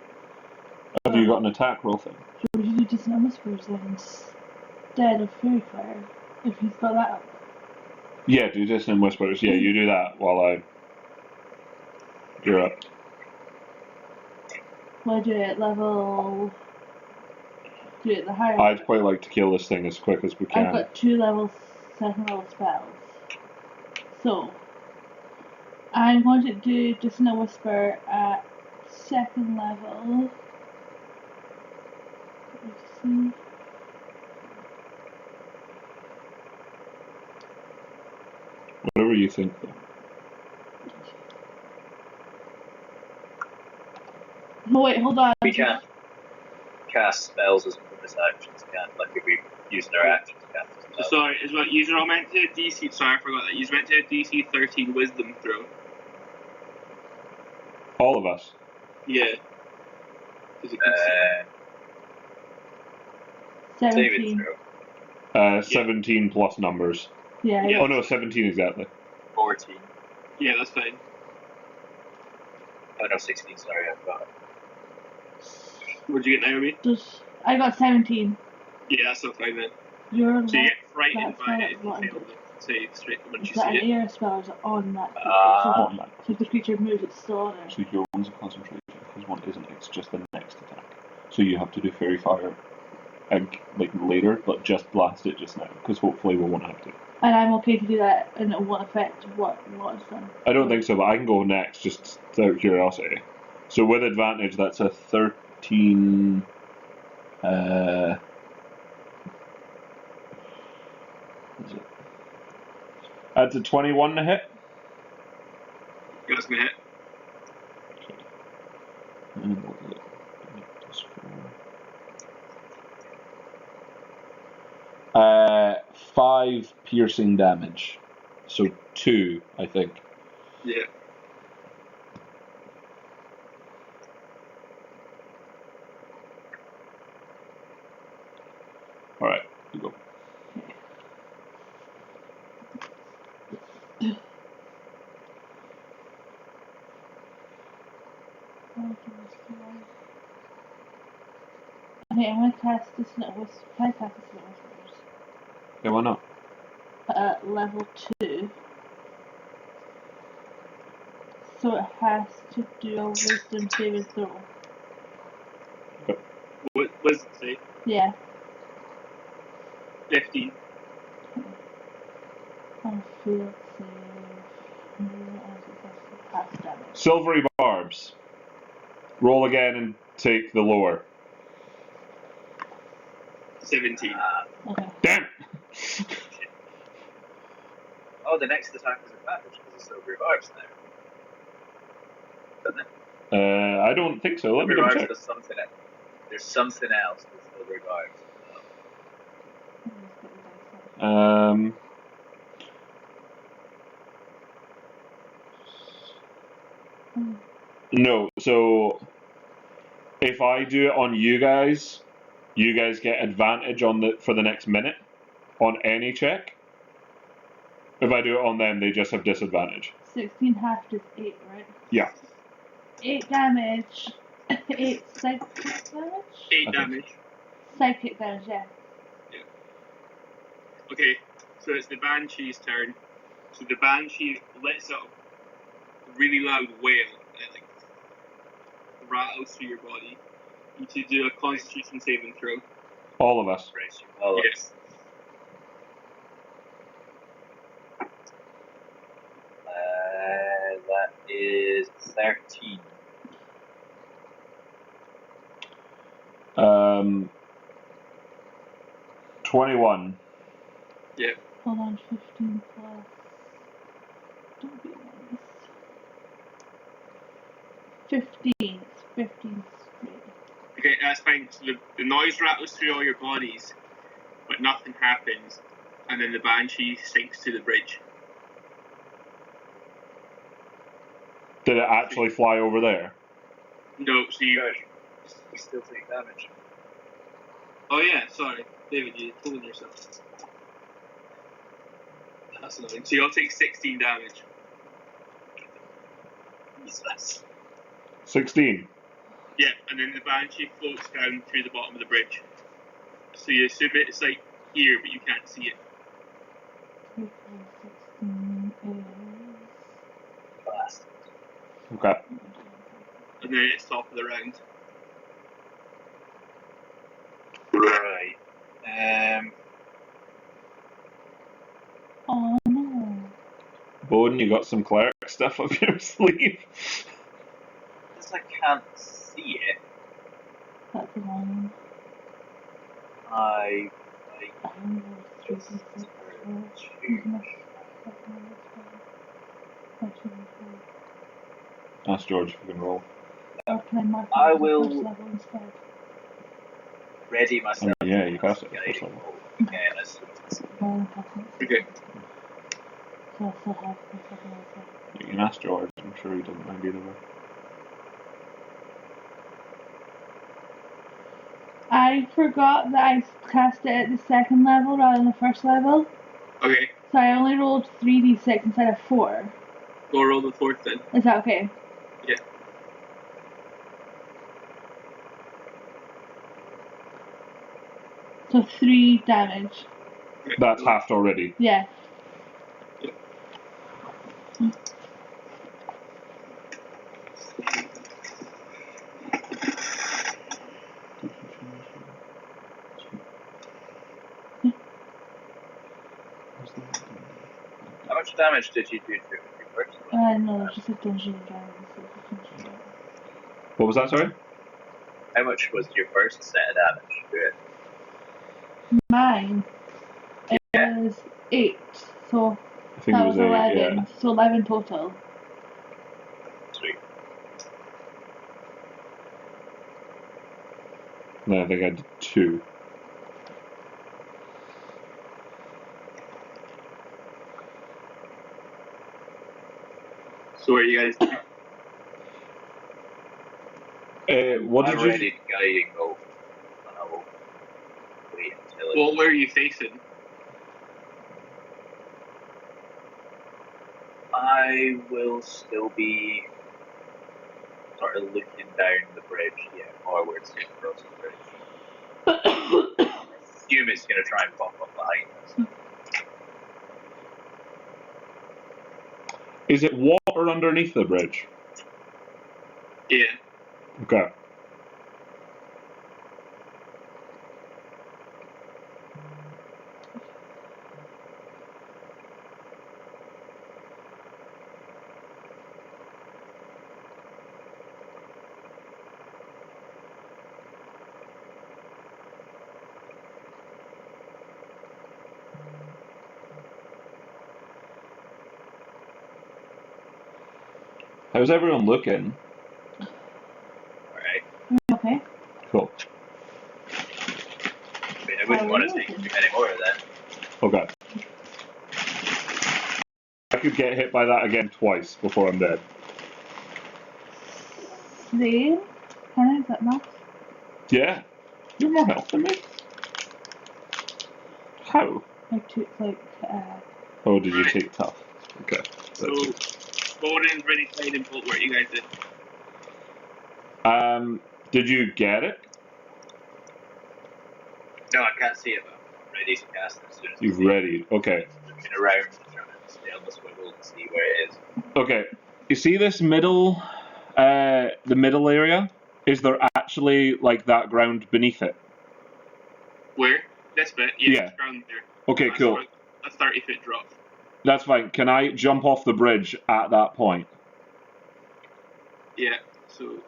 Have you got an attack roll thing? should we do Dissonant Whispers then instead of Fairy Fire? If he's got that up. Yeah, do Dissonant Whispers. Yeah, you do that while you're up. Will I do it at level... Do it at the higher I'd quite like to kill this thing as quick as we I've can. got 2 second level spells. So, I'm going to do Dissonant Whisper at 2nd level. Let's see. Whatever you think, though. No, wait, hold on. We can't cast spells as bonus actions, can't? Like if we use our actions, cast a So spell. sorry, is what you're all meant to DC. Sorry, I forgot that. You're meant to a DC 13 Wisdom throw. All of us. Yeah. Because it can Saving 17. throw. 17 plus numbers. Yeah, Yeah. Oh no, 17 exactly. 14. Yeah, that's fine. Oh no, 16, sorry, I've got it. What'd you get, Naomi? I got 17. Yeah, that's not fine then. You're So you like, get frightened that's by not it if you what I fail did. the save straight when Is you that see an it. air spell or is it on that creature? On that. So if the creature moves, it's still on it. So your one's a concentration, his one isn't. It's just the next attack. So you have to do Fairy Fire, like later, but just blast it just now, because hopefully we won't have to. And I'm okay to do that, and it won't affect what it's done. I don't think so, but I can go next, just out of curiosity. So with advantage, that's a 13. Is it? That's a 21 to hit. That's my hit. And what is it? Plus 4. 5 piercing damage. So 2, I think. Yeah. Alright, you go. Okay, I'm gonna cast Dissonant Whispers. Can I cast Dissonant Whispers? Yeah, why not? At level 2. So it has to do a wisdom saving throw. What was it say? Yeah. 15. On field save. Half damage. Silvery barbs. Roll again and take the lower. 17. Okay. Damn! Oh, the next attack is advantage because it's silver vibes now. Doesn't it? I don't think so. Let me Silver double vibes check. does something else. There's something else with silver vibes. No, so if I do it on you guys get advantage for the next minute on any check. If I do it on them, they just have disadvantage. 16 half is 8, right? Yeah. 8 damage. 8 psychic damage? 8 Okay. damage. Psychic damage, yeah. Okay, so it's the Banshee's turn. So the Banshee lets out a really loud wail and it like rattles through your body. You need to do a Constitution saving throw. All of us. Brace you. Well, Yes. that is 13. 21. Yeah. Hold on, 15 plus. Don't be nice. 15. It's 15 straight. Okay, that's fine. So the noise rattles through all your bodies, but nothing happens, and then the Banshee sinks to the bridge. Did it actually fly over there? No, so you... You still take damage. Oh yeah, sorry. David, you're fooling yourself. That's annoying. So you'll take 16 damage. Jesus. 16. Yeah, and then the Banshee floats down through the bottom of the bridge. So you assume it's like here, but you can't see it. 3 plus 16 is... Bastard. Okay. And then it's top of the round. Right. Oh no. Bowden, you got some cleric stuff up your sleeve? Because I can't see it, That's annoying. I I only rolled 3d6 for using my second level spell. Or 2d4. Ask George if we can roll. Or can I mark it I as a will- first level instead? ready myself. Yeah, you cast it at guiding first level. bolt again as soon as Well, I'm casting it. Okay. So I still have my second level spell. You can ask George. I'm sure he doesn't mind either way. I forgot that I cast it at the second level rather than the first level. Okay. So I only rolled 3d6 instead of 4. Go roll the fourth then. Is that okay? Yeah. So 3 damage. Okay. That's halved already. Yeah. How much damage did you do to it when you first rolled? No, it's just a dungeon and dragons, so if you can shoot What was that, sorry? How much was your first set of damage to it? it. Mine Yeah. is 8, so I think that it was was 8, 11. yeah. So 11 total. Sweet. No, I think I did 2. So what are you guys doing? What I'm did you... ready to guiding bolt, and I will wait until it. Well, where are you facing? I will still be sort of looking down the bridge, forwards across the bridge. I assume it's going to try and pop up behind us. Is it water underneath the bridge? Yeah. Okay. How's everyone looking? Alright. Okay. Cool. I mean, I wouldn't want to take too many more of that. Okay. I could get hit by that again twice before I'm dead. Same. Is that enough? Yeah. You're more health than me. How? I took Oh, did you take tough? Okay. So, Bowden's ready to guiding bolt. What are you guys doing? Did you get it? No, I can't see it, but I'm ready to cast it as soon as You've ready. Okay. looking around and trying to stay on the swivel to see where it is. Okay. You see this middle, the middle area? Is there actually like that ground beneath it? Where? This bit? Yeah. It's ground there. Okay, That's cool. A 30-foot drop. That's fine. Can I jump off the bridge at that point? Yeah. So,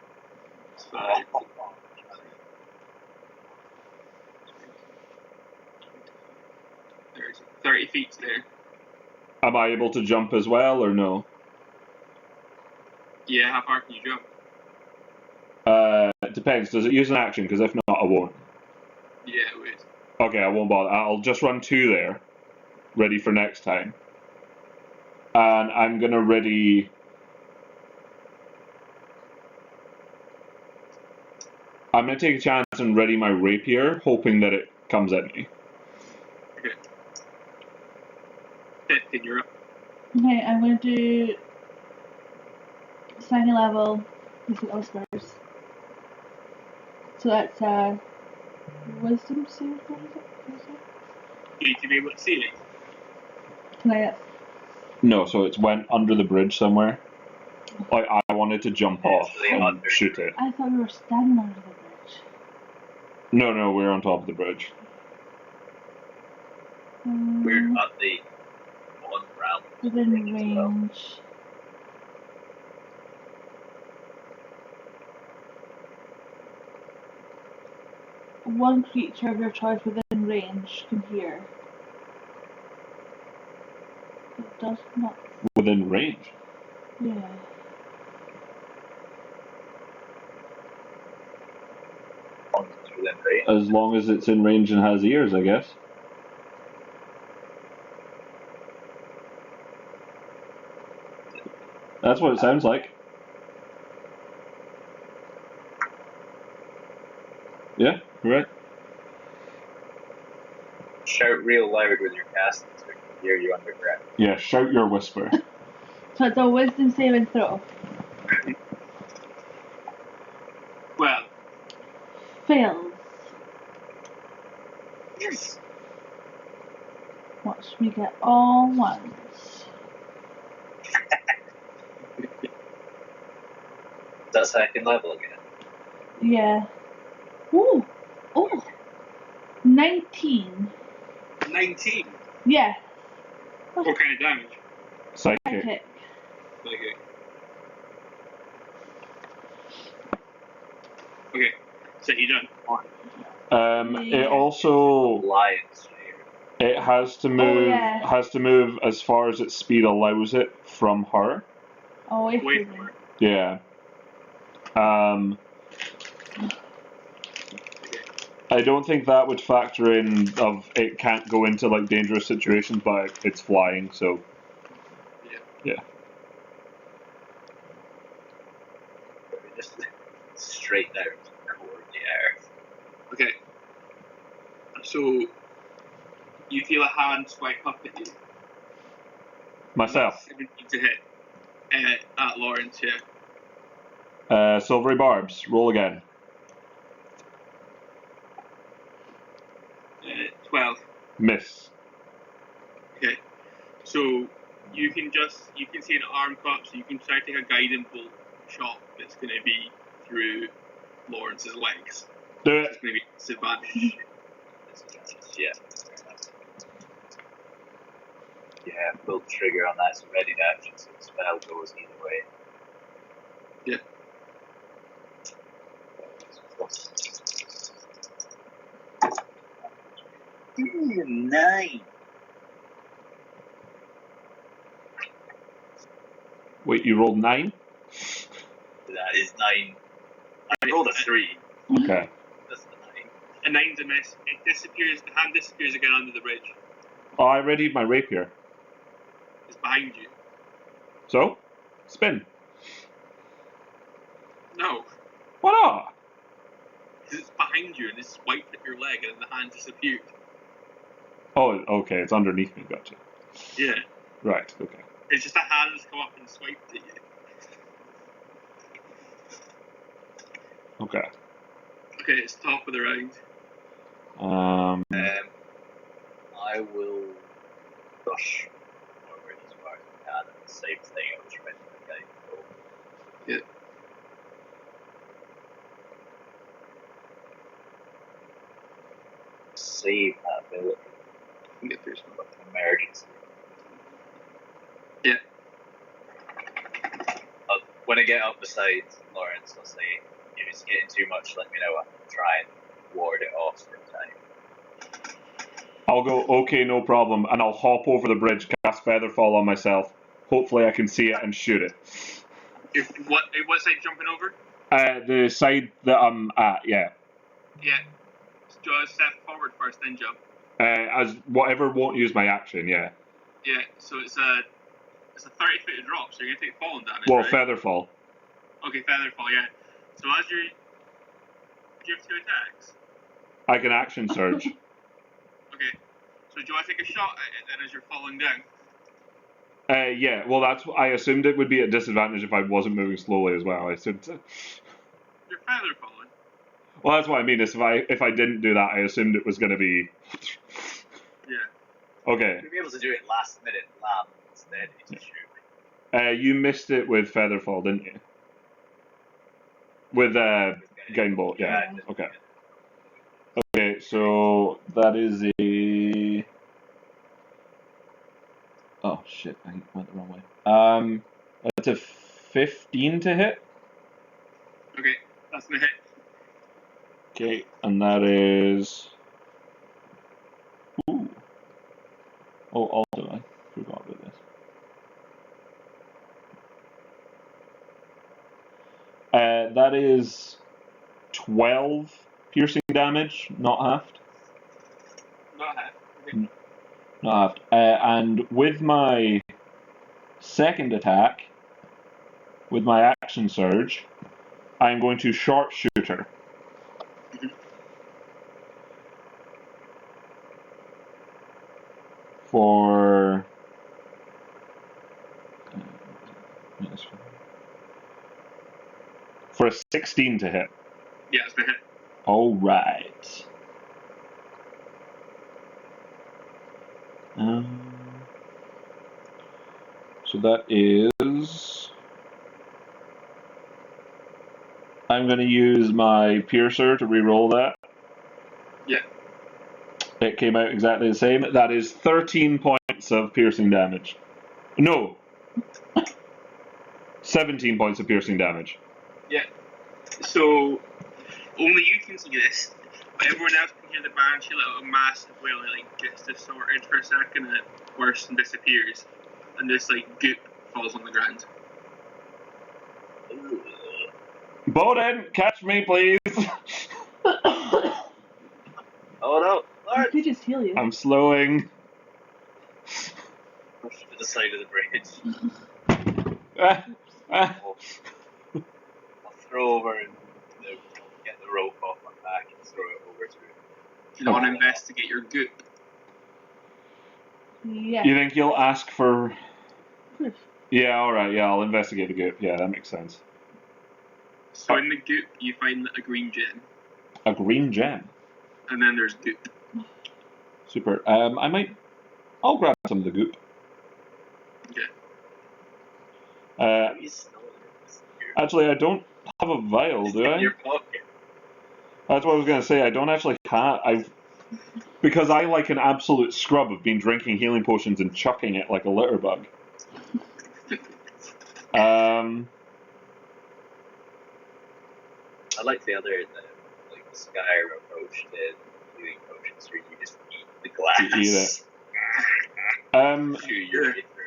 it's 5, 30 feet there. Am I able to jump as well, or no? Yeah, how far can you jump? It depends. Does it use an action? Because if not, I won't. Yeah, it would. Okay, I won't bother. I'll just run 2 there, ready for next time. And I'm gonna ready. I'm gonna take a chance and ready my rapier, hoping that it comes at me. Okay. 15, you're up. Okay, I'm going to do second level with whispers. So that's a wisdom save, what is it? You need to be able to see it. Can I get... No, so it's went under the bridge somewhere. Like I wanted to jump off and shoot it. I thought we were standing under the bridge. No, we're on top of the bridge. We're at the one round. Within thing as well. range. One creature of your choice within range can hear. It does not. Within range. Yeah. Within range. As long as it's in range and has ears, I guess. That's what it sounds like. Yeah, right. Shout real loud with your casting so we can hear you underground. Yeah, shout your whisper. So it's a wisdom saving throw. Well, Fails. Yes. Watch me get all ones. That's second level again. Yeah. Ooh. Oh. 19. 19. Yeah. What kind of damage? Psychic. Psychic. Okay. Okay. So you done. It also Lions. it has to move yeah. has to move as far as its speed allows it from her. Oh, wait Wait for for me. it. Yeah. I don't think that would factor in of it can't go into like dangerous situations, but it's flying, so yeah. Just straight down toward the earth. Okay. So you feel a hand swipe up at you. Myself. 17 to hit at Lawrence, yeah. Silvery barbs. Roll again. 12. Miss. Okay. So you can see an arm cut, so you can try to take a guiding bolt shot that's going to be through Lawrence's legs. Do It's it. going to be disadvantage. Yeah. Yeah, pull the trigger on that. It's a ready to action, so the spell goes either way. Yeah. Ooh, 9. Wait, you rolled 9? That is 9. I rolled a 3. Okay. That's the 9. A 9's a miss. It disappears. The hand disappears again under the bridge. Oh, I readied my rapier. It's behind you. So? Spin. No, Why not? because it's behind you and it's swiped at your leg and the hand disappeared. Oh, okay, it's underneath me, gotcha. Yeah. Right, okay. It's just a hand has come up and swiped at you. Okay. Okay, it's top of the round. I will rush forward as far as I can. And the same thing, I was ready to guide go. Yeah. Save that ability. You can get through some. Emergency. Yeah. When I get up beside Lawrence, I'll say, if it's getting too much, let me know. I can try and ward it off for a time. I'll go, okay, no problem, and I'll hop over the bridge, cast Featherfall on myself. Hopefully I can see it and shoot it. What side jumping over? The side that I'm at, yeah. Yeah. Just step forward first, then jump. As whatever won't use my action, yeah. Yeah, so it's a 30-foot drop, so you're gonna take falling damage, Well, right? Featherfall. Okay, Featherfall, yeah. So as you have 2 attacks. I can action surge. Okay. So do you want to take a shot at it then as you're falling down? Yeah, well, I assumed it would be at disadvantage if I wasn't moving slowly as well. I assumed. You're feather falling. Well, that's what I mean. Is if I didn't do that, I assumed it was going to be. Yeah. Okay. You'd be able to do it last minute land instead to shoot. You missed it with Featherfall, didn't you? With Game Bolt, yeah. Okay. Okay, so that is a. Oh shit! I went the wrong way. That's a 15 to hit. Okay, that's gonna hit. Okay, and that is. Ooh. Oh, also I forgot about this. That is 12 piercing damage, not halved. Not half. Okay. Not halved. And with my second attack, with my action surge, I'm going to sharpshooter. For a 16 to hit. Yeah, it's gonna hit. All right. So that is. I'm going to use my piercer to re-roll that. Yeah. It came out exactly the same. That is 13 points of piercing damage. No. 17 points of piercing damage. Yeah. So only you can see this, but everyone else can hear the Banshee let out a massive wail, like gets distorted for a second and it bursts and disappears. And this like goop falls on the ground. Bowden, catch me, please. Oh no! I Lord! could just heal you. I'm slowing. Push to the side of the bridge. I'll throw over and get the rope off my back and throw it over to him. Do you want to investigate your goop? Yeah. You think you'll ask for... Proof. Yeah, alright, yeah, I'll investigate the goop. Yeah, that makes sense. So in the goop you find a green gem. A green gem. And then there's goop. Super. I'll grab some of the goop. Okay. Actually, I don't have a vial, do I? In your pocket. That's what I was going to say. I don't actually have... Because I like an absolute scrub have been drinking healing potions and chucking it like a litter bug. I like the Skyrim approach to healing potions where you just eat the glass. You eat it.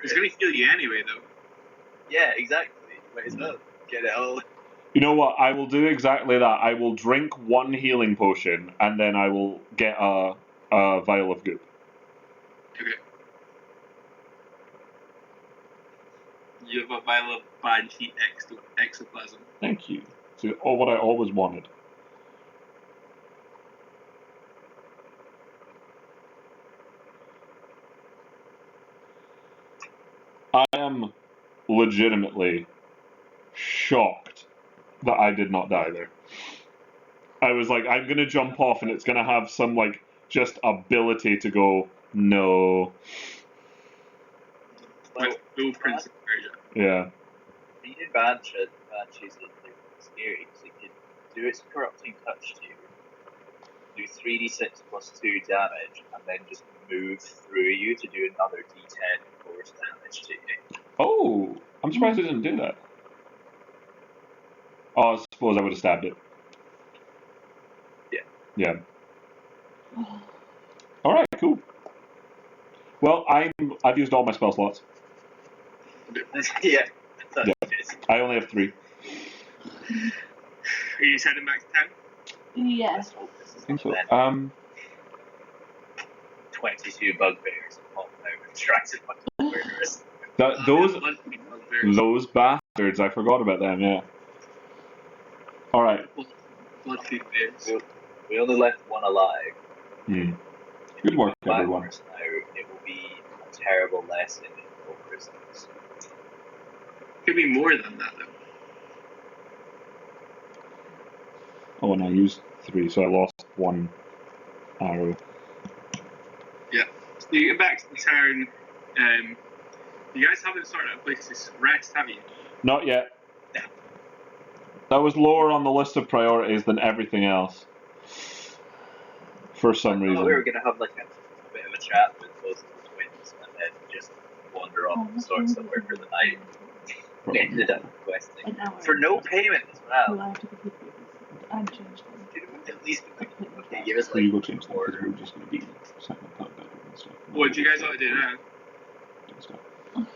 It's going to heal you anyway, though. Yeah, exactly. Might as well get it all. You know what? I will do exactly that. I will drink one healing potion, and then I will get a vial of goop. Okay. You have a vial of Banshee exoplasm. Thank you. So, what I always wanted. I am legitimately shocked that I did not die there. I was like, I'm gonna jump off and it's gonna have some just ability to go, no. Like full Prince of Persia. Yeah. Being Banshees is scary because it can do its corrupting touch to you, do 3d6 plus 2 damage, and then just move through you to do another d10 force damage to you. Oh, I'm surprised it didn't do that. Oh, I suppose I would have stabbed it. Yeah. Yeah. Alright, cool. Well, I've used all my spell slots. Yeah. That's Yeah. it. I only have 3. Are you just heading back to town? Yeah. Let's hope this is I think not so. then. 22 bugbears pop out and try to fucking murder us. Those bastards, I forgot about them, yeah. Alright. Blood-feed bears. We only left one alive. Good work, Back everyone. first now, it will be a terrible lesson in resistance. Could be more than that, though. Oh, and I used 3, so I lost 1 arrow. Yeah. So you get back to the town. You guys haven't sorted out a place to rest, have you? Not yet. That was lower on the list of priorities than everything else. For some I reason. thought we were going to have like a bit of a chat with both of the twins and then just wander off and sort somewhere for the night. We ended up questing. An hour. For no payment as well. I have to complete this and change them. At least okay, give us So like you go change them, because order. we're just going to be second put bedroom and stuff. What do you guys want to do now? And stuff. Okay.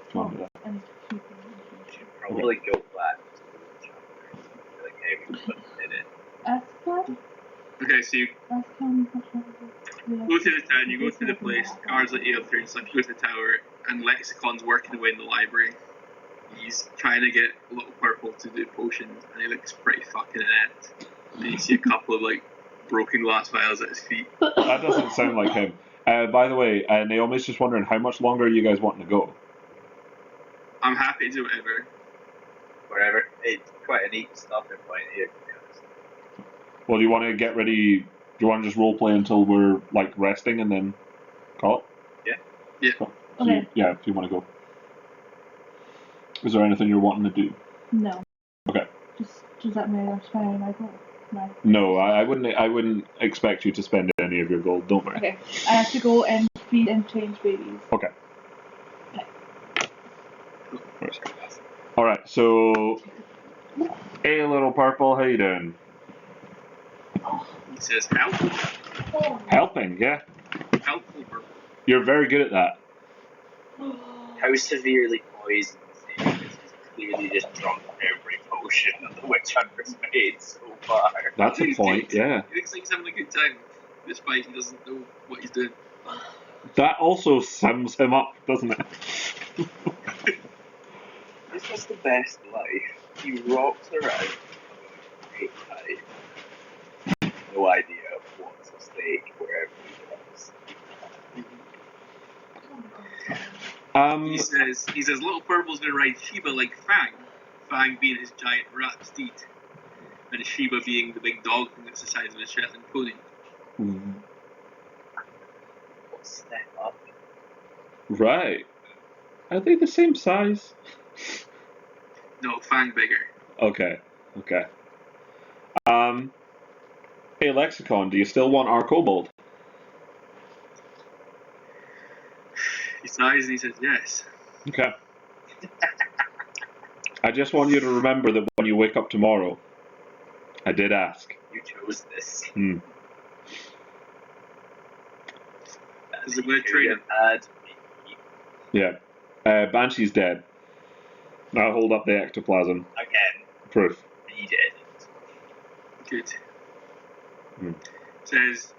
If you want to do that. I need to keep them. Should probably go back to the chapter. Be like, hey, we put it in. Ascot? Okay, so you Ascot? go to the town, you go to the place, guards let you up there and stuff, you go to the tower, and Lexicon's working away in the library. He's trying to get a little purple to do potions, and he looks pretty fucking inept. And you see a couple of like broken glass vials at his feet. That doesn't sound like him. By the way, Naomi's just wondering how much longer are you guys wanting to go? I'm happy to do whatever. Wherever. It's quite a neat stopping point here, to be honest. Well, do you want to get ready? Do you want to just roleplay until we're like resting and then call it? Yeah. Yeah. Cool. So Okay. yeah, if you want to go. Is there anything you're wanting to do? No. Okay. Does that mean I'm spending my gold? No. No, I wouldn't expect you to spend any of your gold. Don't worry. Okay. I have to go and feed and change babies. Okay. All right. So, hey, little purple, how you doing? He says, helpful. Helping, yeah. Helpful purple. You're very good at that. How severely poisoned is he? He's clearly just drunk every potion that the witch hunter's made so far. That's a point, yeah. He looks like he's having a good time, despite he doesn't know what he's doing. That also sums him up, doesn't it? This was the best life. He rocks around having a great time. No idea what's at stake wherever he goes. He says, little purple's gonna ride Sheba like Fang. Fang being his giant rat steed, and Sheba being the big dog thing that's the size of a Shetland pony. What's step up? Right. Are they the same size? No, Fang bigger. Okay. Hey, Lexicon, do you still want our kobold? He sighs and he says, yes. Okay. I just want you to remember that when you wake up tomorrow, I did ask. You chose this. Is it going to trade him? Yeah. Banshee's dead. Now hold up the ectoplasm. Again. Proof. He did. Good. Says,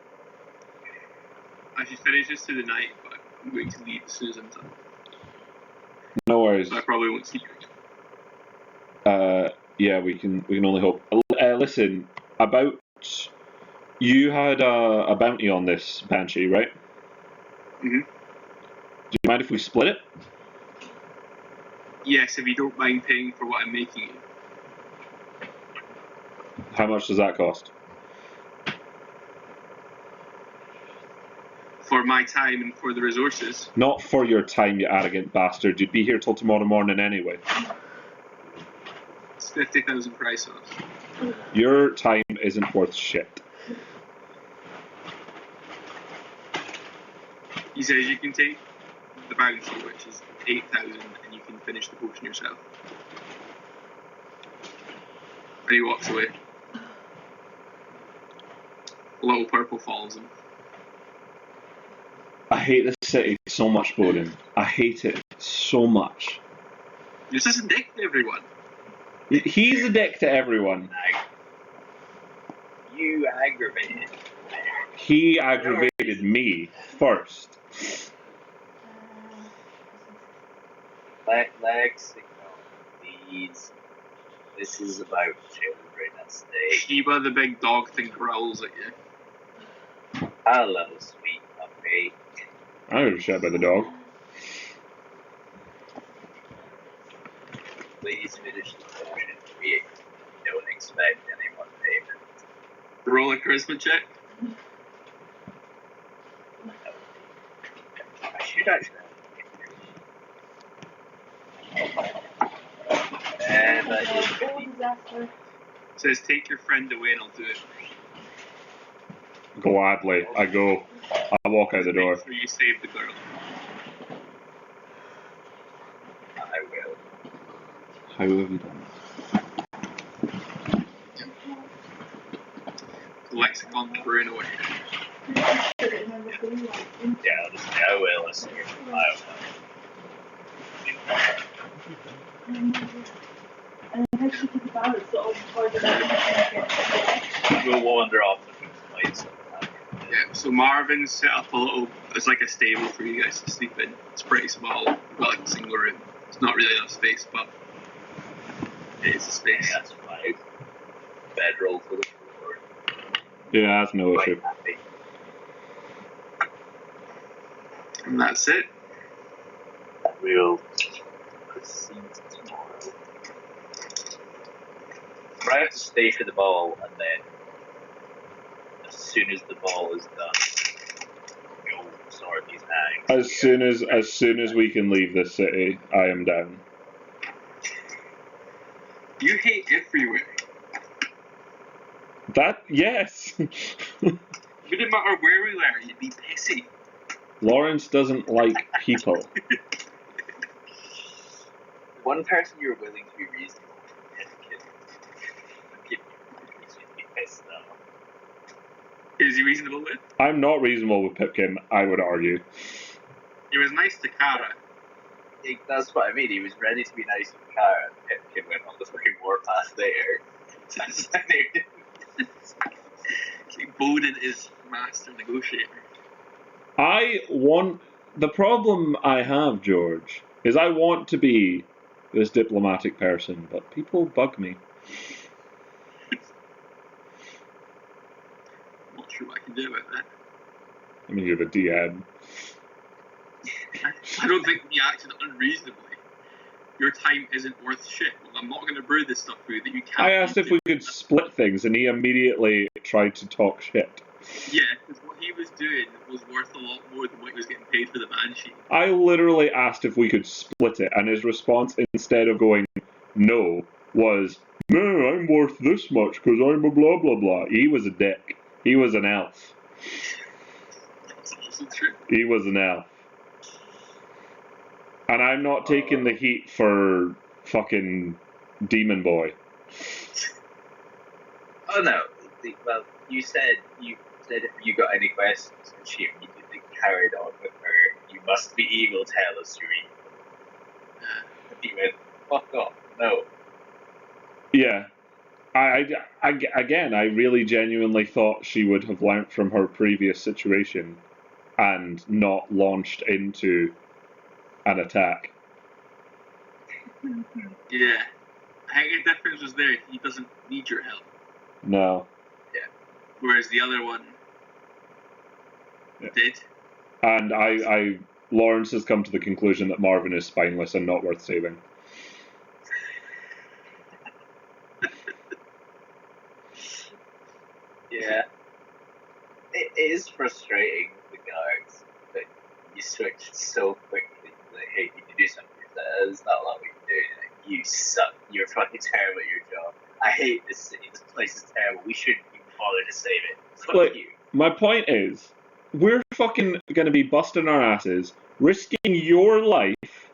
I should finish this through the night, but I'm going to leave as soon as I'm done. No worries. So I probably won't see you. Yeah, we can only hope. Listen, about you had a bounty on this Banshee, right? Mm-hmm. Do you mind if we split it? Yes, if you don't mind paying for what I'm making you. How much does that cost? For my time and for the resources. Not for your time, you arrogant bastard. You'd be here till tomorrow morning anyway. It's 50,000 price off. Your time isn't worth shit. He says you can take the bounty, which is 8,000, and you can finish the potion yourself. And he walks away. A little purple follows him. I hate this city so much, Bowden. I hate it so much. You're just a dick to everyone. He's a dick to everyone. You aggravated. He aggravated me first. Lexicon, please. This is about children at stake. Sheba, the big dog thing, growls at you. Hello, sweet puppy. I don't give a shit about the dog. Please finish the potion. We don't expect any more payment. Roll a charisma check. I should actually have that is Disaster. Says take your friend away and I'll do it. Gladly, I go. I walk out the door. Make sure you save the girl. I will. How have you done Lexicon thrown away. Yeah, I will. I swear. I And how should we think about it? So, or did I will wander off the moonlight sometime. Yeah, so Marvin set up a little, it's like a stable for you guys to sleep in. It's pretty small. You've got like a single room. It's not really enough space, but it is a space. That's fine. Bedroll for the floor. Yeah, that's no issue. Quite happy. And that's it. We'll proceed tomorrow. I have to stay for the ball, and then as soon as the ball is done, go sort these hangs. As soon as we can leave this city, I am down. You hate everywhere. That yes. It wouldn't matter where we were, you'd be pissy. Lawrence doesn't like people. One person you're willing to be reasonable with, Pipkin. You'd be pissed though. Is he reasonable with? I'm not reasonable with Pipkin, I would argue. He was nice to Kara. That's what I mean. He was ready to be nice with Kara, and Pipkin went on the fucking warpath there. Bowden is master negotiator. The problem I have, George, is I want to be this diplomatic person, but people bug me. I'm not sure what I can do about that. I mean, you're the DM. I don't think you acted unreasonably. Your time isn't worth shit. Well, I'm not going to brew this stuff for you that you can't. I asked if we could split things, and he immediately tried to talk shit. Yeah, because what he was doing was worth a lot more than what he was getting paid for the Banshee. I literally asked if we could split it, and his response, instead of going no, was, no, I'm worth this much because I'm a blah blah blah. He was a dick. He was an elf. That's also true. He was an elf. And I'm not taking the heat for fucking Demon Boy. Oh no. Well, you said if you got any questions, and she immediately carried on with her, you must be evil, tell us you're evil. And he went, fuck off, no. Yeah. Again, I really genuinely thought she would have learnt from her previous situation and not launched into an attack. Yeah. I think the difference was there. He doesn't need your help. No. Whereas the other one did. And Lawrence has come to the conclusion that Marvin is spineless and not worth saving. Yeah. It is frustrating with the guards, but you switch so quickly. Like, hey, can you do something? There's not a lot we can do. Like, you suck. You're fucking terrible at your job. I hate this city. This place is terrible. We shouldn't even bother to save it. Fuck you. My point is, we're fucking gonna be busting our asses, risking your life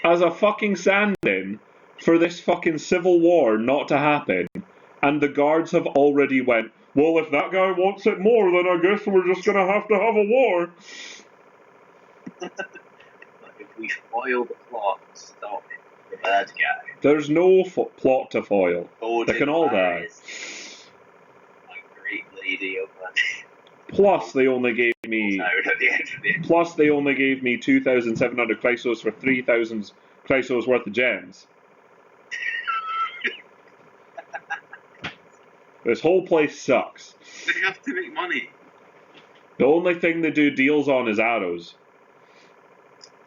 as a fucking stand-in for this fucking civil war not to happen, And the guards have already went, well, if that guy wants it more, then I guess we're just going to have a war. But if we foil the plot and stop the bad guy, There's no plot to foil. They can all die. A great lady of Plus, they only gave me. at the end of the Plus, they only gave me 2,700 Chrysos for 3,000 Chrysos worth of gems. This whole place sucks. They have to make money. The only thing they do deals on is arrows.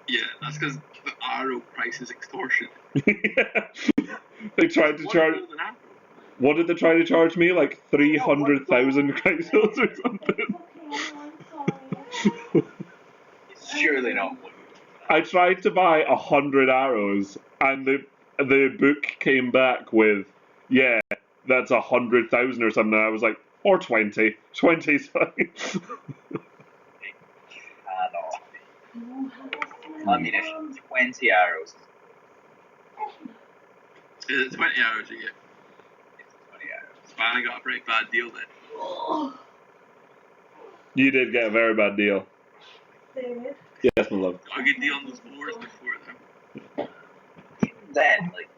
Yeah, that's because the arrow price is extortion. They tried to charge. What did they try to charge me? Like 300,000 Chrysos or something? Surely not. I tried to buy 100 arrows, and the book came back with, yeah, that's 100,000 or something. I was like, or 20. 20's fine. I mean, if 20 arrows. Is it 20 arrows you get? It's 20 arrows. Man, I got a pretty bad deal then. You did get a very bad deal. David? Yes, my love. Got a good deal on those boars before though. Even then, like,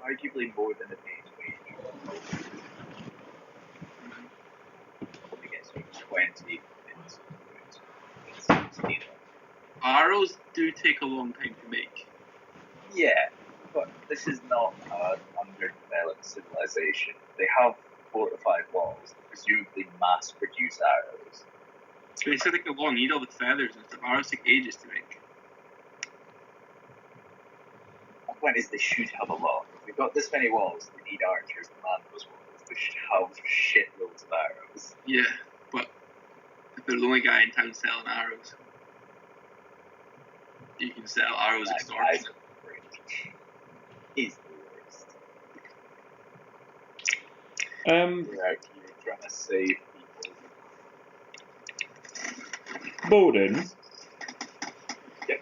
arguably more than a day's wage. Only gets you 20 minutes. It's 16. Arrows do take a long time to make. Yeah, but this is not an underdeveloped civilization. They have fortified walls, presumably mass produce arrows. They said they go long, you need all the feathers and stuff. Arrows take ages to make. My point is, they should have a lot. If they've got this many walls, they need archers to man those walls. They should have shitloads of arrows. Yeah, but if they're the only guy in town selling arrows, you can sell arrows That extortion. guy's a prick. He's the worst. You're out here trying to save people. Bowden. Yep.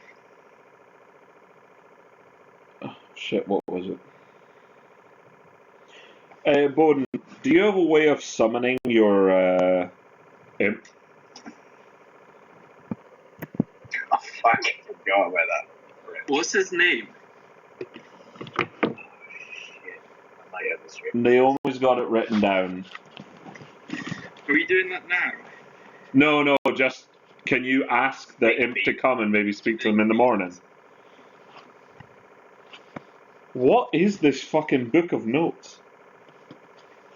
Oh, shit, what was it? Bowden, do you have a way of summoning your imp? I fucking forgot about that. What's his name? Oh, shit. I might have this written. Naomi's got it written down. Are we doing that now? No, just can you ask the imp to come and maybe speak to them in the morning? What is this fucking book of notes?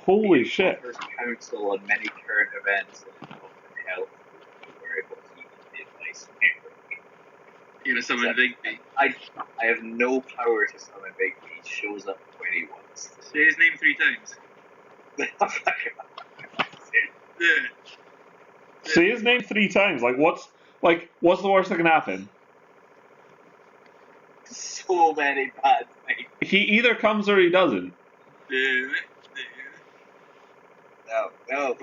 Holy shit. Offers counsel on many current events and is often helpful if we're able to keep the advice favorably. You're gonna summon Bigby. I have no power to summon Bigby. He shows up when he wants to. Say his name 3 times. Yeah. Say his name 3 times. What's the worst that can happen? So many bad things. He either comes or he doesn't. No.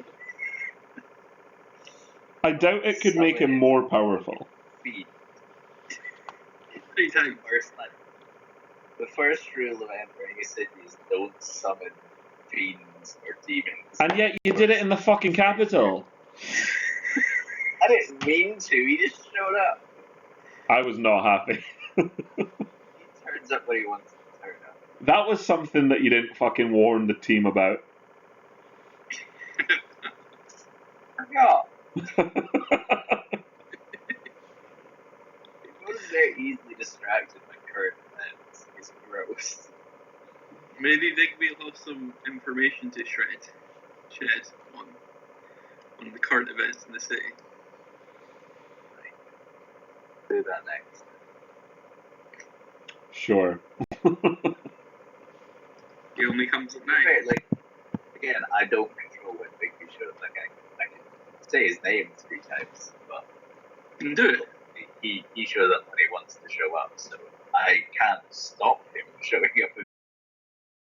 I doubt it could make him more powerful. Feed. 3 times. The first rule of entering a city is don't summon fiends or demons. And yet you did it in the fucking capital. I didn't mean to. He just showed up. I was not happy. He turns up when he wants to turn up. That was something that you didn't fucking warn the team about. Forgot. People are very easily distracted by current events. It's gross. Maybe Bigby will have some information to shed on the current events in the city. Right. Do that next. Sure. He only comes at night. Okay, again, I don't control when Bigby shows up. I can say his name 3 times, but You can do it. he shows up when he wants to show up, so I can't stop him showing up